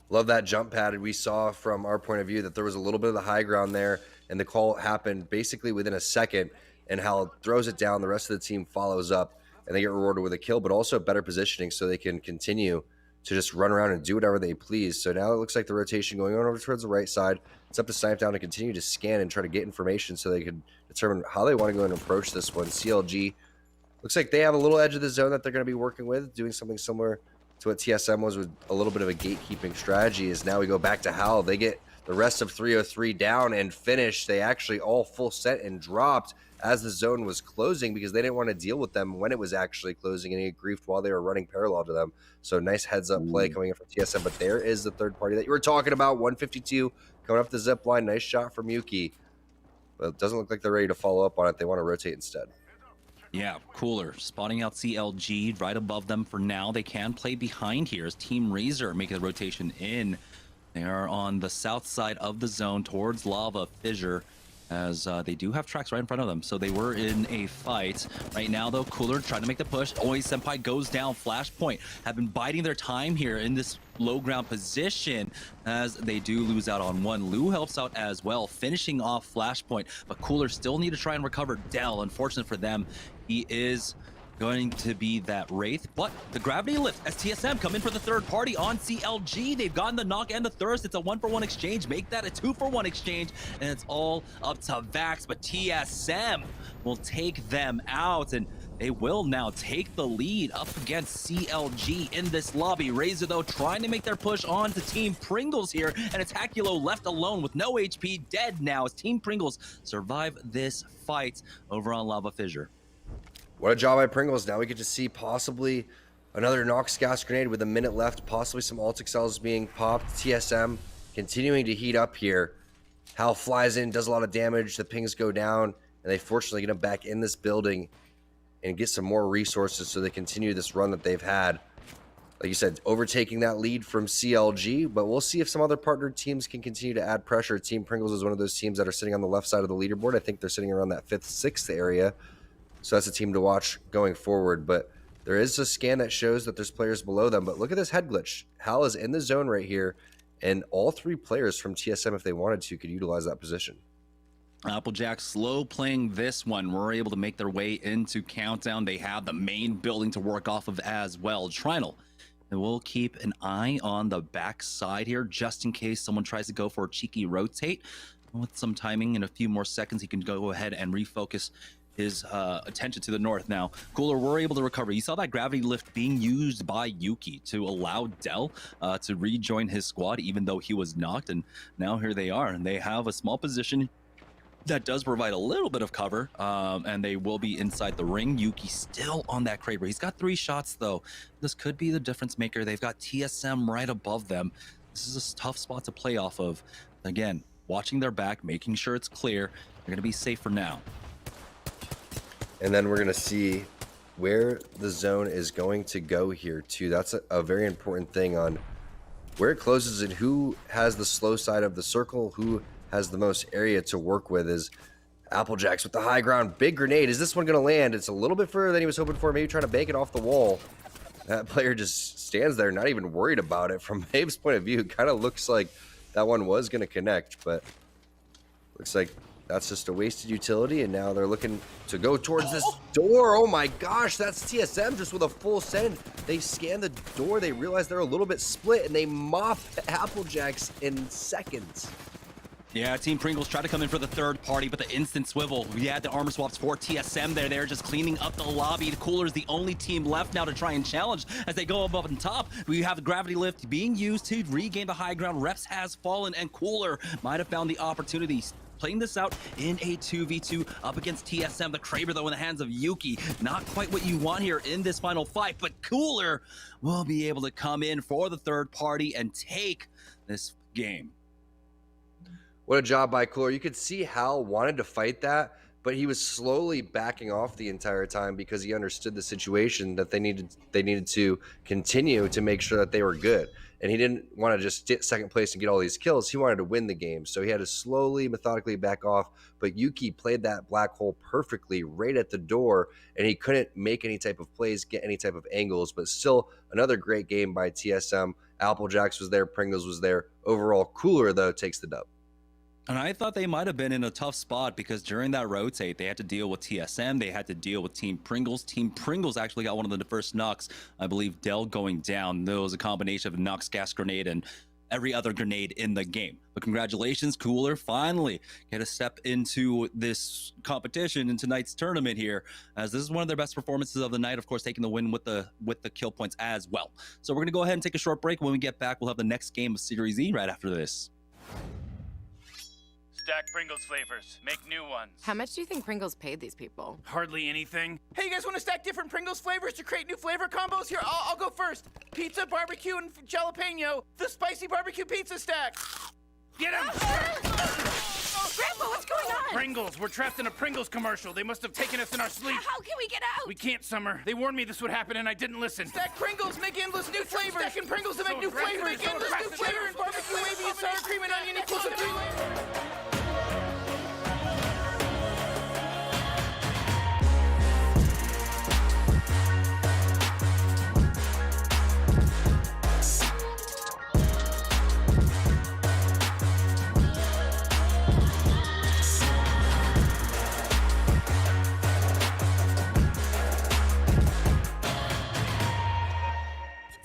Love that jump pad. We saw from our point of view that there was a little bit of the high ground there, and the call happened basically within a second, and Hal throws it down. The rest of the team follows up, and they get rewarded with a kill, but also better positioning so they can continue to just run around and do whatever they please. So now it looks like the rotation going on over towards the right side. It's up to Snipe Down to continue to scan and try to get information so they can determine how they want to go and approach this one. CLG looks like they have a little edge of the zone that they're going to be working with, doing something similar to what TSM was with a little bit of a gatekeeping strategy. Is now we go back to Hal. They get the rest of 303 down and finish. They actually all full set and dropped as the zone was closing because they didn't want to deal with them when it was actually closing, and he griefed while they were running parallel to them. So nice heads up play coming in from TSM, but there is the third party that you were talking about. 152 coming up the zip line. Nice shot from Yuki, but it doesn't look like they're ready to follow up on it. They want to rotate instead. Yeah, Cooler spotting out CLG right above them for now. They can play behind here as Team Razor making the rotation in. They are on the south side of the zone towards Lava Fissure, as they do have tracks right in front of them. So they were in a fight. Right now, though, Cooler trying to make the push. Oi Senpai goes down. Flashpoint have been biding their time here in this low ground position as they do lose out on one. Lou helps out as well, finishing off Flashpoint, but Cooler still need to try and recover Dell. Unfortunate for them, he is going to be that Wraith, but the gravity lift as TSM come in for the third party on CLG. They've gotten the knock and the thirst. It's a 1-for-1 exchange. Make that a 2-for-1 exchange, and it's all up to Vax, but TSM will take them out, and they will now take the lead up against CLG in this lobby. Razor, though, trying to make their push on to Team Pringles here, and Attaculo left alone with no HP, dead now as Team Pringles survive this fight over on Lava Fissure. What a job by Pringles. Now we get to see possibly another Nox gas grenade with a minute left, possibly some Altic cells being popped. TSM continuing to heat up here. Hal flies in, does a lot of damage. The pings go down, and they fortunately get him back in this building and get some more resources so they continue this run that they've had. Like you said, overtaking that lead from CLG, but we'll see if some other partnered teams can continue to add pressure. Team Pringles is one of those teams that are sitting on the left side of the leaderboard. I think they're sitting around that 5th, 6th area. So that's a team to watch going forward. But there is a scan that shows that there's players below them. But look at this head glitch. Hal is in the zone right here, and all 3 players from TSM, if they wanted to, could utilize that position. Applejack slow playing this one. We're able to make their way into Countdown. They have the main building to work off of as well. Trinal, and we'll keep an eye on the back side here just in case someone tries to go for a cheeky rotate. With some timing in a few more seconds, he can go ahead and refocus his attention to the north. Now, Cooler were able to recover. You saw that gravity lift being used by Yuki to allow Dell to rejoin his squad, even though he was knocked. And now here they are, and they have a small position that does provide a little bit of cover, and they will be inside the ring. Yuki still on that Kraber. He's got 3 shots, though. This could be the difference maker. They've got TSM right above them. This is a tough spot to play off of. Again, watching their back, making sure it's clear. They're going to be safe for now. And then we're going to see where the zone is going to go here, too. That's a very important thing on where it closes and who has the slow side of the circle, who has the most area to work with. Is Applejacks with the high ground. Big grenade. Is this one going to land? It's a little bit further than he was hoping for. Maybe trying to bank it off the wall. That player just stands there, not even worried about it. From Maeve's point of view, it kind of looks like that one was going to connect, but looks like that's just a wasted utility, and now they're looking to go towards this door. Oh my gosh, that's TSM just with a full send. They scan the door, they realize they're a little bit split, and they mop Applejacks in seconds. Yeah, Team Pringles tried to come in for the third party, but the instant swivel. We had the armor swaps for TSM there. They're just cleaning up the lobby. The Cooler's the only team left now to try and challenge as they go above and top. We have the gravity lift being used to regain the high ground. Reps has fallen, and Cooler might have found the opportunities. Playing this out in a 2v2 up against TSM. The Kraber, though, in the hands of Yuki. Not quite what you want here in this final fight, but Cooler will be able to come in for the third party and take this game. What a job by Cooler. You could see Hal wanted to fight that, but he was slowly backing off the entire time because he understood the situation, that they needed to continue to make sure that they were good. And he didn't want to just get second place and get all these kills. He wanted to win the game. So he had to slowly, methodically back off. But Yuki played that black hole perfectly right at the door, and he couldn't make any type of plays, get any type of angles. But still, another great game by TSM. Applejacks was there, Pringles was there. Overall, Cooler, though, takes the dub. And I thought they might have been in a tough spot because during that rotate, they had to deal with TSM. They had to deal with Team Pringles. Team Pringles actually got one of the first knocks. I believe Dell going down. There was a combination of knocks, gas grenade, and every other grenade in the game. But congratulations, Cooler. Finally get a step into this competition in tonight's tournament here, as this is one of their best performances of the night. Of course, taking the win with the kill points as well. So we're going to go ahead and take a short break. When we get back, we'll have the next game of Series E right after this. Stack Pringles flavors. Make new ones. How much do you think Pringles paid these people? Hardly anything. Hey, you guys want to stack different Pringles flavors to create new flavor combos? Here, I'll go first. Pizza, barbecue, and jalapeno. The spicy barbecue pizza stack. Get him! Grandpa, what's going on? Pringles. We're trapped in a Pringles commercial. They must have taken us in our sleep. How can we get out? We can't, Summer. They warned me this would happen, and I didn't listen. Stack Pringles, make endless new flavors. Stacking Pringles to make new flavors. Make endless new flavors. Barbecue, wavy, and sour cream and onion equals a 3.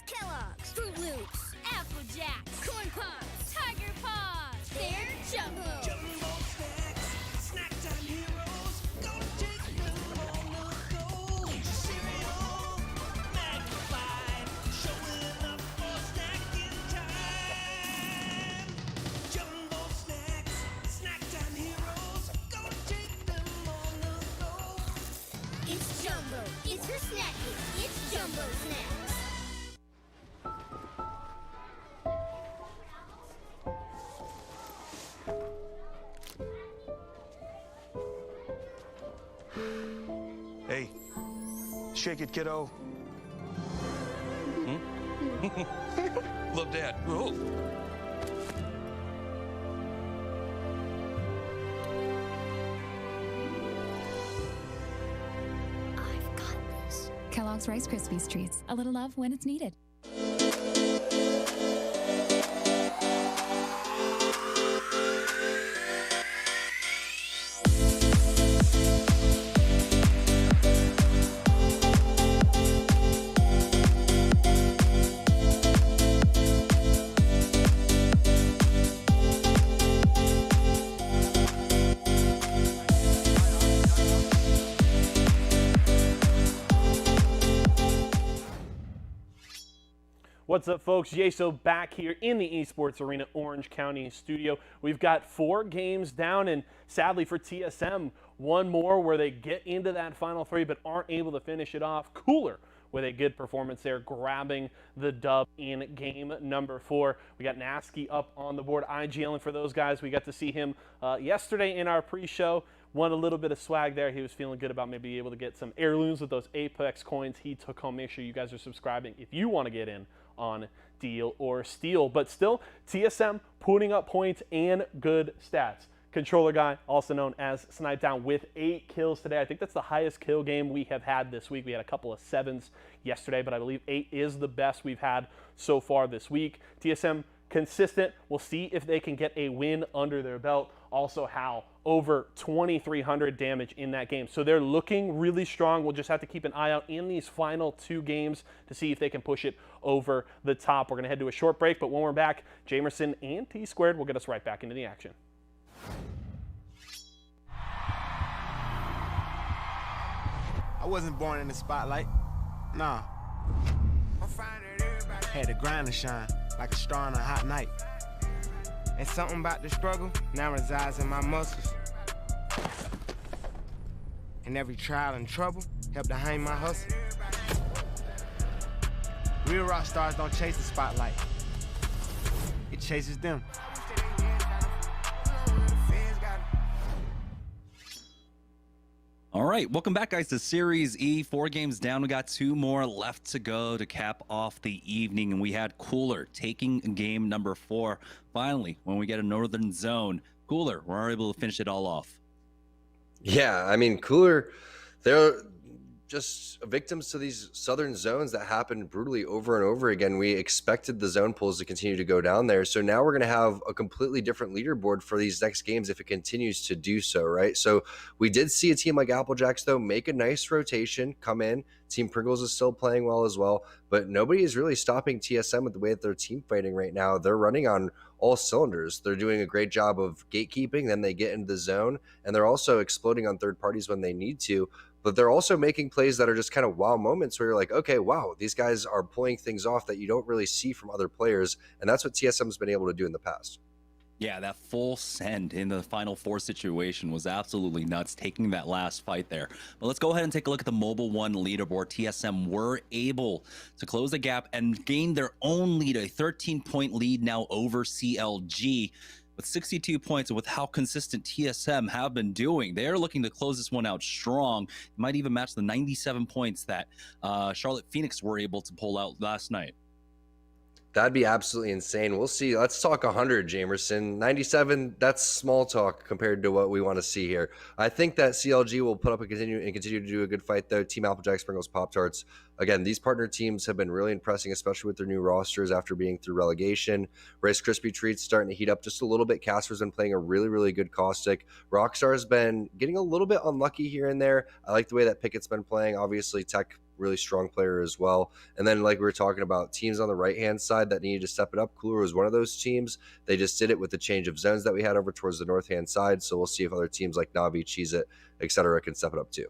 Kellogg's, Fruit Loops, Apple Jacks, Corn Pops, Tiger Paws. They're Jumbo. Jumbo snacks, snack time heroes. Go take them on the go. Cereal, magnified, showing up for snacking time. Jumbo snacks, snack time heroes. Go take them on the go. It's Jumbo. It's for snacking. It's Jumbo Snacks. Hey, shake it, kiddo. Love Dad. Oh. I've got this. Kellogg's Rice Krispies Treats. A little love when it's needed. What's up, folks? Yeso back here in the Esports Arena Orange County studio. We've got 4 games down, and sadly for TSM, one more where they get into that final 3 but aren't able to finish it off. Cooler with a good performance there, grabbing the dub in game number 4. We got Nasky up on the board, IGLing for those guys. We got to see him yesterday in our pre-show. Won a little bit of swag there. He was feeling good about maybe able to get some heirlooms with those Apex coins he took home. Make sure you guys are subscribing if you want to get in on Deal or Steal. But still, TSM putting up points and good stats. Controller guy, also known as Snipe Down, with 8 kills today. I think that's the highest kill game we have had this week. We had a couple of 7s yesterday, but I believe 8 is the best we've had so far this week. TSM consistent. We'll see if they can get a win under their belt. Also, how over 2,300 damage in that game. So they're looking really strong. We'll just have to keep an eye out in these final 2 games to see if they can push it over the top. We're going to head to a short break, but when we're back, Jamerson and T-Squared will get us right back into the action. I wasn't born in the spotlight. Nah. Had to grind and shine like a star on a hot night. And something about the struggle now resides in my muscles. And every trial and trouble helped to hang my hustle. Real rock stars don't chase the spotlight. It chases them. All right, welcome back, guys, to Series E. 4 games down. We got 2 more left to go to cap off the evening, and we had Cooler taking game number 4. Finally, when we get a Northern Zone, Cooler, we're able to finish it all off. Yeah, I mean, Cooler, they're just victims to these southern zones that happen brutally over and over again. We expected the zone pulls to continue to go down there. So now we're going to have a completely different leaderboard for these next games if it continues to do so, right? So we did see a team like Applejacks, though, make a nice rotation, come in. Team Pringles is still playing well as well, but nobody is really stopping TSM with the way that they're team fighting right now. They're running on all cylinders. They're doing a great job of gatekeeping, then they get into the zone, and they're also exploding on third parties when they need to. But they're also making plays that are just kind of wow moments where you're like, okay, wow, these guys are pulling things off that you don't really see from other players. And that's what TSM's been able to do in the past. Yeah, that full send in the final 4 situation was absolutely nuts, taking that last fight there. But let's go ahead and take a look at the Mobile 1 leaderboard. TSM were able to close the gap and gain their own lead, a 13-point lead now over CLG. With 62 points and with how consistent TSM have been doing, they're looking to close this one out strong. It might even match the 97 points that Charlotte Phoenix were able to pull out last night. That'd be absolutely insane. We'll see. Let's talk 100, Jamerson. 97, that's small talk compared to what we want to see here. I think that CLG will put up a continue to do a good fight, though. Team Applejack, Sprinkles, Pop-Tarts. Again, these partner teams have been really impressing, especially with their new rosters after being through relegation. Rice Krispie Treats starting to heat up just a little bit. Casper's been playing a really, really good Caustic. Rockstar's been getting a little bit unlucky here and there. I like the way that Pickett's been playing. Obviously, Tech, really strong player as well. And then, like we were talking about, teams on the right-hand side that needed to step it up. Cooler was one of those teams. They just did it with the change of zones that we had over towards the north-hand side. So we'll see if other teams like Navi, Cheez-It, etc. can step it up too.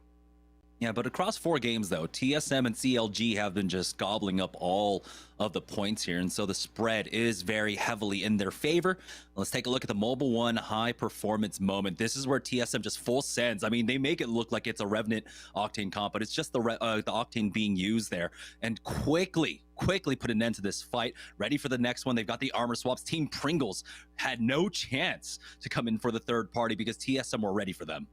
Yeah, but across 4 games, though, TSM and CLG have been just gobbling up all of the points here, and so the spread is very heavily in their favor. Let's take a look at the Mobile 1 high-performance moment. This is where TSM just full sends. I mean, they make it look like it's a Revenant Octane comp, but it's just the Octane being used there, and quickly put an end to this fight. Ready for the next one. They've got the armor swaps. Team Pringles had no chance to come in for the third party because TSM were ready for them.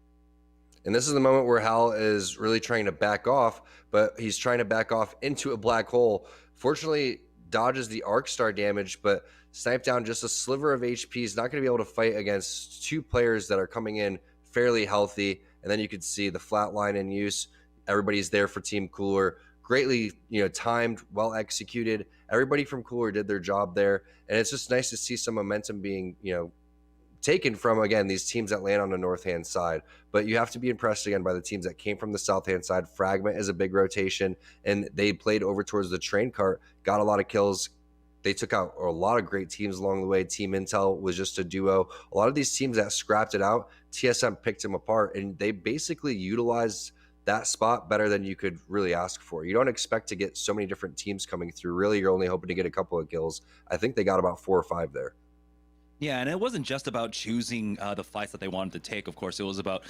And this is the moment where Hal is really trying to back off, but he's trying to back off into a black hole. Fortunately, dodges the arc star damage, but Snipe Down just a sliver of HP. He's not going to be able to fight against 2 players that are coming in fairly healthy. And then you can see the flat line in use. Everybody's there for Team Cooler. Greatly, timed, well executed. Everybody from Cooler did their job there. And it's just nice to see some momentum being, taken from, again, these teams that land on the north-hand side. But you have to be impressed, again, by the teams that came from the south-hand side. Fragment is a big rotation, and they played over towards the train cart, got a lot of kills. They took out a lot of great teams along the way. Team Intel was just a duo. A lot of these teams that scrapped it out, TSM picked them apart, and they basically utilized that spot better than you could really ask for. You don't expect to get so many different teams coming through. Really, you're only hoping to get a couple of kills. I think they got about 4 or 5 there. Yeah, and it wasn't just about choosing the fights that they wanted to take. Of course, it was about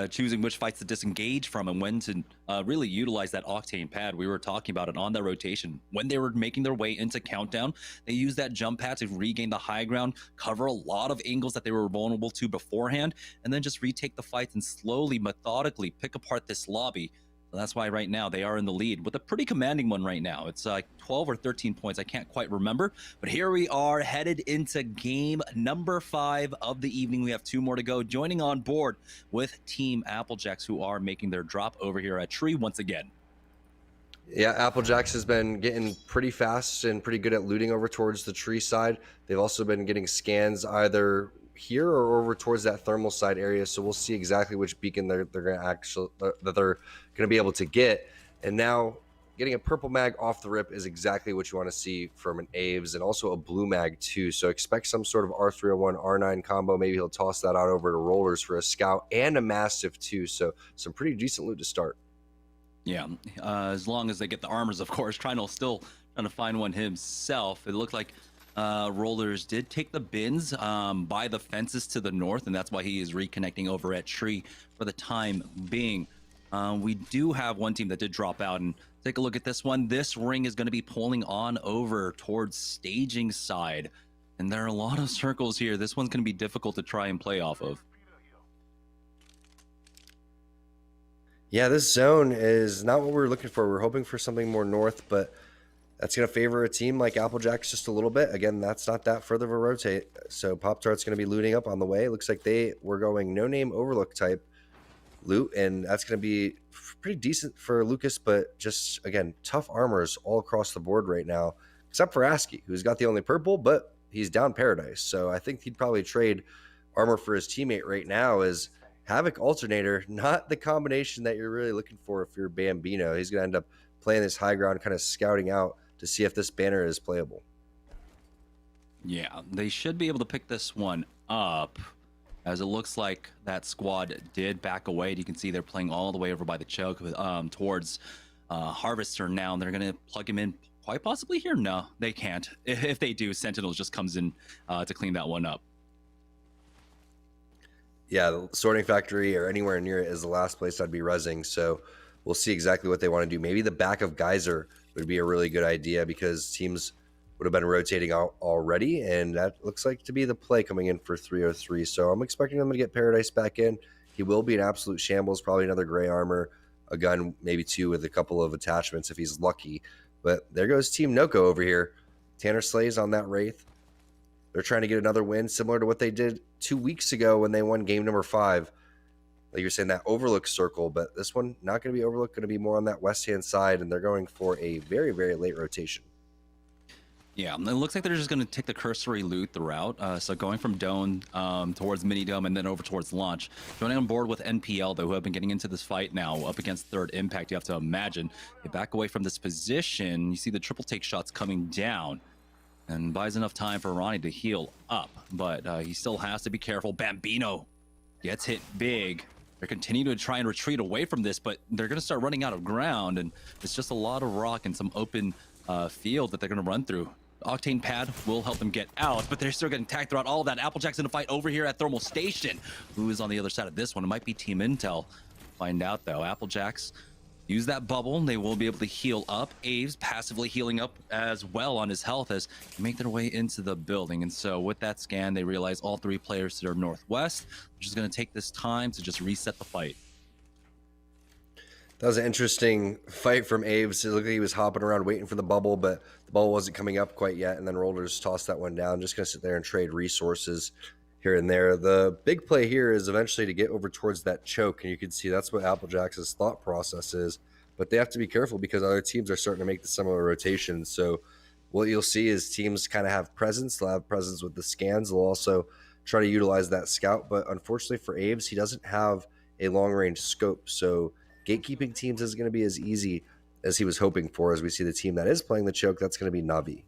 choosing which fights to disengage from and when to really utilize that Octane pad. We were talking about it on their rotation. When they were making their way into Countdown, they used that jump pad to regain the high ground, cover a lot of angles that they were vulnerable to beforehand, and then just retake the fights and slowly, methodically pick apart this lobby. So that's why right now they are in the lead with a pretty commanding one right now. It's like 12 or 13 points. I can't quite remember. But here we are headed into game number 5 of the evening. We have 2 more to go. Joining on board with Team Applejacks, who are making their drop over here at Tree once again. Yeah, Applejacks has been getting pretty fast and pretty good at looting over towards the Tree side. They've also been getting scans either here or over towards that thermal side area, so we'll see exactly which beacon they're going to actually that they're going to be able to get. And now getting a purple mag off the rip is exactly what you want to see from an Aves, and also a blue mag too. So expect some sort of R301 R9 combo. Maybe he'll toss that out over to Rollers for a scout and a mastiff too. So some pretty decent loot to start. Yeah, as long as they get the armors, of course. Still trying to find one himself. It looked like Rollers did take the bins by the fences to the north, and that's why he is reconnecting over at Tree for the time being. We do have one team that did drop out, and take a look at this one. This ring is going to be pulling on over towards staging side, and there are a lot of circles here. This one's going to be difficult to try and play off of. Yeah, this zone is not what we were looking for. We're hoping for something more north, but that's going to favor a team like Applejacks just a little bit. Again, that's not that further of a rotate. So Pop-Tart's going to be looting up on the way. It looks like they were going no-name Overlook type loot, and that's going to be pretty decent for Lucas, but just, again, tough armors all across the board right now, except for ASCII, who's got the only purple, but he's down Paradise. So I think he'd probably trade armor for his teammate right now. Is Havoc Alternator not the combination that you're really looking for if you're Bambino? He's going to end up playing this high ground, kind of scouting out to see if this banner is playable. Yeah, they should be able to pick this one up, as it looks like that squad did back away. You can see they're playing all the way over by the choke towards Harvester now, and they're going to plug him in quite possibly here. No, they can't. If they do, Sentinels just comes in to clean that one up. Yeah, the sorting factory or anywhere near it is the last place I'd be rezzing. So we'll see exactly what they want to do. Maybe the back of Geyser would be a really good idea, because teams would have been rotating out already, and that looks like to be the play coming in for 303. So I'm expecting them to get Paradise back in. He will be an absolute shambles, probably another gray armor, a gun, maybe 2 with a couple of attachments if he's lucky. But there goes Team Noko over here. Tanner Slays on that Wraith. They're trying to get another win similar to what they did 2 weeks ago when they won game number 5. Like you're saying, that Overlook circle, but this one not going to be Overlook, going to be more on that west-hand side, and they're going for a very, very late rotation. Yeah, it looks like they're just going to take the cursory loot throughout. So going from Dome towards Mini Dome and then over towards Launch. Joining on board with NPL, though, who have been getting into this fight now up against Third Impact. You have to imagine. They back away from this position. You see the triple take shots coming down, and buys enough time for Ronnie to heal up. But he still has to be careful. Bambino gets hit big. They're continuing to try and retreat away from this, but they're going to start running out of ground, and it's just a lot of rock and some open field that they're going to run through. Octane pad will help them get out, but they're still getting tagged throughout all of that. Applejack's in a fight over here at Thermal Station. Who is on the other side of this one? It might be Team Intel. Find out, though. Applejacks use that bubble. They will be able to heal up. Aves passively healing up as well on his health as they make their way into the building. And so with that scan, they realize all 3 players to their northwest, which is going to take this time to just reset the fight. That was an interesting fight from Aves. It looked like he was hopping around waiting for the bubble, but the bubble wasn't coming up quite yet, and then Rollers tossed that one down. Just going to sit there and trade resources here and there. The big play here is eventually to get over towards that choke, and you can see that's what Applejack's thought process is. But they have to be careful because other teams are starting to make the similar rotations. So what you'll see is teams kind of have presence. They'll have presence with the scans. They'll also try to utilize that scout. But unfortunately for Aves, he doesn't have a long-range scope. So gatekeeping teams isn't going to be as easy as he was hoping for. As we see the team that is playing the choke, that's going to be Navi.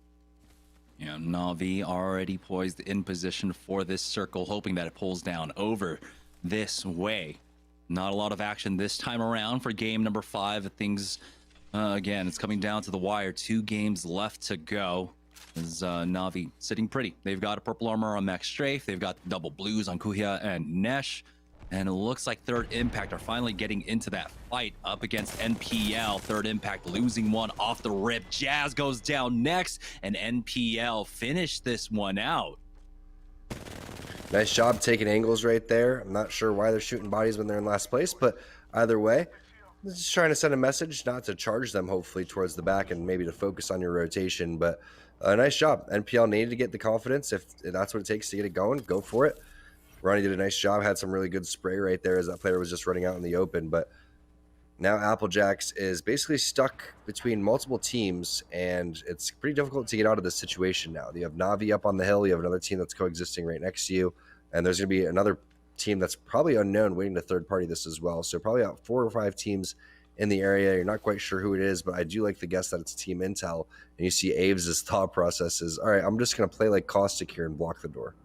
Yeah, Navi already poised in position for this circle, hoping that it pulls down over this way. Not a lot of action this time around for game number 5. Things, again, it's coming down to the wire. 2 games left to go. Is Na'Vi sitting pretty. They've got a purple armor on Max Strafe. They've got double blues on Kuhia and Nesh. And it looks like Third Impact are finally getting into that fight up against NPL. Third Impact losing one off the rip. Jazz goes down next, and NPL finished this one out. Nice job taking angles right there. I'm not sure why they're shooting bodies when they're in last place, but either way, just trying to send a message, not to charge them, hopefully, towards the back and maybe to focus on your rotation. But nice job. NPL needed to get the confidence. If that's what it takes to get it going, go for it. Ronnie did a nice job, had some really good spray right there as that player was just running out in the open. But now Applejacks is basically stuck between multiple teams, and it's pretty difficult to get out of this situation now. You have Na'Vi up on the hill, you have another team that's coexisting right next to you, and there's going to be another team that's probably unknown waiting to third party this as well. So probably about 4 or 5 teams in the area. You're not quite sure who it is, but I do like the guess that it's Team Intel. And you see Aves' thought process is, all right, I'm just going to play like Caustic here and block the door.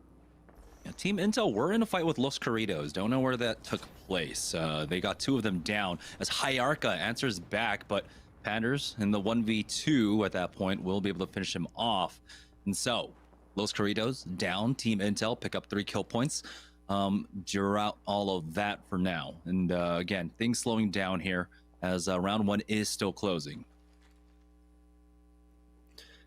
Yeah, Team Intel were in a fight with Los Corridos. Don't know where that took place. They got 2 of them down as Hyarka answers back, but Panders in the 1v2 at that point will be able to finish him off. And so Los Corridos down, Team Intel pick up 3 kill points. Draw out all of that for now. And again, things slowing down here as round 1 is still closing.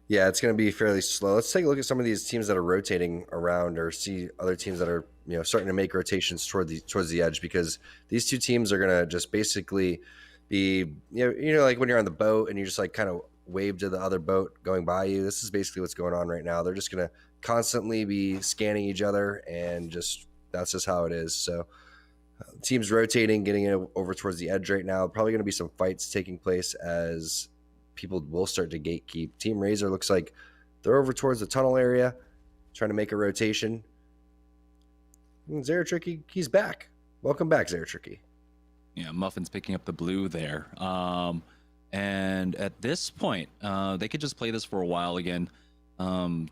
Yeah, it's going to be fairly slow. Let's take a look at some of these teams that are rotating around, or see other teams that are, starting to make rotations towards the edge, because these 2 teams are going to just basically be, like when you're on the boat and you just like kind of wave to the other boat going by you. This is basically what's going on right now. They're just going to constantly be scanning each other, and that's just how it is. So teams rotating, getting it over towards the edge right now. Probably going to be some fights taking place as people will start to gatekeep. Team Razor looks like they're over towards the tunnel area, trying to make a rotation. Zeratricky, he's back. Welcome back, Zeratricky. Yeah, Muffin's picking up the blue there. And at this point, they could just play this for a while again.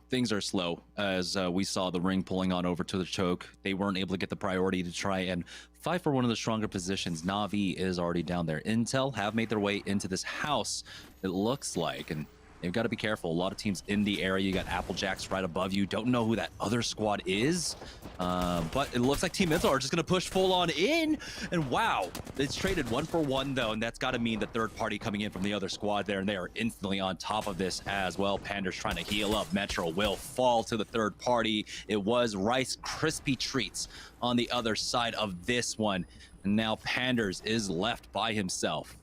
Things are slow, as we saw the ring pulling on over to the choke. They weren't able to get the priority to try and fight for one of the stronger positions. Na'Vi is already down there. Intel have made their way into this house, it looks like, and they've got to be careful. A lot of teams in the area. You got Applejacks right above you. Don't know who that other squad is, but it looks like Team Intel are just going to push full on in. And wow, it's traded 1 for 1 though, and that's got to mean the third party coming in from the other squad there, and they are instantly on top of this as well. Pander's trying to heal up. Metro will fall to the third party. It was Rice Crispy Treats on the other side of this one, and now Panders is left by himself.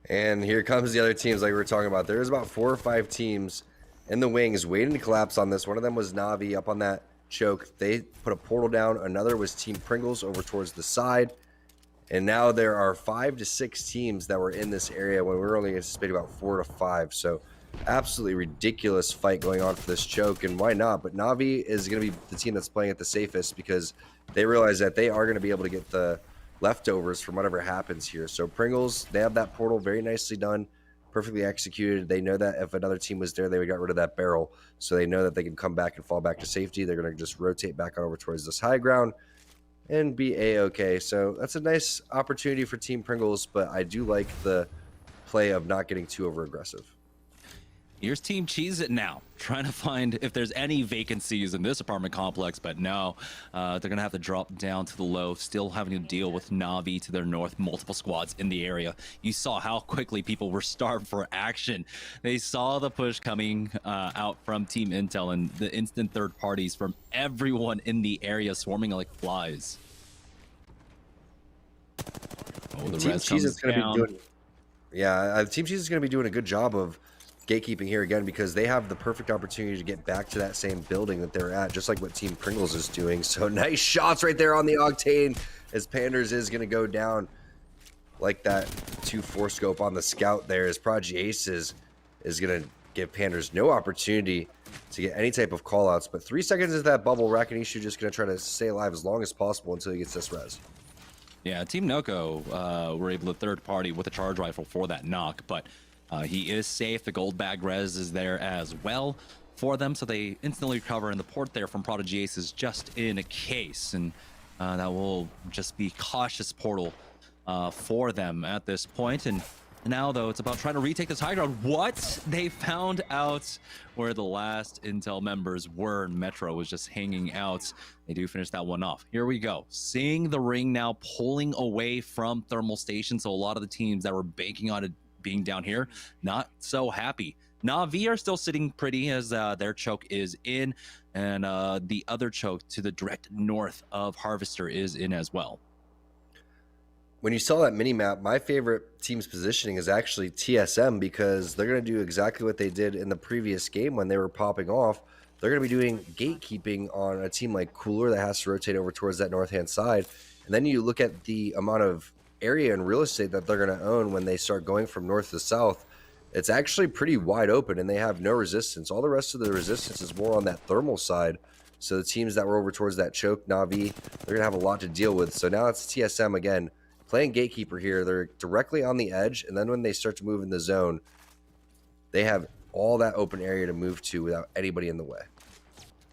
And here comes the other teams like we were talking about. There's about 4 or 5 teams in the wings waiting to collapse on this. One of them was Na'Vi up on that choke. They put a portal down. Another was Team Pringles over towards the side. And now there are 5 to 6 teams that were in this area when we were only anticipating about 4 to 5. So absolutely ridiculous fight going on for this choke. And why not? But Na'Vi is going to be the team that's playing it the safest, because they realize that they are going to be able to get the leftovers from whatever happens here. So Pringles, they have that portal very nicely done, perfectly executed. They know that if another team was there, they would get rid of that barrel. So they know that they can come back and fall back to safety. They're going to just rotate back on over towards this high ground and be a-okay. So that's a nice opportunity for Team Pringles, but I do like the play of not getting too over aggressive. Here's Team Cheese It now, trying to find if there's any vacancies in this apartment complex, but no, they're going to have to drop down to the low, still having to deal with Na'Vi to their north, multiple squads in the area. You saw how quickly people were starved for action. They saw the push coming out from Team Intel and the instant third parties from everyone in the area swarming like flies. Oh, the Team Cheese is going to be doing, Team Cheese is going to be doing a good job of gatekeeping here again, because they have the perfect opportunity to get back to that same building that they're at, just like what Team Pringles is doing. So nice shots right there on the Octane, as Panders is going to go down. Like that 2-4 scope on the scout there, as Prodigy Ace is going to give Panders no opportunity to get any type of callouts. But 3 seconds is that bubble. Rakinishu just going to try to stay alive as long as possible until he gets this res. Yeah, Team Noko were able to third party with a charge rifle for that knock, but he is safe. The gold bag res is there as well for them, so they instantly recover, and the port there from Prodigy Ace is just in a case. And That will just be cautious portal for them at this point. And now, though, it's about trying to retake this high ground. What? They found out where the last Intel members were, and Metro was just hanging out. They do finish that one off. Here we go. Seeing the ring now pulling away from Thermal Station, so a lot of the teams that were banking on it being down here, not so happy. Na'Vi are still sitting pretty as their choke is in, and the other choke to the direct north of Harvester is in as well. When you saw that mini map, my favorite team's positioning is actually TSM, because they're going to do exactly what they did in the previous game when they were popping off. They're going to be doing gatekeeping on a team like Cooler that has to rotate over towards that north-hand side. And then you look at the amount of area and real estate that they're going to own when they start going from north to south. It's actually pretty wide open, and they have no resistance. All the rest of the resistance is more on that thermal side. So the teams that were over towards that choke, Na'Vi, they're going to have a lot to deal with. So now it's TSM again, playing gatekeeper here. They're directly on the edge, and then when they start to move in the zone, they have all that open area to move to without anybody in the way.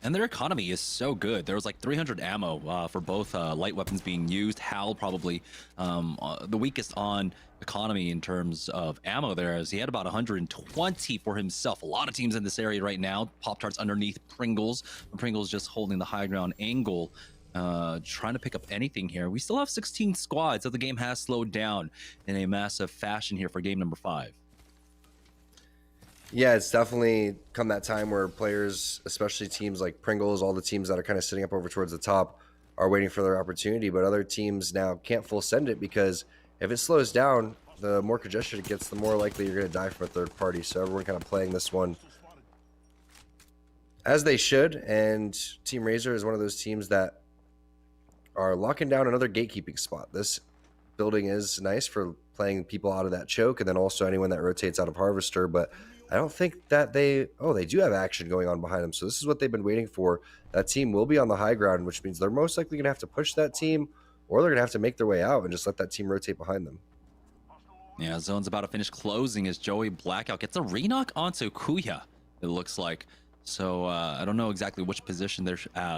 And their economy is so good. There was like 300 ammo for both light weapons being used. Hal probably the weakest on economy in terms of ammo there, as he had about 120 for himself. A lot of teams in this area right now. Pop-Tarts underneath Pringles. Pringles just holding the high ground angle. Trying to pick up anything here. We still have 16 squads, so the game has slowed down in a massive fashion here for game number 5. Yeah, it's definitely come that time where players, especially teams like Pringles, all the teams that are kind of sitting up over towards the top, are waiting for their opportunity. But other teams now can't full send it, because if it slows down, the more congestion it gets, the more likely you're going to die from a third party. So everyone kind of playing this one as they should. And Team Razor is one of those teams that are locking down another gatekeeping spot. This building is nice for playing people out of that choke, and then also anyone that rotates out of Harvester. But I don't think that they do have action going on behind them. So this is what they've been waiting for. That team will be on the high ground, which means they're most likely going to have to push that team, or they're going to have to make their way out and just let that team rotate behind them. Yeah, zone's about to finish closing as Joey Blackout gets a reknock onto Kuya, it looks like. So I don't know exactly which position they're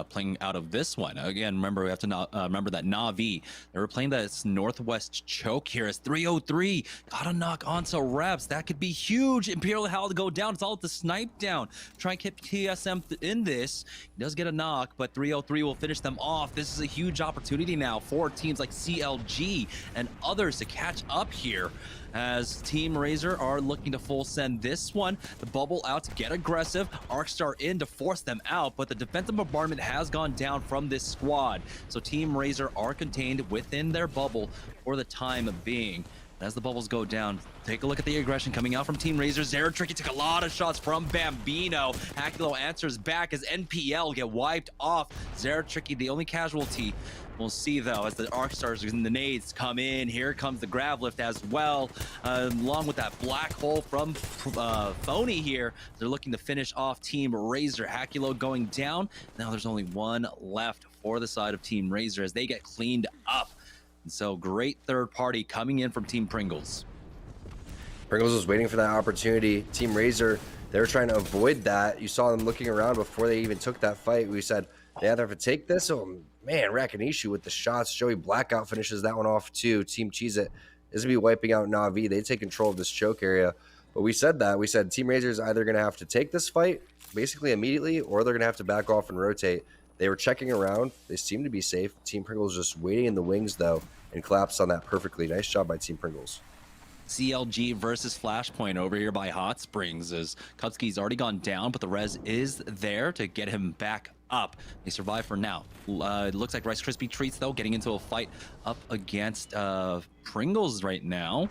playing out of this one. Again, remember, we have to remember that Na'Vi, they were playing that northwest choke here as 303. Got a knock onto Reps. That could be huge. Imperial Hal to go down. It's all at the snipe down. Try and keep TSM in this. He does get a knock, but 303 will finish them off. This is a huge opportunity now for teams like CLG and others to catch up here, as Team Razor are looking to full send this one. The bubble out to get aggressive. Arcstar in to force them out, but the defensive bombardment has gone down from this squad. So Team Razor are contained within their bubble for the time being. As the bubbles go down, take a look at the aggression coming out from Team Razor. Zeratricky took a lot of shots from Bambino. Hakulo answers back as NPL get wiped off. Zeratricky, the only casualty. We'll see, though, as the Arcstars and the nades come in. Here comes the grab lift as well, along with that black hole from Phony here. They're looking to finish off Team Razor. Hakulo going down. Now there's only one left for the side of Team Razor as they get cleaned up. And so great third party coming in from Team Pringles. Pringles was waiting for that opportunity. Team Razor, they were trying to avoid that. You saw them looking around before they even took that fight. We said they either have to take this. Oh man, Rakinishu with the shots. Joey Blackout finishes that one off too. Team Cheez It is going to be wiping out Na'Vi. They take control of this choke area. But we said that. We said Team Razor is either going to have to take this fight basically immediately, or they're going to have to back off and rotate. They were checking around. They seemed to be safe. Team Pringles just waiting in the wings, though, and collapsed on that perfectly. Nice job by Team Pringles. CLG versus Flashpoint over here by Hot Springs, as Kutsky's already gone down, but the res is there to get him back up. They survive for now. It looks like Rice Krispie Treats, though, getting into a fight up against Pringles right now.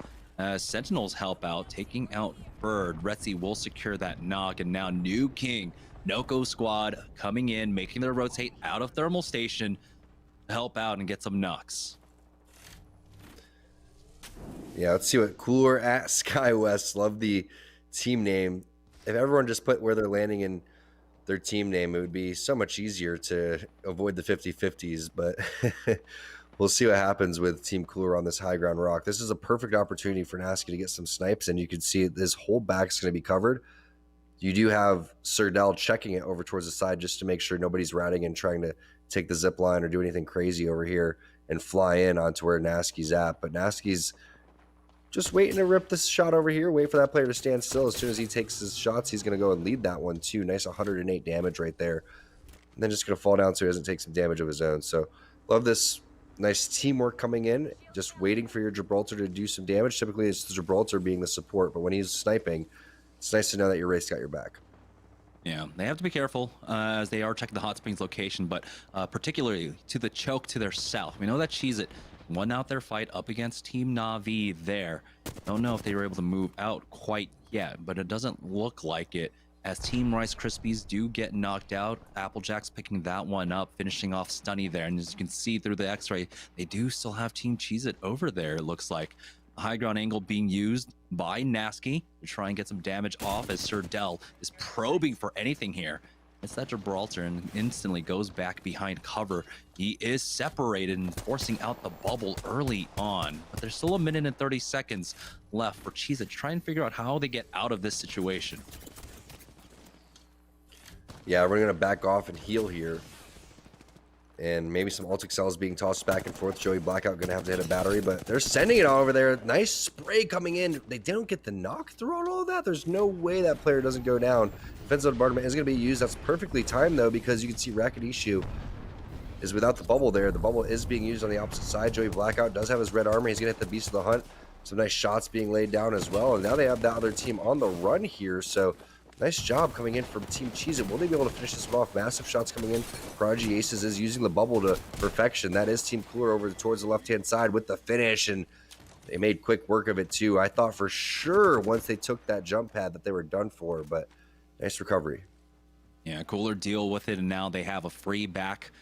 Sentinels help out, taking out Bird. Retzi will secure that knock, and now New King, Noko squad coming in, making their rotate out of Thermal Station to help out and get some knocks. Yeah, let's see what Cooler at SkyWest. Love the team name. If everyone just put where they're landing in their team name, it would be so much easier to avoid the 50-50s, but we'll see what happens with Team Cooler on this high ground rock. This is a perfect opportunity for Nasky to get some snipes, and you can see this whole back's going to be covered. You do have Serdell checking it over towards the side just to make sure nobody's routing and trying to take the zip line or do anything crazy over here and fly in onto where Nasky's at. But Nasky's just waiting to rip this shot over here, wait for that player to stand still. As soon as he takes his shots, he's going to go and lead that one too. Nice 108 damage right there. And then just going to fall down so he doesn't take some damage of his own. So love this nice teamwork coming in, just waiting for your Gibraltar to do some damage. Typically it's the Gibraltar being the support, but when he's sniping, it's nice to know that your race got your back. Yeah, they have to be careful as they are checking the Hot Springs location, but particularly to the choke to their south. We know that Cheez-It won out their fight up against Team Na'Vi there. Don't know if they were able to move out quite yet, but it doesn't look like it as Team Rice Krispies do get knocked out. Applejack's picking that one up, finishing off Stunny there. And as you can see through the x-ray, they do still have Team Cheez-It over there, it looks like. A high ground angle being used by Nasky to try and get some damage off as Serdell is probing for anything here. It's that Gibraltar and instantly goes back behind cover. He is separated and forcing out the bubble early on. But there's still 1 minute and 30 seconds left for Cheez-It to try and figure out how they get out of this situation. Yeah, we're going to back off and heal here. And maybe some Ultic cells being tossed back and forth. Joey Blackout going to have to hit a battery, but they're sending it all over there. Nice spray coming in. They don't get the knock through on all of that. There's no way that player doesn't go down. Defensive bombardment is going to be used. That's perfectly timed, though, because you can see Rakadishu is without the bubble there. The bubble is being used on the opposite side. Joey Blackout does have his red armor. He's going to hit the Beast of the Hunt. Some nice shots being laid down as well. And now they have that other team on the run here, so nice job coming in from Team Cheez-It. Will they be able to finish this one off? Massive shots coming in. Prodigy Aces is using the bubble to perfection. That is Team Cooler over towards the left-hand side with the finish, and they made quick work of it too. I thought for sure once they took that jump pad that they were done for, but nice recovery. Yeah, Cooler deal with it, and now they have a free back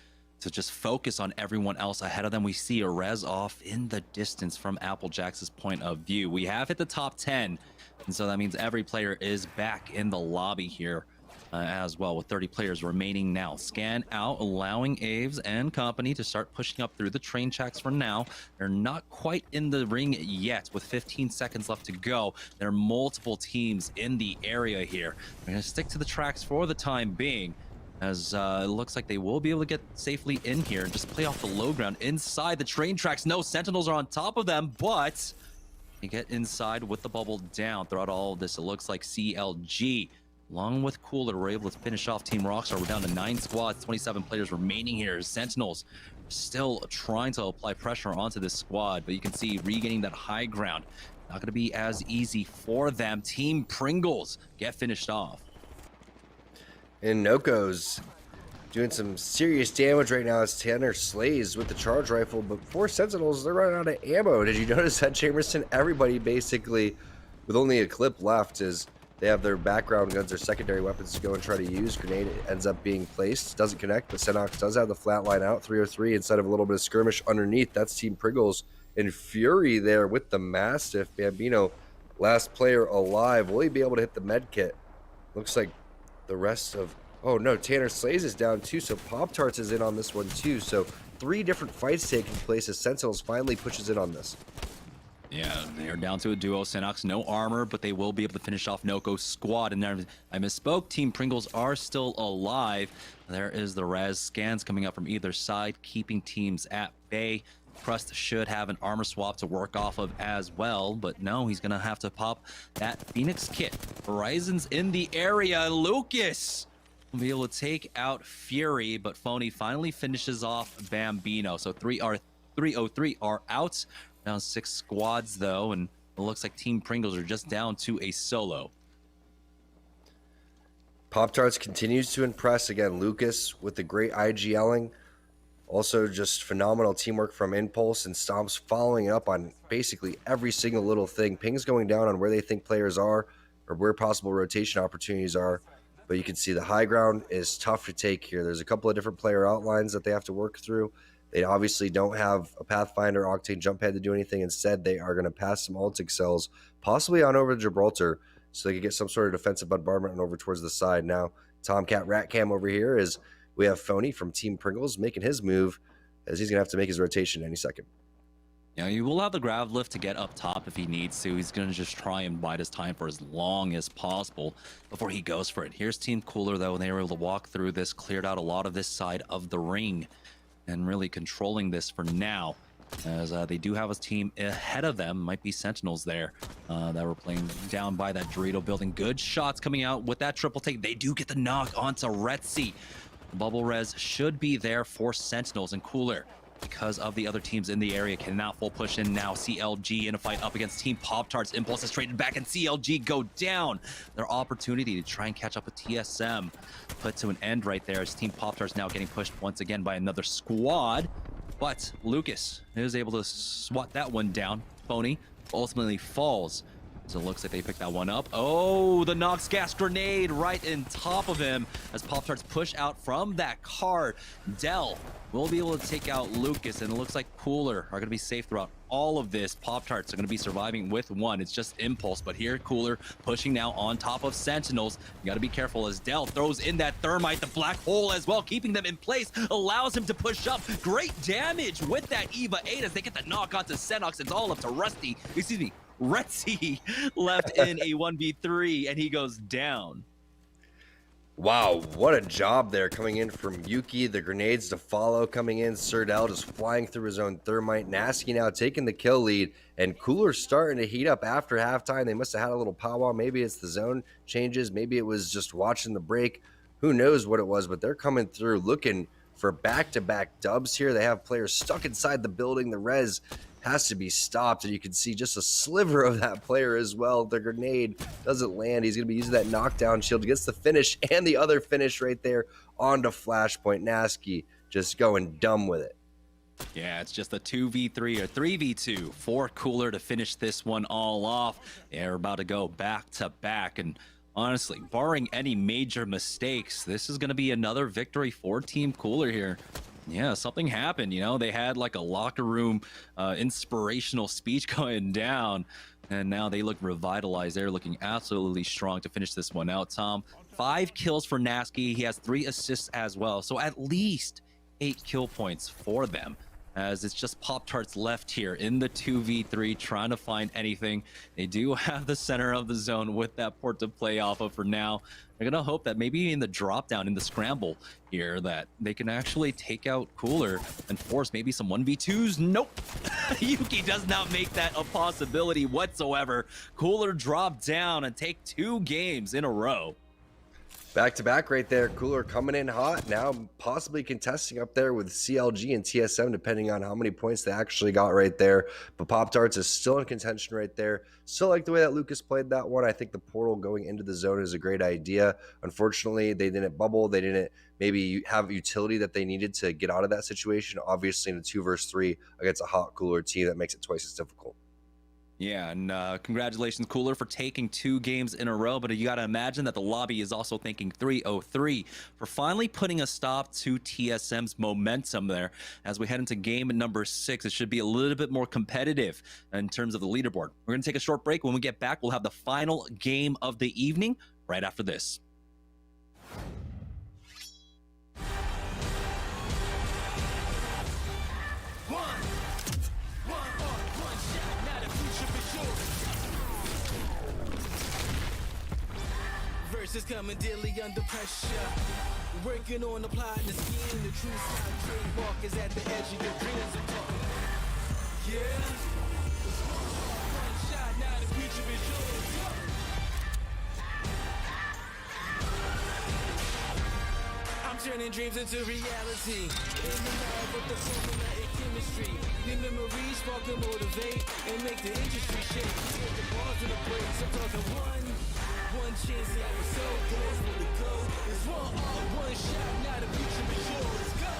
to just focus on everyone else ahead of them. We see a res off in the distance from Applejack's point of view. We have hit the top 10. And so that means every player is back in the lobby here as well, with 30 players remaining now. Scan out, allowing Aves and company to start pushing up through the train tracks for now. They're not quite in the ring yet, with 15 seconds left to go. There are multiple teams in the area here. They're going to stick to the tracks for the time being, as it looks like they will be able to get safely in here and just play off the low ground inside the train tracks. No, Sentinels are on top of them, but they get inside with the bubble down. Throughout all of this, it looks like CLG, along with Cooler, were able to finish off Team Rockstar. We're down to 9 squads, 27 players remaining here. Sentinels still trying to apply pressure onto this squad, but you can see regaining that high ground. Not going to be as easy for them. Team Pringles get finished off. And Noko's doing some serious damage right now as Tanner slays with the charge rifle, but for Sentinels, they're running out of ammo. Did you notice that, Jamerson? Everybody basically, with only a clip left, is they have their background guns, their secondary weapons to go and try to use. Grenade ends up being placed. Doesn't connect, but Senox does have the flat line out. 303 instead of a little bit of skirmish underneath. That's Team Pringles in Fury there with the Mastiff. Bambino, last player alive. Will he be able to hit the med kit? Looks like the rest of... Oh no, Tanner Slays is down too, so Pop-Tarts is in on this one too. So 3 different fights taking place as Sentinels finally pushes in on this. Yeah, they're down to a duo. Senox, no armor, but they will be able to finish off Noko's squad. And there, I misspoke, Team Pringles are still alive. There is the res. Scans coming up from either side, keeping teams at bay. Crust should have an armor swap to work off of as well, but no, he's gonna have to pop that Phoenix kit. Horizon's in the area. Lucas will be able to take out Fury, but Phony finally finishes off Bambino. So 303 are out. Down 6 squads though, and it looks like Team Pringles are just down to a solo. Pop-Tarts continues to impress. Again, Lucas with the great IGLing. Also just phenomenal teamwork from Impulse and Stomps following up on basically every single little thing. Pings going down on where they think players are or where possible rotation opportunities are. But you can see the high ground is tough to take here. There's a couple of different player outlines that they have to work through. They obviously don't have a Pathfinder Octane jump pad to do anything. Instead, they are going to pass some Altic cells, possibly on over to Gibraltar, so they can get some sort of defensive bombardment over towards the side. Now, Tomcat Ratcam over here is we have Phony from Team Pringles making his move, as he's going to have to make his rotation any second. Yeah, you will have the grab lift to get up top if he needs to. He's going to just try and bide his time for as long as possible before he goes for it. Here's Team Cooler, though, and they were able to walk through this, cleared out a lot of this side of the ring, and really controlling this for now, as they do have a team ahead of them. Might be Sentinels there that were playing down by that Dorito building. Good shots coming out with that triple take. They do get the knock onto Retzi. Bubble res should be there for Sentinels, and Cooler, because of the other teams in the area, cannot full push in now. CLG in a fight up against Team Pop-Tarts. Impulse is traded back, and CLG go down. Their opportunity to try and catch up with TSM put to an end right there, as Team Pop-Tarts now getting pushed once again by another squad. But Lucas is able to swat that one down. Phony ultimately falls. So it looks like they picked that one up. Oh, the Nox gas grenade right in top of him as Pop-Tarts push out from that car. Dell will be able to take out Lucas, and it looks like Cooler are going to be safe throughout all of this. Pop-Tarts are going to be surviving with one. It's just Impulse, but here Cooler pushing now on top of Sentinels. You got to be careful as Dell throws in that thermite, the black hole as well, keeping them in place, allows him to push up. Great damage with that EVA 8 as they get the knock onto Senox. It's all up to Retzi left in a 1v3, and he goes down. Wow, what a job there coming in from Yuki. The grenades to follow coming in. Serdell just flying through his own thermite. Nasky now taking the kill lead, and Cooler starting to heat up after halftime. They must have had a little powwow. Maybe it's the zone changes. Maybe it was just watching the break. Who knows what it was, but they're coming through looking for back-to-back dubs here. They have players stuck inside the building. The res has to be stopped, and you can see just a sliver of that player as well. The grenade doesn't land. He's going to be using that knockdown shield, gets the finish and the other finish right there onto Flashpoint. Nasky just going dumb with it. Yeah, it's just a 2v3 or 3v2 for Cooler to finish this one all off. They're about to go back to back, and honestly, barring any major mistakes, this is going to be another victory for Team Cooler here. Yeah, something happened, you know, they had like a locker room inspirational speech going down, and now they look revitalized. They're looking absolutely strong to finish this one out. Tom, 5 kills for Nasky. He has 3 assists as well, so at least 8 kill points for them, as it's just Pop-Tarts left here in the 2v3 trying to find anything. They do have the center of the zone with that port to play off of for now. They're gonna hope that maybe in the drop down, in the scramble here, that they can actually take out Cooler and force maybe some 1v2s. Nope. Yuki does not make that a possibility whatsoever. Cooler drop down and take 2 games in a row. Back to back right there. Cooler coming in hot now, possibly contesting up there with CLG and TSM, depending on how many points they actually got right there. But Pop-Tarts is still in contention right there. Still like the way that Lucas played that one. I think the portal going into the zone is a great idea. Unfortunately, they didn't bubble. They didn't maybe have utility that they needed to get out of that situation. Obviously, in a 2 versus 3 against a hot Cooler team, that makes it twice as difficult. Yeah, and congratulations, Cooler, for taking 2 games in a row. But you got to imagine that the lobby is also thinking 3-0-3 for finally putting a stop to TSM's momentum there. As we head into game number 6, it should be a little bit more competitive in terms of the leaderboard. We're going to take a short break. When we get back, we'll have the final game of the evening right after this. Versus coming daily under pressure. Working on applying the scheme. The true side trademark is at the edge of your dreams. I'm talking. Yeah. One shot, now the future is yours. I'm turning dreams into reality. In the lab with the formula and chemistry. New memories spark and motivate and make the industry shake. Get the bars in the breaks. I'm talking one chance, the episode goes where the go is one shot, now the future is yours. Let's go.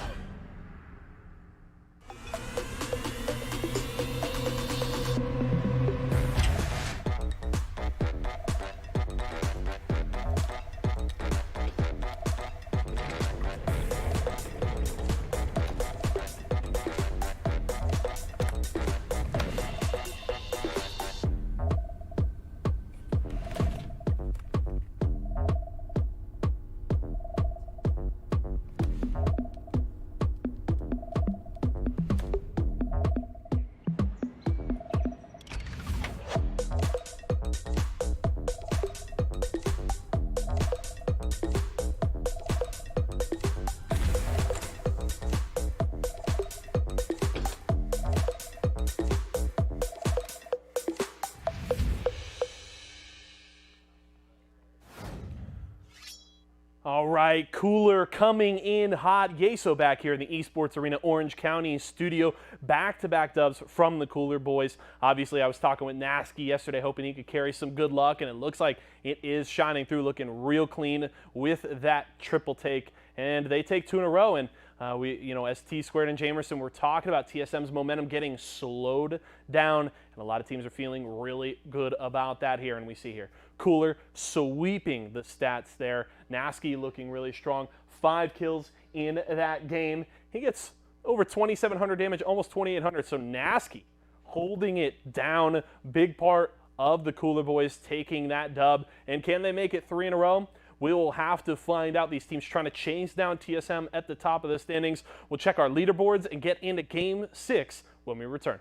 All right, Cooler coming in hot. Yeso back here in the Esports Arena Orange County studio. Back-to-back dubs from the Cooler boys. Obviously, I was talking with Nasky yesterday, hoping he could carry some good luck, and it looks like it is shining through, looking real clean with that triple take. And they take 2 in a row, and as T-Squared and Jamerson were talking about TSM's momentum getting slowed down, and a lot of teams are feeling really good about that here, and we see here Cooler sweeping the stats there. Nasky looking really strong. 5 kills in that game. He gets over 2,700 damage, almost 2,800. So Nasky holding it down. Big part of the Cooler boys taking that dub. And can they make it 3 in a row? We will have to find out. These teams trying to chase down TSM at the top of the standings. We'll check our leaderboards and get into Game 6 when we return.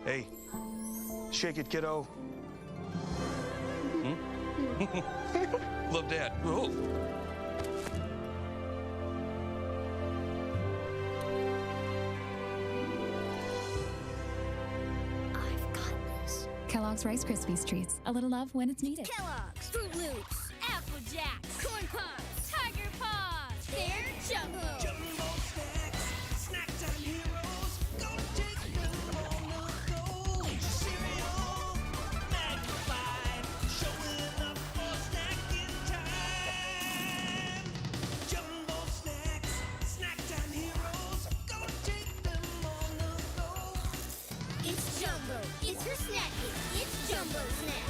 Hey, shake it, kiddo. Love Dad. Oh. Kellogg's Rice Krispies Treats. A little love when it's needed. Kellogg's, Fruit Loops, Apple Jacks, Corn Pops, Tiger Paws. They're Jumbo. Jumbo snacks, snack time heroes. Go take them on the go. Cereal, magnified, showing up for snacking time. Jumbo snacks, snack time heroes. Go take them on the go. It's Jumbo. It's for snacking. It's Jumbo Snacks.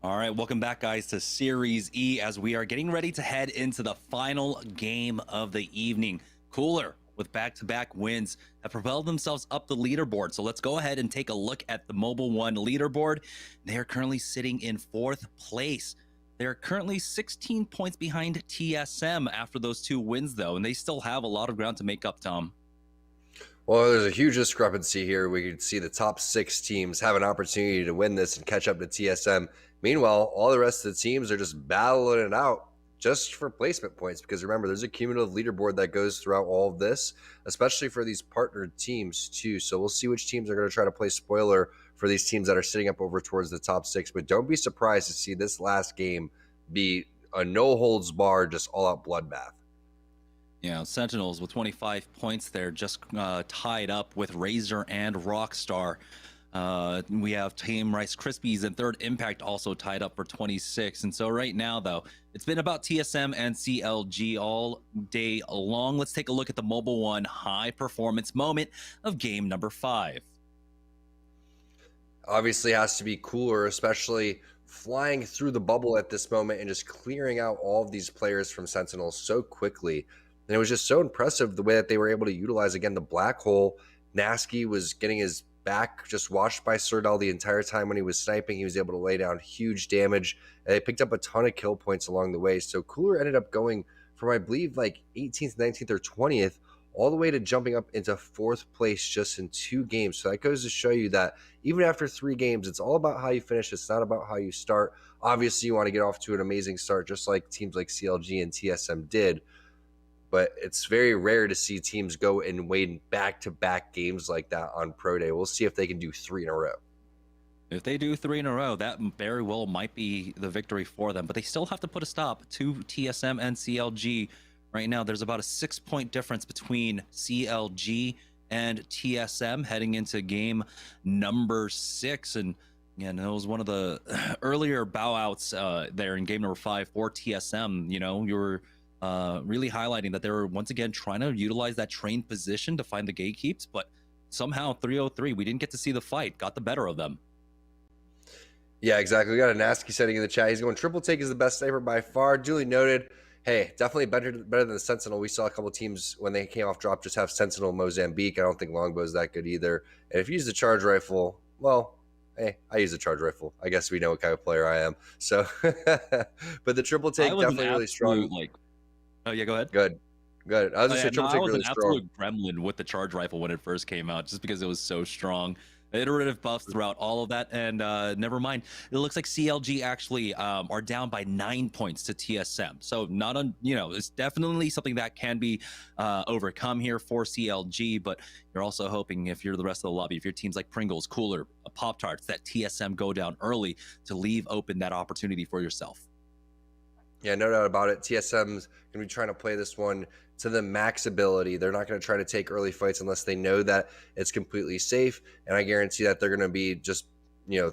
All right, welcome back, guys, to Series E as we are getting ready to head into the final game of the evening. Cooler with back-to-back wins have propelled themselves up the leaderboard. So let's go ahead and take a look at the Mobile One leaderboard. They are currently sitting in 4th place. They are currently 16 points behind TSM after those 2 wins, though, and they still have a lot of ground to make up, Tom. Well, there's a huge discrepancy here. We could see the top 6 teams have an opportunity to win this and catch up to TSM. Meanwhile, all the rest of the teams are just battling it out just for placement points, because remember, there's a cumulative leaderboard that goes throughout all of this, especially for these partnered teams too. So we'll see which teams are going to try to play spoiler for these teams that are sitting up over towards the top 6. But don't be surprised to see this last game be a no-holds-barred, just all-out bloodbath. Yeah, Sentinels with 25 points there, just tied up with Razor and Rockstar. We have Team Rice Krispies and Third Impact also tied up for 26. And so right now, though, it's been about TSM and CLG all day long. Let's take a look at the Mobile One high performance moment of game number 5. Obviously has to be Cooler, especially flying through the bubble at this moment and just clearing out all of these players from Sentinels so quickly. And it was just so impressive the way that they were able to utilize, again, the black hole. Nasky was getting his back just washed by Serdal the entire time when he was sniping. He was able to lay down huge damage, and they picked up a ton of kill points along the way. So Cooler ended up going from, I believe, like 18th, 19th, or 20th, all the way to jumping up into 4th place just in 2 games. So that goes to show you that even after 3 games, it's all about how you finish. It's not about how you start. Obviously, you want to get off to an amazing start, just like teams like CLG and TSM did. But it's very rare to see teams go and win back-to-back games like that on Pro Day. We'll see if they can do 3 in a row. If they do 3 in a row, that very well might be the victory for them. But they still have to put a stop to TSM and CLG. Right now, there's about a 6-point difference between CLG and TSM heading into game number 6. And again, it was one of the earlier bow outs there in game number 5 for TSM. You know, you were really highlighting that they were once again trying to utilize that train position to find the gatekeeps, but somehow 303, we didn't get to see the fight, got the better of them. Yeah, exactly. We got a Nasky setting in the chat. He's going triple take is the best sniper by far. Duly noted. Hey, definitely better than the Sentinel. We saw a couple teams when they came off drop just have Sentinel Mozambique. I don't think Longbow's that good either. And if you use the charge rifle, well, hey, I use a charge rifle. I guess we know what kind of player I am. So, but the triple I take was an definitely really strong. absolute like. Oh yeah, go ahead. Good. I was Oh, just yeah, saying no, triple I take was an really strong. absolute gremlin with the charge rifle when it first came out, just because it was so strong. Iterative buffs throughout all of that, and never mind. It looks like CLG actually are down by 9 points to TSM. So not on, it's definitely something that can be overcome here for CLG. But you're also hoping, if you're the rest of the lobby, if your teams like Pringles, Cooler, Pop Tarts, that TSM go down early to leave open that opportunity for yourself. Yeah, no doubt about it. TSM's going to be trying to play this one to the max ability. They're not going to try to take early fights unless they know that it's completely safe. And I guarantee that they're going to be just,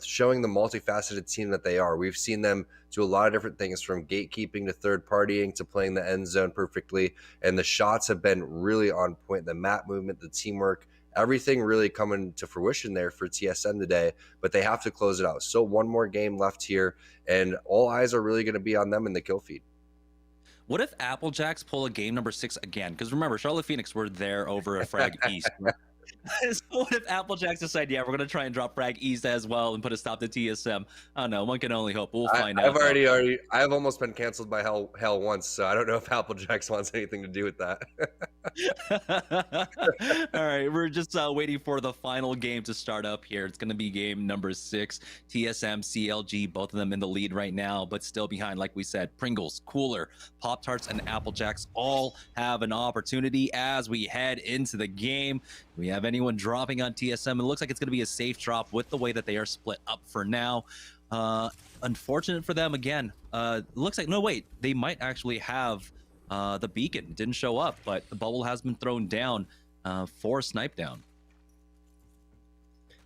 showing the multifaceted team that they are. We've seen them do a lot of different things, from gatekeeping to third partying to playing the end zone perfectly. And the shots have been really on point. The map movement, the teamwork, everything really coming to fruition there for TSM today, but they have to close it out. So one more game left here, and all eyes are really going to be on them in the kill feed. What if Applejacks pull a game number 6 again? Because remember, Charlotte Phoenix were there over a Frag East. So what if Applejacks decide, yeah, we're going to try and drop Frag East as well and put a stop to TSM? I don't know. One can only hope. We'll find out. I've almost been canceled by hell once, so I don't know if Applejacks wants anything to do with that. All right, we're just waiting for the final game to start up here. It's going to be game number 6. TSM, CLG, both of them in the lead right now, but still behind, like we said. Pringles, Cooler, Pop Tarts, and Applejacks all have an opportunity as we head into the game. Do we have anyone dropping on TSM? It looks like it's going to be a safe drop with the way that they are split up for now. Unfortunate for them again. Looks like, no, wait, they might actually have the beacon. It didn't show up, but the bubble has been thrown down for snipe down.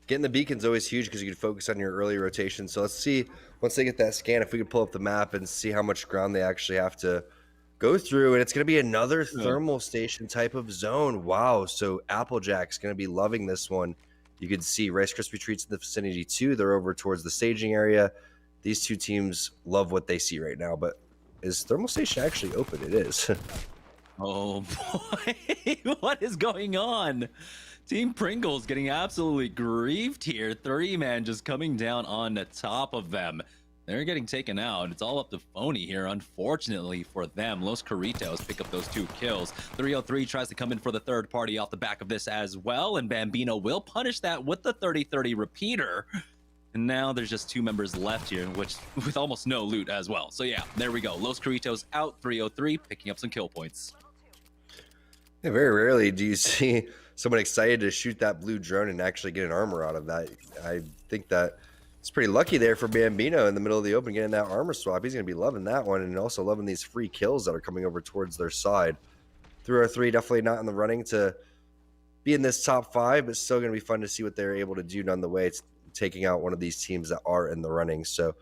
Getting the beacon's always huge because you can focus on your early rotation. So let's see, once they get that scan, if we can pull up the map and see how much ground they actually have to go through. And it's going to be another thermal station type of zone. Wow. So Applejack's going to be loving this one. You can see Rice Krispie Treats in the vicinity too. They're over towards the staging area. These two teams love what they see right now, but is thermal station actually open? It is. Oh boy, what is going on? Team Pringles getting absolutely griefed here. 30-man just coming down on the top of them. They're getting taken out. It's all up to Phony here, unfortunately for them. Los Carritos pick up those 2 kills. 303 tries to come in for the third party off the back of this as well, and Bambino will punish that with the 30-30 repeater. And now there's just 2 members left here, which with almost no loot as well. So yeah, there we go. Los Carritos out, 303 picking up some kill points. Yeah, very rarely do you see someone excited to shoot that blue drone and actually get an armor out of that. I think that it's pretty lucky there for Bambino in the middle of the open getting that armor swap. He's going to be loving that one, and also loving these free kills that are coming over towards their side. 303 definitely not in the running to be in this top 5, but still going to be fun to see what they're able to do none the way. It's taking out one of these teams that are in the running. So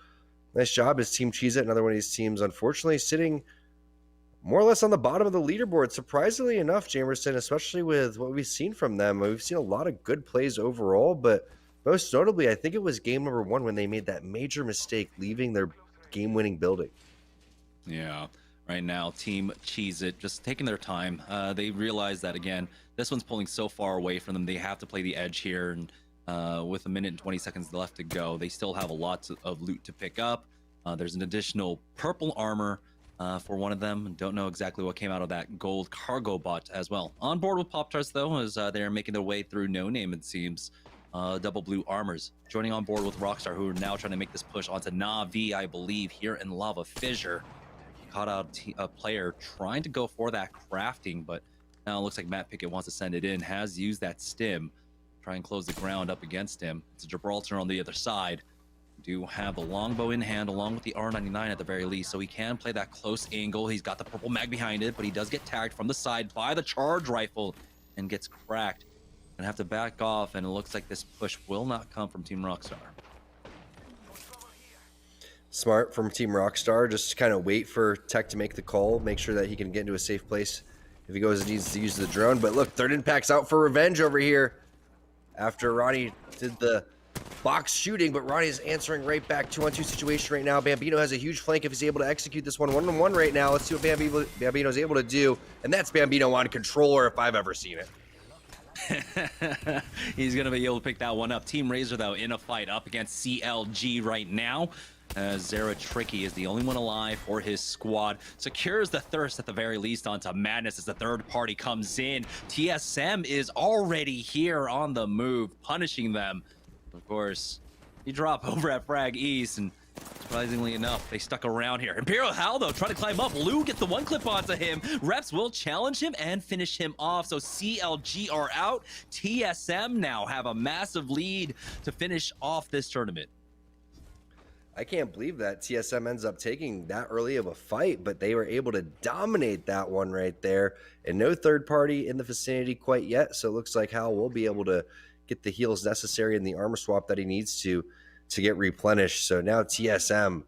nice job as Team Cheez It, another one of these teams, unfortunately sitting more or less on the bottom of the leaderboard. Surprisingly enough, Jamerson, especially with what we've seen from them. We've seen a lot of good plays overall, but most notably, I think it was game number 1 when they made that major mistake leaving their game-winning building. Yeah, right now, Team Cheez It just taking their time. They realize that, again, this one's pulling so far away from them. They have to play the edge here, and with 1 minute and 20 seconds left to go, they still have a lot of loot to pick up. There's an additional purple armor for one of them. Don't know exactly what came out of that gold cargo bot as well. On board with Pop-Tarts, though, as they're making their way through No Name, it seems. Double blue armors joining on board with Rockstar, who are now trying to make this push onto Na'Vi, I believe, here in Lava Fissure. Caught out a player trying to go for that crafting, but now it looks like Matt Pickett wants to send it in. Has used that stim, try and close the ground up against him. It's a Gibraltar on the other side. Do have the longbow in hand along with the R99 at the very least, so he can play that close angle. He's got the purple mag behind it, but he does get tagged from the side by the charge rifle and gets cracked. Gonna have to back off, and it looks like this push will not come from Team Rockstar. Smart from Team Rockstar, just kind of wait for Tech to make the call, make sure that he can get into a safe place if he goes and needs to use the drone. But look, Third Impact's out for revenge over here after Ronnie did the box shooting, but Ronnie is answering right back. 2-on-2 situation right now. Bambino has a huge flank if he's able to execute this one-on-one right now. Let's see what Bambino's able to do. And that's Bambino on controller if I've ever seen it. He's going to be able to pick that one up. Team Razor, though, in a fight up against CLG right now. Zara Tricky is the only one alive for his squad. Secures the thirst at the very least onto Madness as the third party comes in. TSM is already here on the move, punishing them. Of course, you drop over at Frag East, and surprisingly enough, they stuck around here. Imperial Hal, though, trying to climb up. Lou gets the one clip onto him. Reps will challenge him and finish him off. So CLG are out. TSM now have a massive lead to finish off this tournament. I can't believe that TSM ends up taking that early of a fight, but they were able to dominate that one right there. And no third party in the vicinity quite yet. So it looks like Hal will be able to get the heals necessary and the armor swap that he needs to get replenished. So now TSM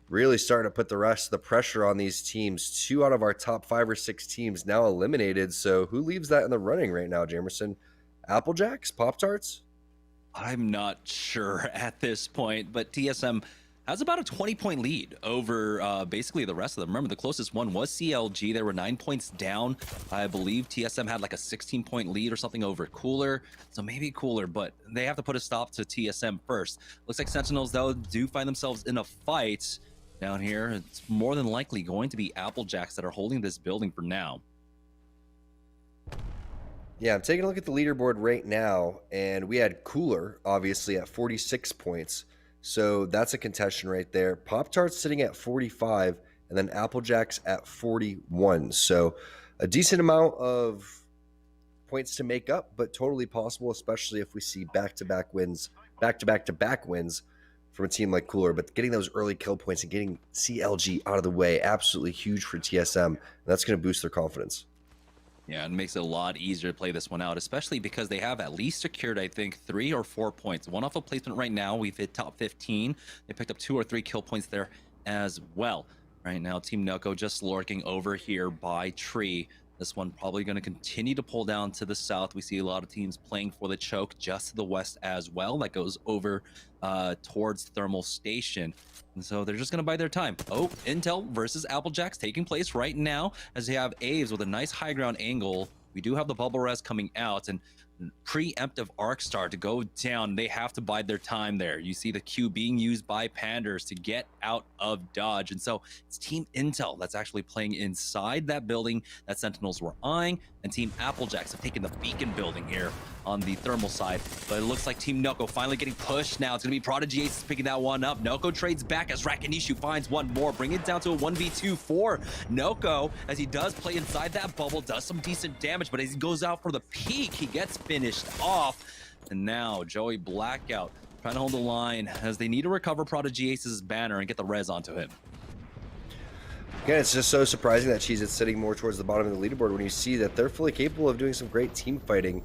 really starting to put the rest of the pressure on these teams. 2 out of our top 5 or 6 teams now eliminated. So who leaves that in the running right now, Jamerson? Apple Jacks? Pop-Tarts? I'm not sure at this point, but TSM has about a 20-point lead over basically the rest of them. Remember, the closest one was CLG. They were 9 points down. I believe TSM had like a 16-point lead or something over Cooler. So maybe Cooler, but they have to put a stop to TSM first. Looks like Sentinels, though, do find themselves in a fight down here. It's more than likely going to be Applejacks that are holding this building for now. Yeah, I'm taking a look at the leaderboard right now, and we had Cooler, obviously, at 46 points. So that's a contention right there. Pop-Tarts sitting at 45, and then Applejacks at 41. So a decent amount of points to make up, but totally possible, especially if we see back-to-back wins from a team like Cooler. But getting those early kill points and getting CLG out of the way, absolutely huge for TSM. And that's going to boost their confidence. Yeah, it makes it a lot easier to play this one out, especially because they have at least secured, I think, 3 or 4 points. One off of placement right now. We've hit top 15. They picked up 2 or 3 kill points there as well. Right now, Team Noko just lurking over here by Tree. This one probably going to continue to pull down to the south. We see a lot of teams playing for the choke just to the west as well. That goes over towards Thermal Station. And so they're just going to bide their time. Oh, Intel versus Applejacks taking place right now as they have Aves with a nice high ground angle. We do have the bubble res coming out and preemptive arc star to go down. They have to bide their time there. You see the Q being used by Panders to get out of dodge. And so it's Team Intel that's actually playing inside that building that Sentinels were eyeing, and Team Applejacks have taken the beacon building here on the thermal side. But it looks like Team Noko finally getting pushed now. It's going to be Prodigy Aces picking that one up. Noko trades back as Rakinishu finds one more, bring it down to a 1v2 for Noko as he does play inside that bubble, does some decent damage, but as he goes out for the peak, he gets finished off. And now Joey Blackout trying to hold the line as they need to recover Prodigy Ace's banner and get the res onto him. Again, it's just so surprising that Cheez-It's sitting more towards the bottom of the leaderboard when you see that they're fully capable of doing some great team fighting.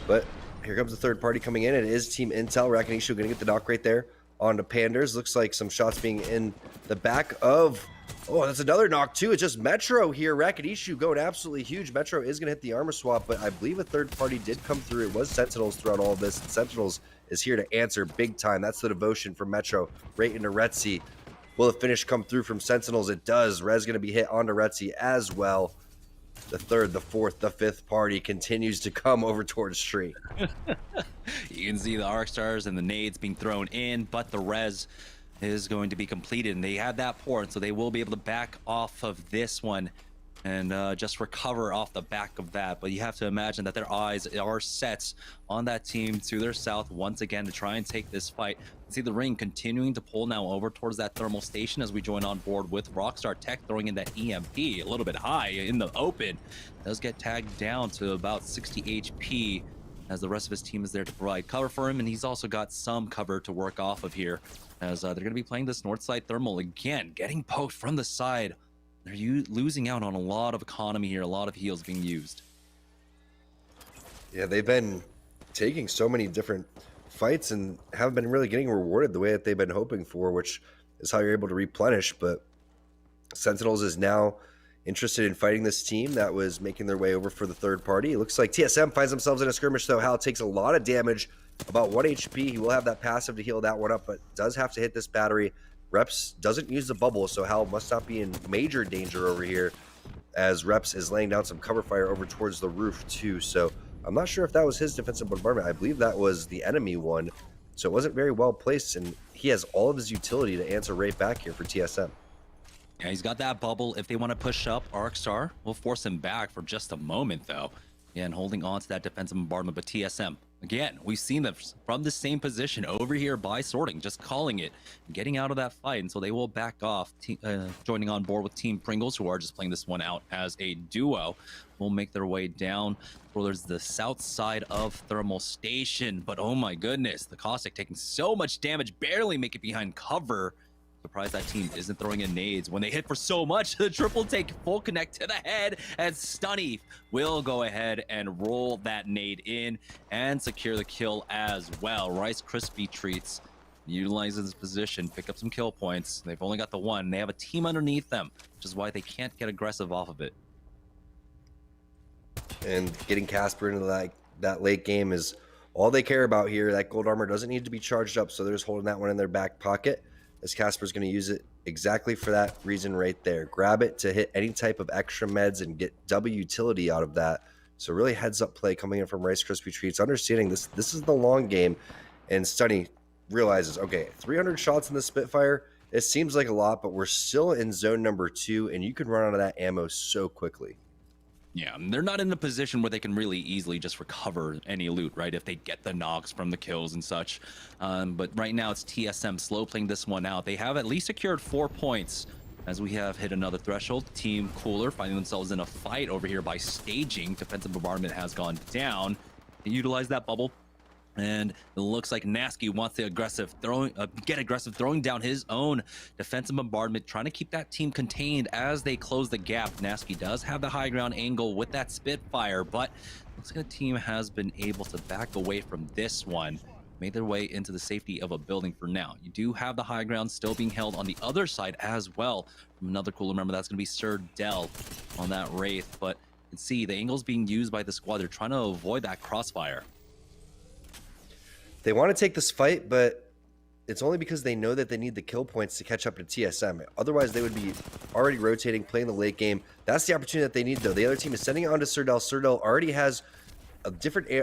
But here comes the third party coming in. It is Team Intel. Rakinishu going to get the knock right there onto Panders. Looks like some shots being in the back of... Oh, that's another knock too. It's just Metro here. Rakinishu going absolutely huge. Metro is going to hit the armor swap, but I believe a third party did come through. It was Sentinels throughout all of this. Sentinels is here to answer big time. That's the devotion from Metro right into Retzi. Will the finish come through from Sentinels? It does. Rez going to be hit onto Retzi as well. The third, the fourth, the fifth party continues to come over towards Tree. You can see the arc stars and the nades being thrown in, but the res is going to be completed, and they had that port, so they will be able to back off of this one and just recover off the back of that. But you have to imagine that their eyes are set on that team to their south once again to try and take this fight. You see the ring continuing to pull now over towards that thermal station as we join on board with Rockstar Tech throwing in that EMP a little bit high in the open. Does get tagged down to about 60 HP as the rest of his team is there to provide cover for him, and he's also got some cover to work off of here as they're going to be playing this north side thermal again, getting poked from the side. They're losing out on a lot of economy here, a lot of heals being used. Yeah, they've been taking so many different fights and haven't been really getting rewarded the way that they've been hoping for, which is how you're able to replenish. But Sentinels is now interested in fighting this team that was making their way over for the third party. It looks like TSM finds themselves in a skirmish, though. Hal takes a lot of damage, about 1 HP. He will have that passive to heal that one up, but does have to hit this battery. Reps doesn't use the bubble, so Hal must not be in major danger over here, as Reps is laying down some cover fire over towards the roof too. So I'm not sure if that was his defensive bombardment. I believe that was the enemy one. So it wasn't very well placed, and he has all of his utility to answer right back here for TSM. Yeah, he's got that bubble. If they want to push up, Arcstar will force him back for just a moment, though. And holding on to that defensive bombardment, but TSM, again, we've seen them from the same position over here by sorting, just calling it, getting out of that fight, and so they will back off, joining on board with Team Pringles, who are just playing this one out as a duo. Will make their way down towards the south side of Thermal Station, but oh my goodness, the Caustic taking so much damage, barely make it behind cover. Surprised that team isn't throwing in nades when they hit for so much. The triple take, full connect to the head, and Stunny will go ahead and roll that nade in and secure the kill as well. Rice Krispie Treats utilizes this position, pick up some kill points. They've only got the one. They have a team underneath them, which is why they can't get aggressive off of it. And getting Casper into that late game is all they care about here. That gold armor doesn't need to be charged up, so they're just holding that one in their back pocket, as Casper's going to use it exactly for that reason right there. Grab it to hit any type of extra meds and get double utility out of that. So really heads up play coming in from Rice Krispie Treats, understanding this is the long game. And Stunny realizes, okay, 300 shots in the Spitfire, it seems like a lot, but we're still in zone number 2, and you can run out of that ammo so quickly. Yeah, they're not in a position where they can really easily just recover any loot, right? If they get the knocks from the kills and such. But right now it's TSM slow playing this one out. They have at least secured 4 points as we have hit another threshold. Team Cooler finding themselves in a fight over here by staging. Defensive bombardment has gone down. They utilize that bubble. And it looks like Nasky wants the get aggressive, throwing down his own defensive bombardment, trying to keep that team contained as they close the gap. Nasky does have the high ground angle with that Spitfire, but looks like the team has been able to back away from this one, made their way into the safety of a building for now. You do have the high ground still being held on the other side as well from another Cooler member. That's going to be Sir Dell on that Wraith, but you can see the angle's being used by the squad. They're trying to avoid that crossfire. They want to take this fight, but it's only because they know that they need the kill points to catch up to TSM. Otherwise, they would be already rotating, playing the late game. That's the opportunity that they need, though. The other team is sending it on to Sirdell. Sirdell already has a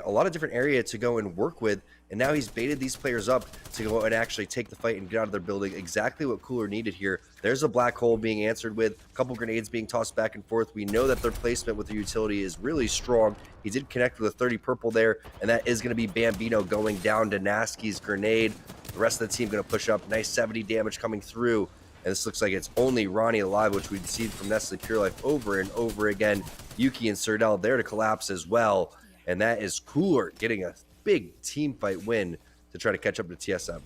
lot of different area to go and work with, and now he's baited these players up to go and actually take the fight and get out of their building. Exactly what Cooler needed here. There's a black hole being answered with, a couple grenades being tossed back and forth. We know that their placement with the utility is really strong. He did connect with a 30 purple there, and that is going to be Bambino going down to Nasky's grenade. The rest of the team going to push up. Nice 70 damage coming through. And this looks like it's only Ronnie alive, which we've seen from Nestle Pure Life over and over again. Yuki and Sirdell there to collapse as well. And that is Cooler getting a big team fight win to try to catch up to TSM.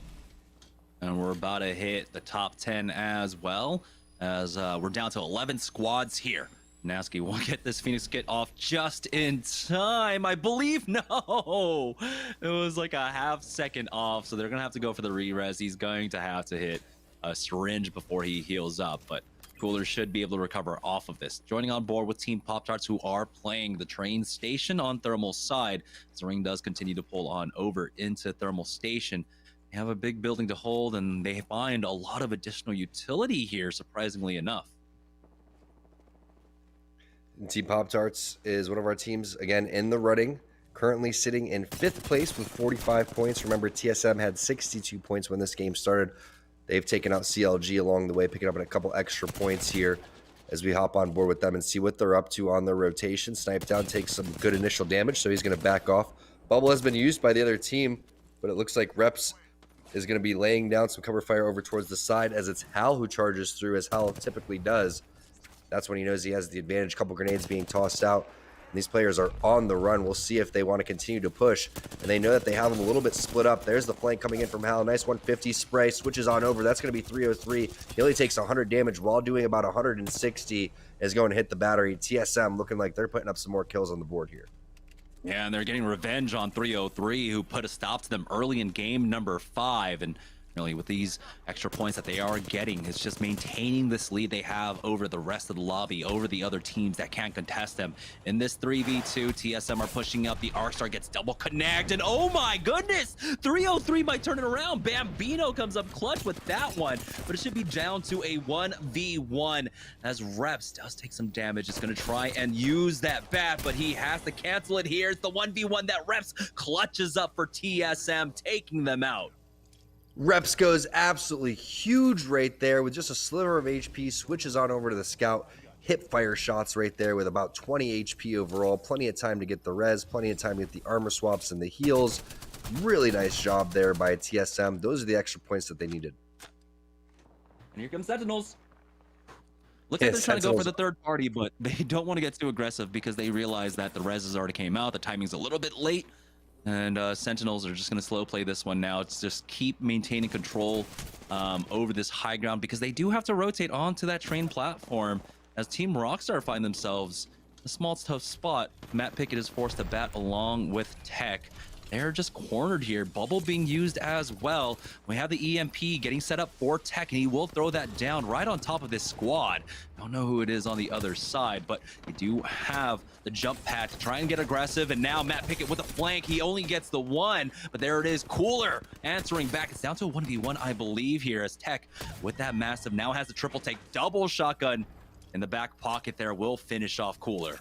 And we're about to hit the top 10 as well, as we're down to 11 squads here. Nasky will get this Phoenix kit off just in time, I believe. No, it was like a half second off, so they're going to have to go for the re-res. He's going to have to hit a syringe before he heals up, but Cooler should be able to recover off of this. Joining on board with Team Pop-Tarts, who are playing the train station on Thermal side. As the ring does continue to pull on over into Thermal Station. They have a big building to hold, and they find a lot of additional utility here, surprisingly enough. And Team Pop-Tarts is one of our teams, again, in the running. Currently sitting in 5th place with 45 points. Remember, TSM had 62 points when this game started. They've taken out CLG along the way, picking up a couple extra points here as we hop on board with them and see what they're up to on their rotation. Snipe Down takes some good initial damage, so he's going to back off. Bubble has been used by the other team, but it looks like Reps is going to be laying down some cover fire over towards the side, as it's Hal who charges through, as Hal typically does. That's when he knows he has the advantage. Couple grenades being tossed out. And these players are on the run. We'll see if they want to continue to push. And they know that they have them a little bit split up. There's the flank coming in from Hal. Nice 150 spray. Switches on over. That's going to be 303. He only takes 100 damage while doing about 160. Is going to hit the battery. TSM looking like they're putting up some more kills on the board here. Yeah, and they're getting revenge on 303, who put a stop to them early in game number 5. And Really, with these extra points that they are getting, it's just maintaining this lead they have over the rest of the lobby, over the other teams that can't contest them. In this 3v2, TSM are pushing up. The Arcstar gets double connect, and oh my goodness, 303 might turn it around. Bambino comes up clutch with that one, but it should be down to a 1v1 as Reps does take some damage. It's going to try and use that bat, but he has to cancel it here. It's the 1v1 that Reps clutches up for TSM, taking them out. Reps goes absolutely huge right there with just a sliver of HP, switches on over to the scout, hip fire shots right there with about 20 HP overall, plenty of time to get the res, plenty of time to get the armor swaps and the heals. Really nice job there by TSM. Those are the extra points that they needed. And here comes Sentinels. Looks like they're trying to go for the third party, but they don't want to get too aggressive because they realize that the res has already came out, the timing's a little bit late. And Sentinels are just going to slow play this one now. It's just keep maintaining control over this high ground because they do have to rotate onto that train platform as Team Rockstar find themselves in a small, tough spot. Matt Pickett is forced to bat along with Tech. They're just cornered here. Bubble being used as well. We have the EMP getting set up for Tech, and he will throw that down right on top of this squad. Don't know who it is on the other side, but they do have the jump pad to try and get aggressive. And now Matt Pickett with a flank. He only gets the one, but there it is. Cooler answering back. It's down to a 1v1, I believe, here as Tech with that massive now has the triple take. Double shotgun in the back pocket there will finish off Cooler.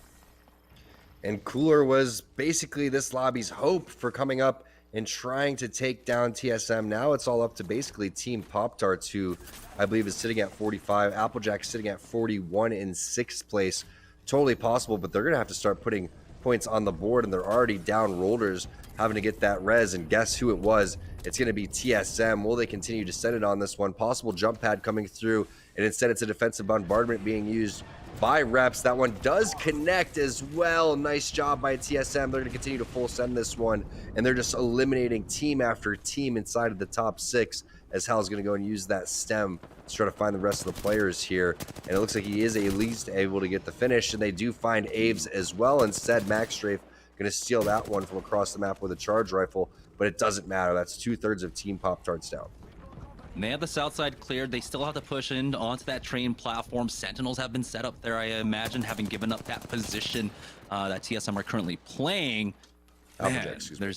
And Cooler was basically this lobby's hope for coming up and trying to take down TSM. Now it's all up to basically Team Pop-Tarts, who I believe is sitting at 45. Applejack's sitting at 41 in 6th place. Totally possible, but they're going to have to start putting points on the board, and they're already down Rollers having to get that res. And guess who it was? It's going to be TSM. Will they continue to send it on this one? Possible jump pad coming through, and instead it's a defensive bombardment being used by Reps. That one does connect as well. Nice job by TSM. They're going to continue to full send this one, and they're just eliminating team after team inside of the top 6 as Hal's going to go and use that stem to try to find the rest of the players here. And it looks like he is at least able to get the finish, and they do find Aves as well. Instead, Max Strafe going to steal that one from across the map with a charge rifle, but it doesn't matter. That's 2/3 of Team Pop-Tarts down. And they have the south side cleared. They still have to push in onto that train platform. Sentinels have been set up there, I imagine, having given up that position that TSM are currently playing. Man, they're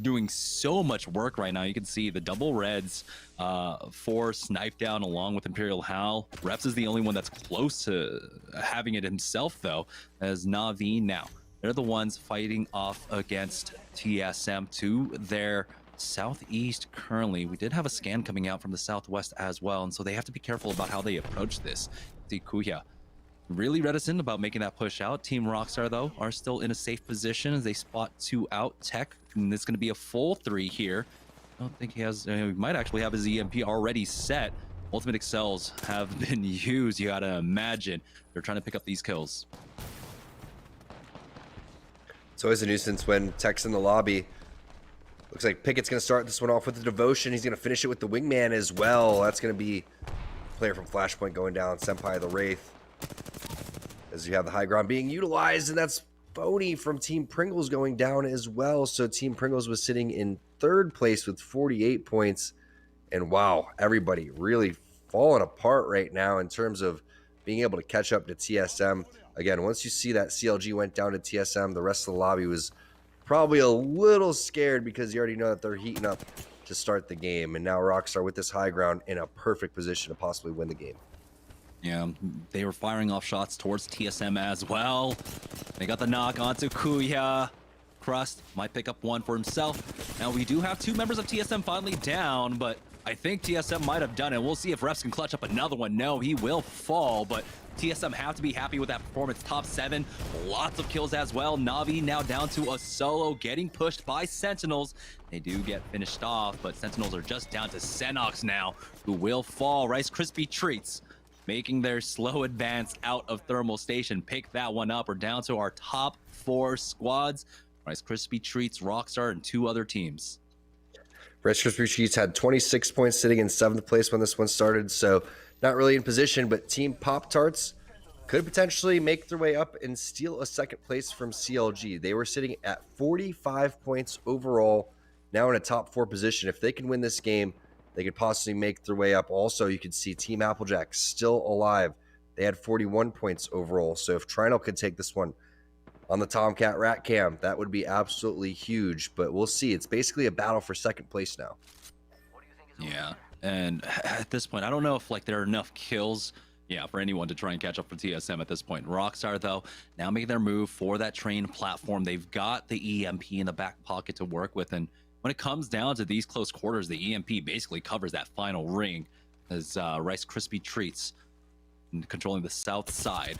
doing so much work right now. You can see the double reds for Snipe down along with Imperial Hal. Reps is the only one that's close to having it himself, though, as Na'Vi now. They're the ones fighting off against TSM to their southeast currently. We did have a scan coming out from the southwest as well, and so they have to be careful about how they approach this. See Kuya really reticent about making that push out. Team Rockstar, though, are still in a safe position as they spot 2 out. Tech, and it's going to be a full 3 here. I don't think he has, he might actually have his EMP already set. Ultimate Excels have been used, you gotta imagine. They're trying to pick up these kills. It's always a nuisance when Tech's in the lobby. Looks like Pickett's going to start this one off with the devotion. He's going to finish it with the wingman as well. That's going to be a player from Flashpoint going down, Senpai the Wraith. As you have the high ground being utilized, and that's Boney from Team Pringles going down as well. So Team Pringles was sitting in 3rd place with 48 points. And wow, everybody really falling apart right now in terms of being able to catch up to TSM. Again, once you see that CLG went down to TSM, the rest of the lobby was probably a little scared because you already know that they're heating up to start the game. And now Rockstar with this high ground in a perfect position to possibly win the game. Yeah, they were firing off shots towards TSM as well. They got the knock onto Kuya. Crust might pick up one for himself. Now we do have 2 members of TSM finally down, but I think TSM might have done it. We'll see if Reps can clutch up another one. No, he will fall, but TSM have to be happy with that performance. Top 7, lots of kills as well. Na'Vi now down to a solo, getting pushed by Sentinels. They do get finished off, but Sentinels are just down to Senox now, who will fall. Rice Krispie Treats making their slow advance out of Thermal Station. Pick that one up. We're down to our top 4 squads. Rice Krispie Treats, Rockstar, and 2 other teams. Rice Krispie Treats had 26 points sitting in 7th place when this one started, so not really in position, but Team Pop-Tarts could potentially make their way up and steal a 2nd place from CLG. They were sitting at 45 points overall, now in a top 4 position. If they can win this game, they could possibly make their way up. Also, you can see Team Applejack still alive. They had 41 points overall. So if Trinal could take this one on the Tomcat Rat Cam, that would be absolutely huge. But we'll see. It's basically a battle for second place now. Yeah, and at this point, I don't know if like there are enough kills, for anyone to try and catch up for TSM at this point. Rockstar, though, now making their move for that train platform. They've got the EMP in the back pocket to work with, and when it comes down to these close quarters, the EMP basically covers that final ring as Rice Krispie Treats controlling the south side.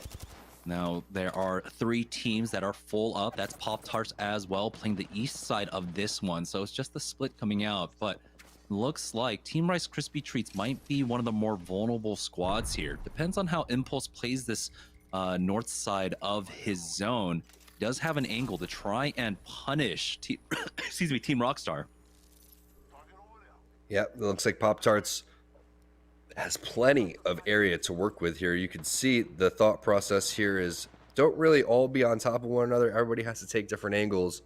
Now, there are 3 teams that are full up. That's Pop-Tarts as well, playing the east side of this one. So it's just the split coming out, but looks like Team Rice Krispie Treats might be one of the more vulnerable squads here. Depends on how Impulse plays this north side of his zone. He does have an angle to try and punish Team Rockstar. Yeah, it looks like Pop-Tarts has plenty of area to work with here. You can see the thought process here is don't really all be on top of one another. Everybody has to take different angles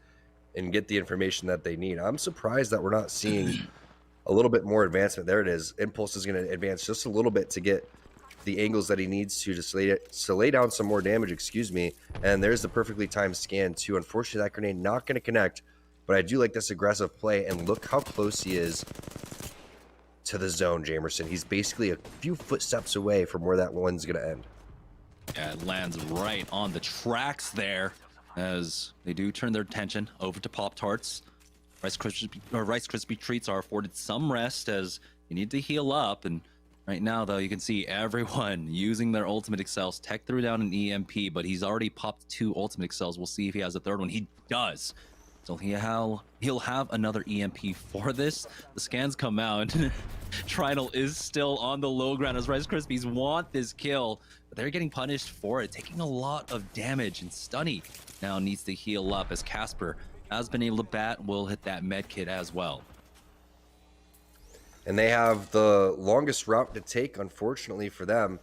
and get the information that they need. I'm surprised that we're not seeing a little bit more advancement. There it is. Impulse is going to advance just a little bit to get the angles that he needs to lay down some more damage, and there's the perfectly timed scan too. Unfortunately, that grenade not going to connect, but I do like this aggressive play, and look how close he is to the zone, Jamerson. He's basically a few footsteps away from where that one's going to end. Yeah, it lands right on the tracks there as they do turn their attention over to Pop-Tarts. Rice Krispie Treats are afforded some rest as they need to heal up, and right now, though, you can see everyone using their ultimate excels. Tech threw down an EMP, but he's already popped 2 ultimate excels. We'll see if he has a third one. He does. So he'll have another EMP for this. The scans come out. Trinal is still on the low ground as Rice Krispies want this kill, but they're getting punished for it, taking a lot of damage. And Stunny now needs to heal up as Casper has been able to bat. Will hit that med kit as well. And they have the longest route to take, unfortunately for them.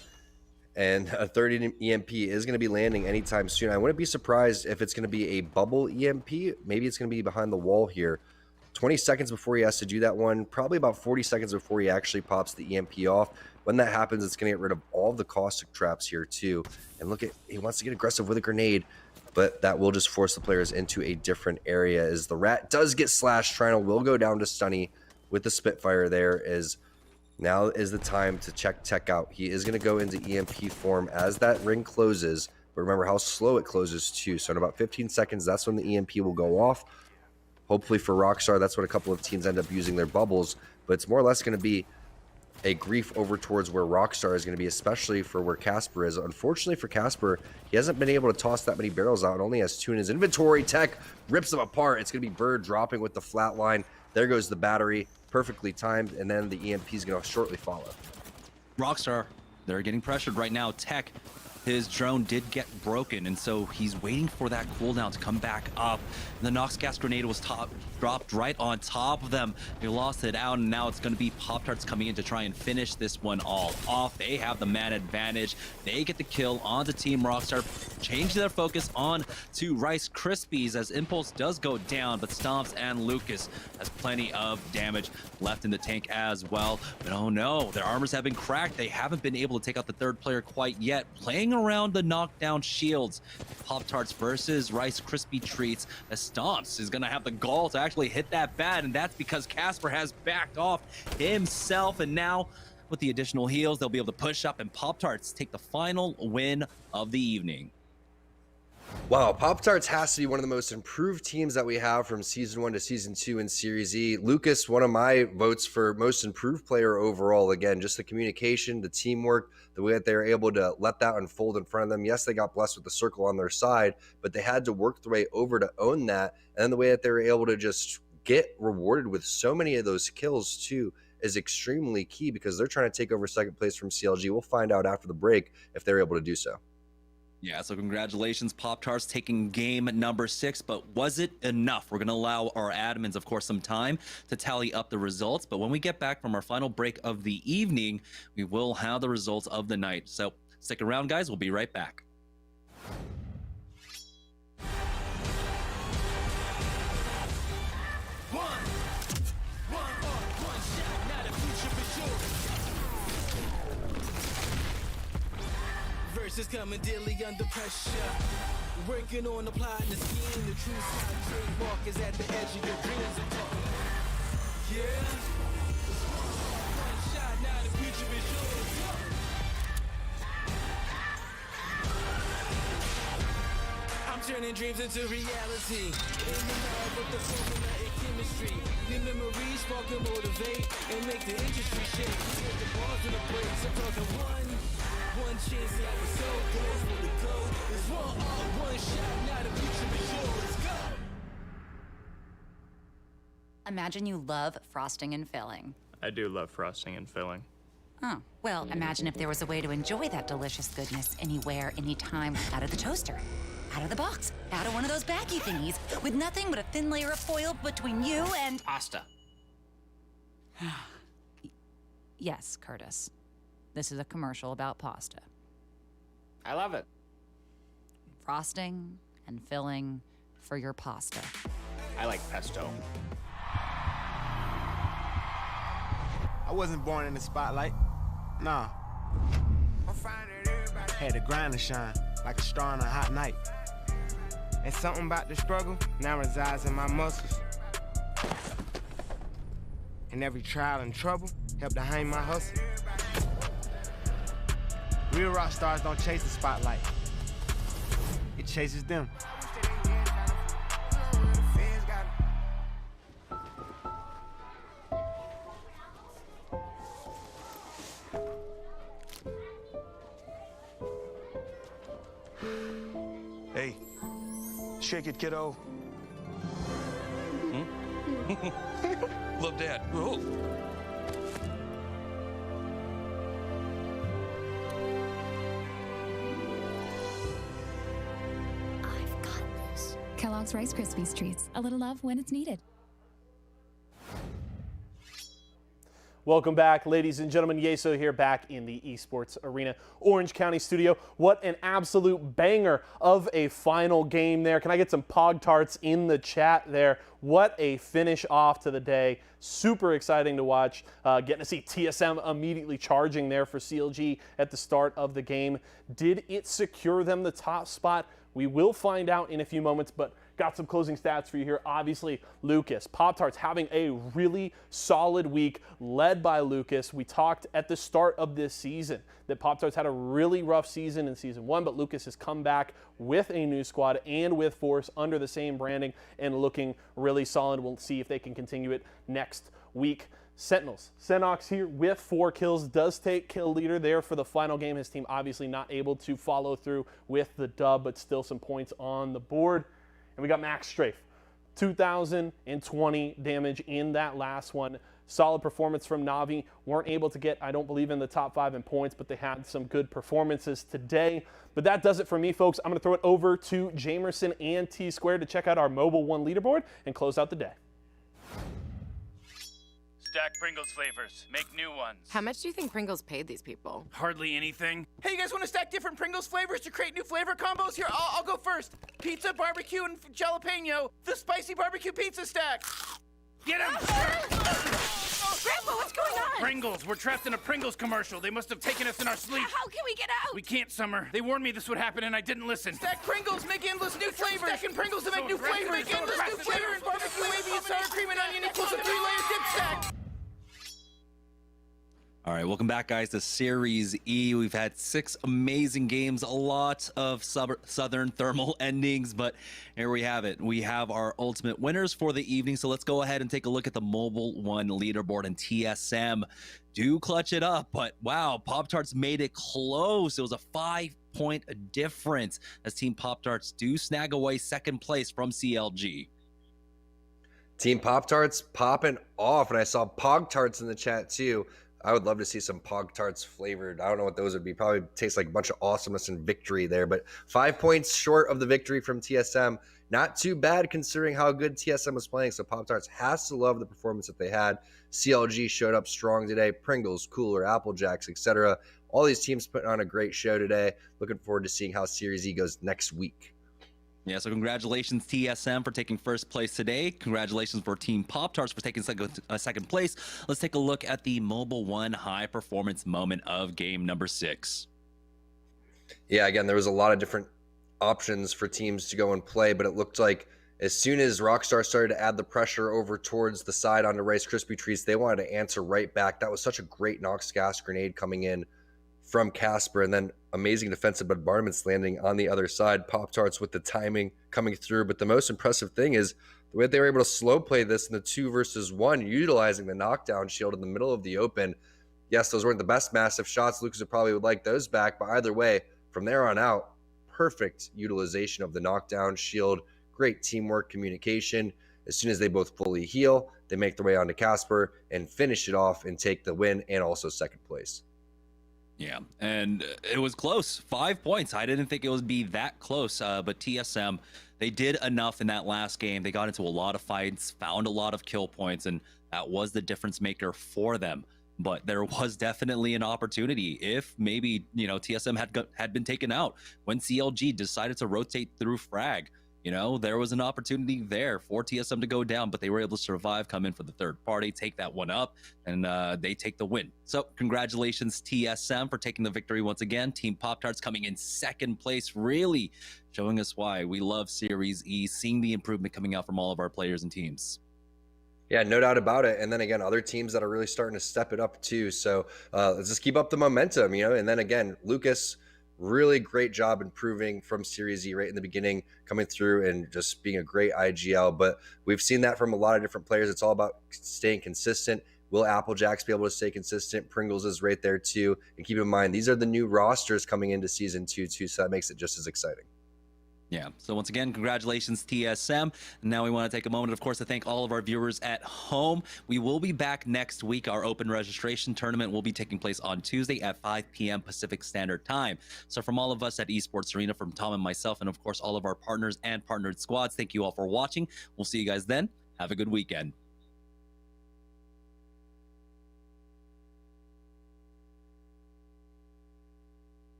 And a 30 EMP is going to be landing anytime soon. I wouldn't be surprised if it's going to be a bubble EMP. Maybe it's going to be behind the wall here. 20 seconds before he has to do that one. Probably about 40 seconds before he actually pops the EMP off. When that happens, it's going to get rid of all of the caustic traps here too. And look at, he wants to get aggressive with a grenade, but that will just force the players into a different area. As the rat does get slashed, Trinal will go down to Stunny with the Spitfire there. As now is the time to check tech out. He is going to go into EMP form as that ring closes, but remember how slow it closes too. So in about 15 seconds, that's when the EMP will go off. Hopefully for Rockstar, that's when a couple of teams end up using their bubbles, but it's more or less going to be a grief over towards where Rockstar is going to be, especially for where Casper is. Unfortunately for Casper, he hasn't been able to toss that many barrels out. It only has 2 in his inventory. Tech rips them apart. It's going to be Bird dropping with the flatline. There goes the battery. Perfectly timed, and then the EMP is going to shortly follow. Rockstar, they're getting pressured right now. Tech, his drone did get broken, and so he's waiting for that cooldown to come back up. And the Nox gas grenade was dropped right on top of them. They lost it out, and now it's going to be Pop-Tarts coming in to try and finish this one all off. They have the man advantage. They get the kill onto Team Rockstar, change their focus on to Rice Krispies as Impulse does go down, but Stomps and Lucas has plenty of damage left in the tank as well. But oh no, their armors have been cracked. They haven't been able to take out the third player quite yet. Playing around the knockdown shields. Pop-Tarts versus Rice Krispie Treats as Stomps is going to have the gall to actually hit that bat, and that's because Casper has backed off himself, and now with the additional heals, they'll be able to push up, and Pop-Tarts take the final win of the evening. Wow, Pop-Tarts has to be one of the most improved teams that we have from Season 1 to Season 2 in Series E. Lucas, one of my votes for most improved player overall. Again, just the communication, the teamwork, the way that they were able to let that unfold in front of them. Yes, they got blessed with the circle on their side, but they had to work their way over to own that. And then the way that they were able to just get rewarded with so many of those kills too is extremely key, because they're trying to take over second place from CLG. We'll find out after the break if they're able to do so. Yeah, so congratulations, Pop-Tarts, taking game number 6, but was it enough? We're going to allow our admins, of course, some time to tally up the results, but when we get back from our final break of the evening, we will have the results of the night. So stick around, guys. We'll be right back. Solutions coming daily under pressure. Working on applying the scheme. The true side trademark is at the edge of your dreams. I'm talking. Yeah. One shot, now the future is yours. I'm turning dreams into reality. In the lab with the formula and chemistry. Your memories spark and motivate and make the industry shake. Get the bars in the breaks. I'm talking one chance in episode. Goals for the go. It's one shot. Now the future is yours. Go. Imagine you love frosting and filling. I do love frosting and filling. Oh, well, imagine if there was a way to enjoy that delicious goodness anywhere, anytime, out of the toaster, out of the box, out of one of those baggy thingies, with nothing but a thin layer of foil between you and... Pasta. Yes, Curtis. This is a commercial about pasta. I love it. Frosting and filling for your pasta. I like pesto. I wasn't born in the spotlight. Nah. Had to grind and shine like a star on a hot night. And something about the struggle now resides in my muscles. And every trial and trouble helped to hang my hustle. Real rock stars don't chase the spotlight. It chases them. Hey, shake it, kiddo. Love Dad. Oh. I've got this. Kellogg's Rice Krispies Treats. A little love when it's needed. Welcome back, ladies and gentlemen. Yeso here back in the Esports Arena, Orange County studio. What an absolute banger of a final game there. Can I get some Pog-Tarts in the chat there? What a finish off to the day. Super exciting to watch. Getting to see TSM immediately charging there for CLG at the start of the game. Did it secure them the top spot? We will find out in a few moments, but got some closing stats for you here. Obviously, Lucas. Pop-Tarts having a really solid week led by Lucas. We talked at the start of this season that Pop-Tarts had a really rough season in season 1, but Lucas has come back with a new squad and with Force under the same branding and looking really solid. We'll see if they can continue it next week. Sentinels. Senox here with 4 kills, does take kill leader there for the final game. His team obviously not able to follow through with the dub, but still some points on the board. And we got Max Strafe, 2,020 damage in that last one. Solid performance from Na'Vi. Weren't able to get, I don't believe, in the top 5 in points, but they had some good performances today. But that does it for me, folks. I'm going to throw it over to Jamerson and T-Squared to check out our Mobile 1 leaderboard and close out the day. Stack Pringles flavors. Make new ones. How much do you think Pringles paid these people? Hardly anything. Hey, you guys want to stack different Pringles flavors to create new flavor combos? Here, I'll go first. Pizza, barbecue, and jalapeno. The spicy barbecue pizza stack. Get him! Grandpa, what's going on? Pringles. We're trapped in a Pringles commercial. They must have taken us in our sleep. How can we get out? We can't, Summer. They warned me this would happen and I didn't listen. Stack Pringles, make endless new flavors. Stacking Pringles to make new flavors. Make endless new flavors. Barbecue, wavy, and sour cream and onion equals a 3-layer dip stack. All right, welcome back, guys, to Series E. We've had 6 amazing games, a lot of Southern thermal endings, but here we have it. We have our ultimate winners for the evening, so let's go ahead and take a look at the Mobile 1 leaderboard, and TSM do clutch it up, but wow, Pop-Tarts made it close. It was a 5-point difference as Team Pop-Tarts do snag away second place from CLG. Team Pop-Tarts popping off, and I saw Pog-Tarts in the chat too. I would love to see some Pog-Tarts flavored. I don't know what those would be. Probably tastes like a bunch of awesomeness and victory there. But 5 points short of the victory from TSM. Not too bad considering how good TSM was playing. So Pop-Tarts has to love the performance that they had. CLG showed up strong today. Pringles, Cooler, Apple Jacks, etc. All these teams putting on a great show today. Looking forward to seeing how Series E goes next week. Yeah, so congratulations, TSM, for taking first place today. Congratulations for Team Pop-Tarts for taking second place. Let's take a look at the Mobile 1 high performance moment of game number 6. Yeah, again, there was a lot of different options for teams to go and play, but it looked like as soon as Rockstar started to add the pressure over towards the side onto Rice Krispie Treats, they wanted to answer right back. That was such a great Nox gas grenade coming in from Casper, and then amazing defensive bombardments landing on the other side. Pop-Tarts with the timing coming through. But the most impressive thing is the way they were able to slow play this in the 2 versus 1, utilizing the knockdown shield in the middle of the open. Yes, those weren't the best massive shots. Lucas probably would like those back, but either way, from there on out, perfect utilization of the knockdown shield, great teamwork, communication. As soon as they both fully heal, they make their way onto Casper and finish it off and take the win and also second place. Yeah, and it was close. 5 points. I didn't think it would be that close, but TSM, they did enough in that last game. They got into a lot of fights, found a lot of kill points, and that was the difference maker for them. But there was definitely an opportunity if maybe, TSM had been taken out when CLG decided to rotate through frag. There was an opportunity there for TSM to go down, but they were able to survive, come in for the third party, take that one up, and they take the win. So congratulations, TSM, for taking the victory once again. Team Pop-Tarts coming in second place, really showing us why we love Series E, seeing the improvement coming out from all of our players and teams. Yeah, no doubt about it. And then again, other teams that are really starting to step it up too. So let's just keep up the momentum, And then again, Lucas, really great job improving from Series E right in the beginning, coming through and just being a great IGL. But we've seen that from a lot of different players. It's all about staying consistent. Will Applejacks be able to stay consistent? Pringles is right there too. And keep in mind, these are the new rosters coming into Season 2 too, so that makes it just as exciting. Yeah, so once again, congratulations, TSM. Now we want to take a moment, of course, to thank all of our viewers at home. We will be back next week. Our open registration tournament will be taking place on Tuesday at 5 p.m. Pacific Standard Time. So from all of us at Esports Arena, from Tom and myself, and of course all of our partners and partnered squads, thank you all for watching. We'll see you guys then. Have a good weekend.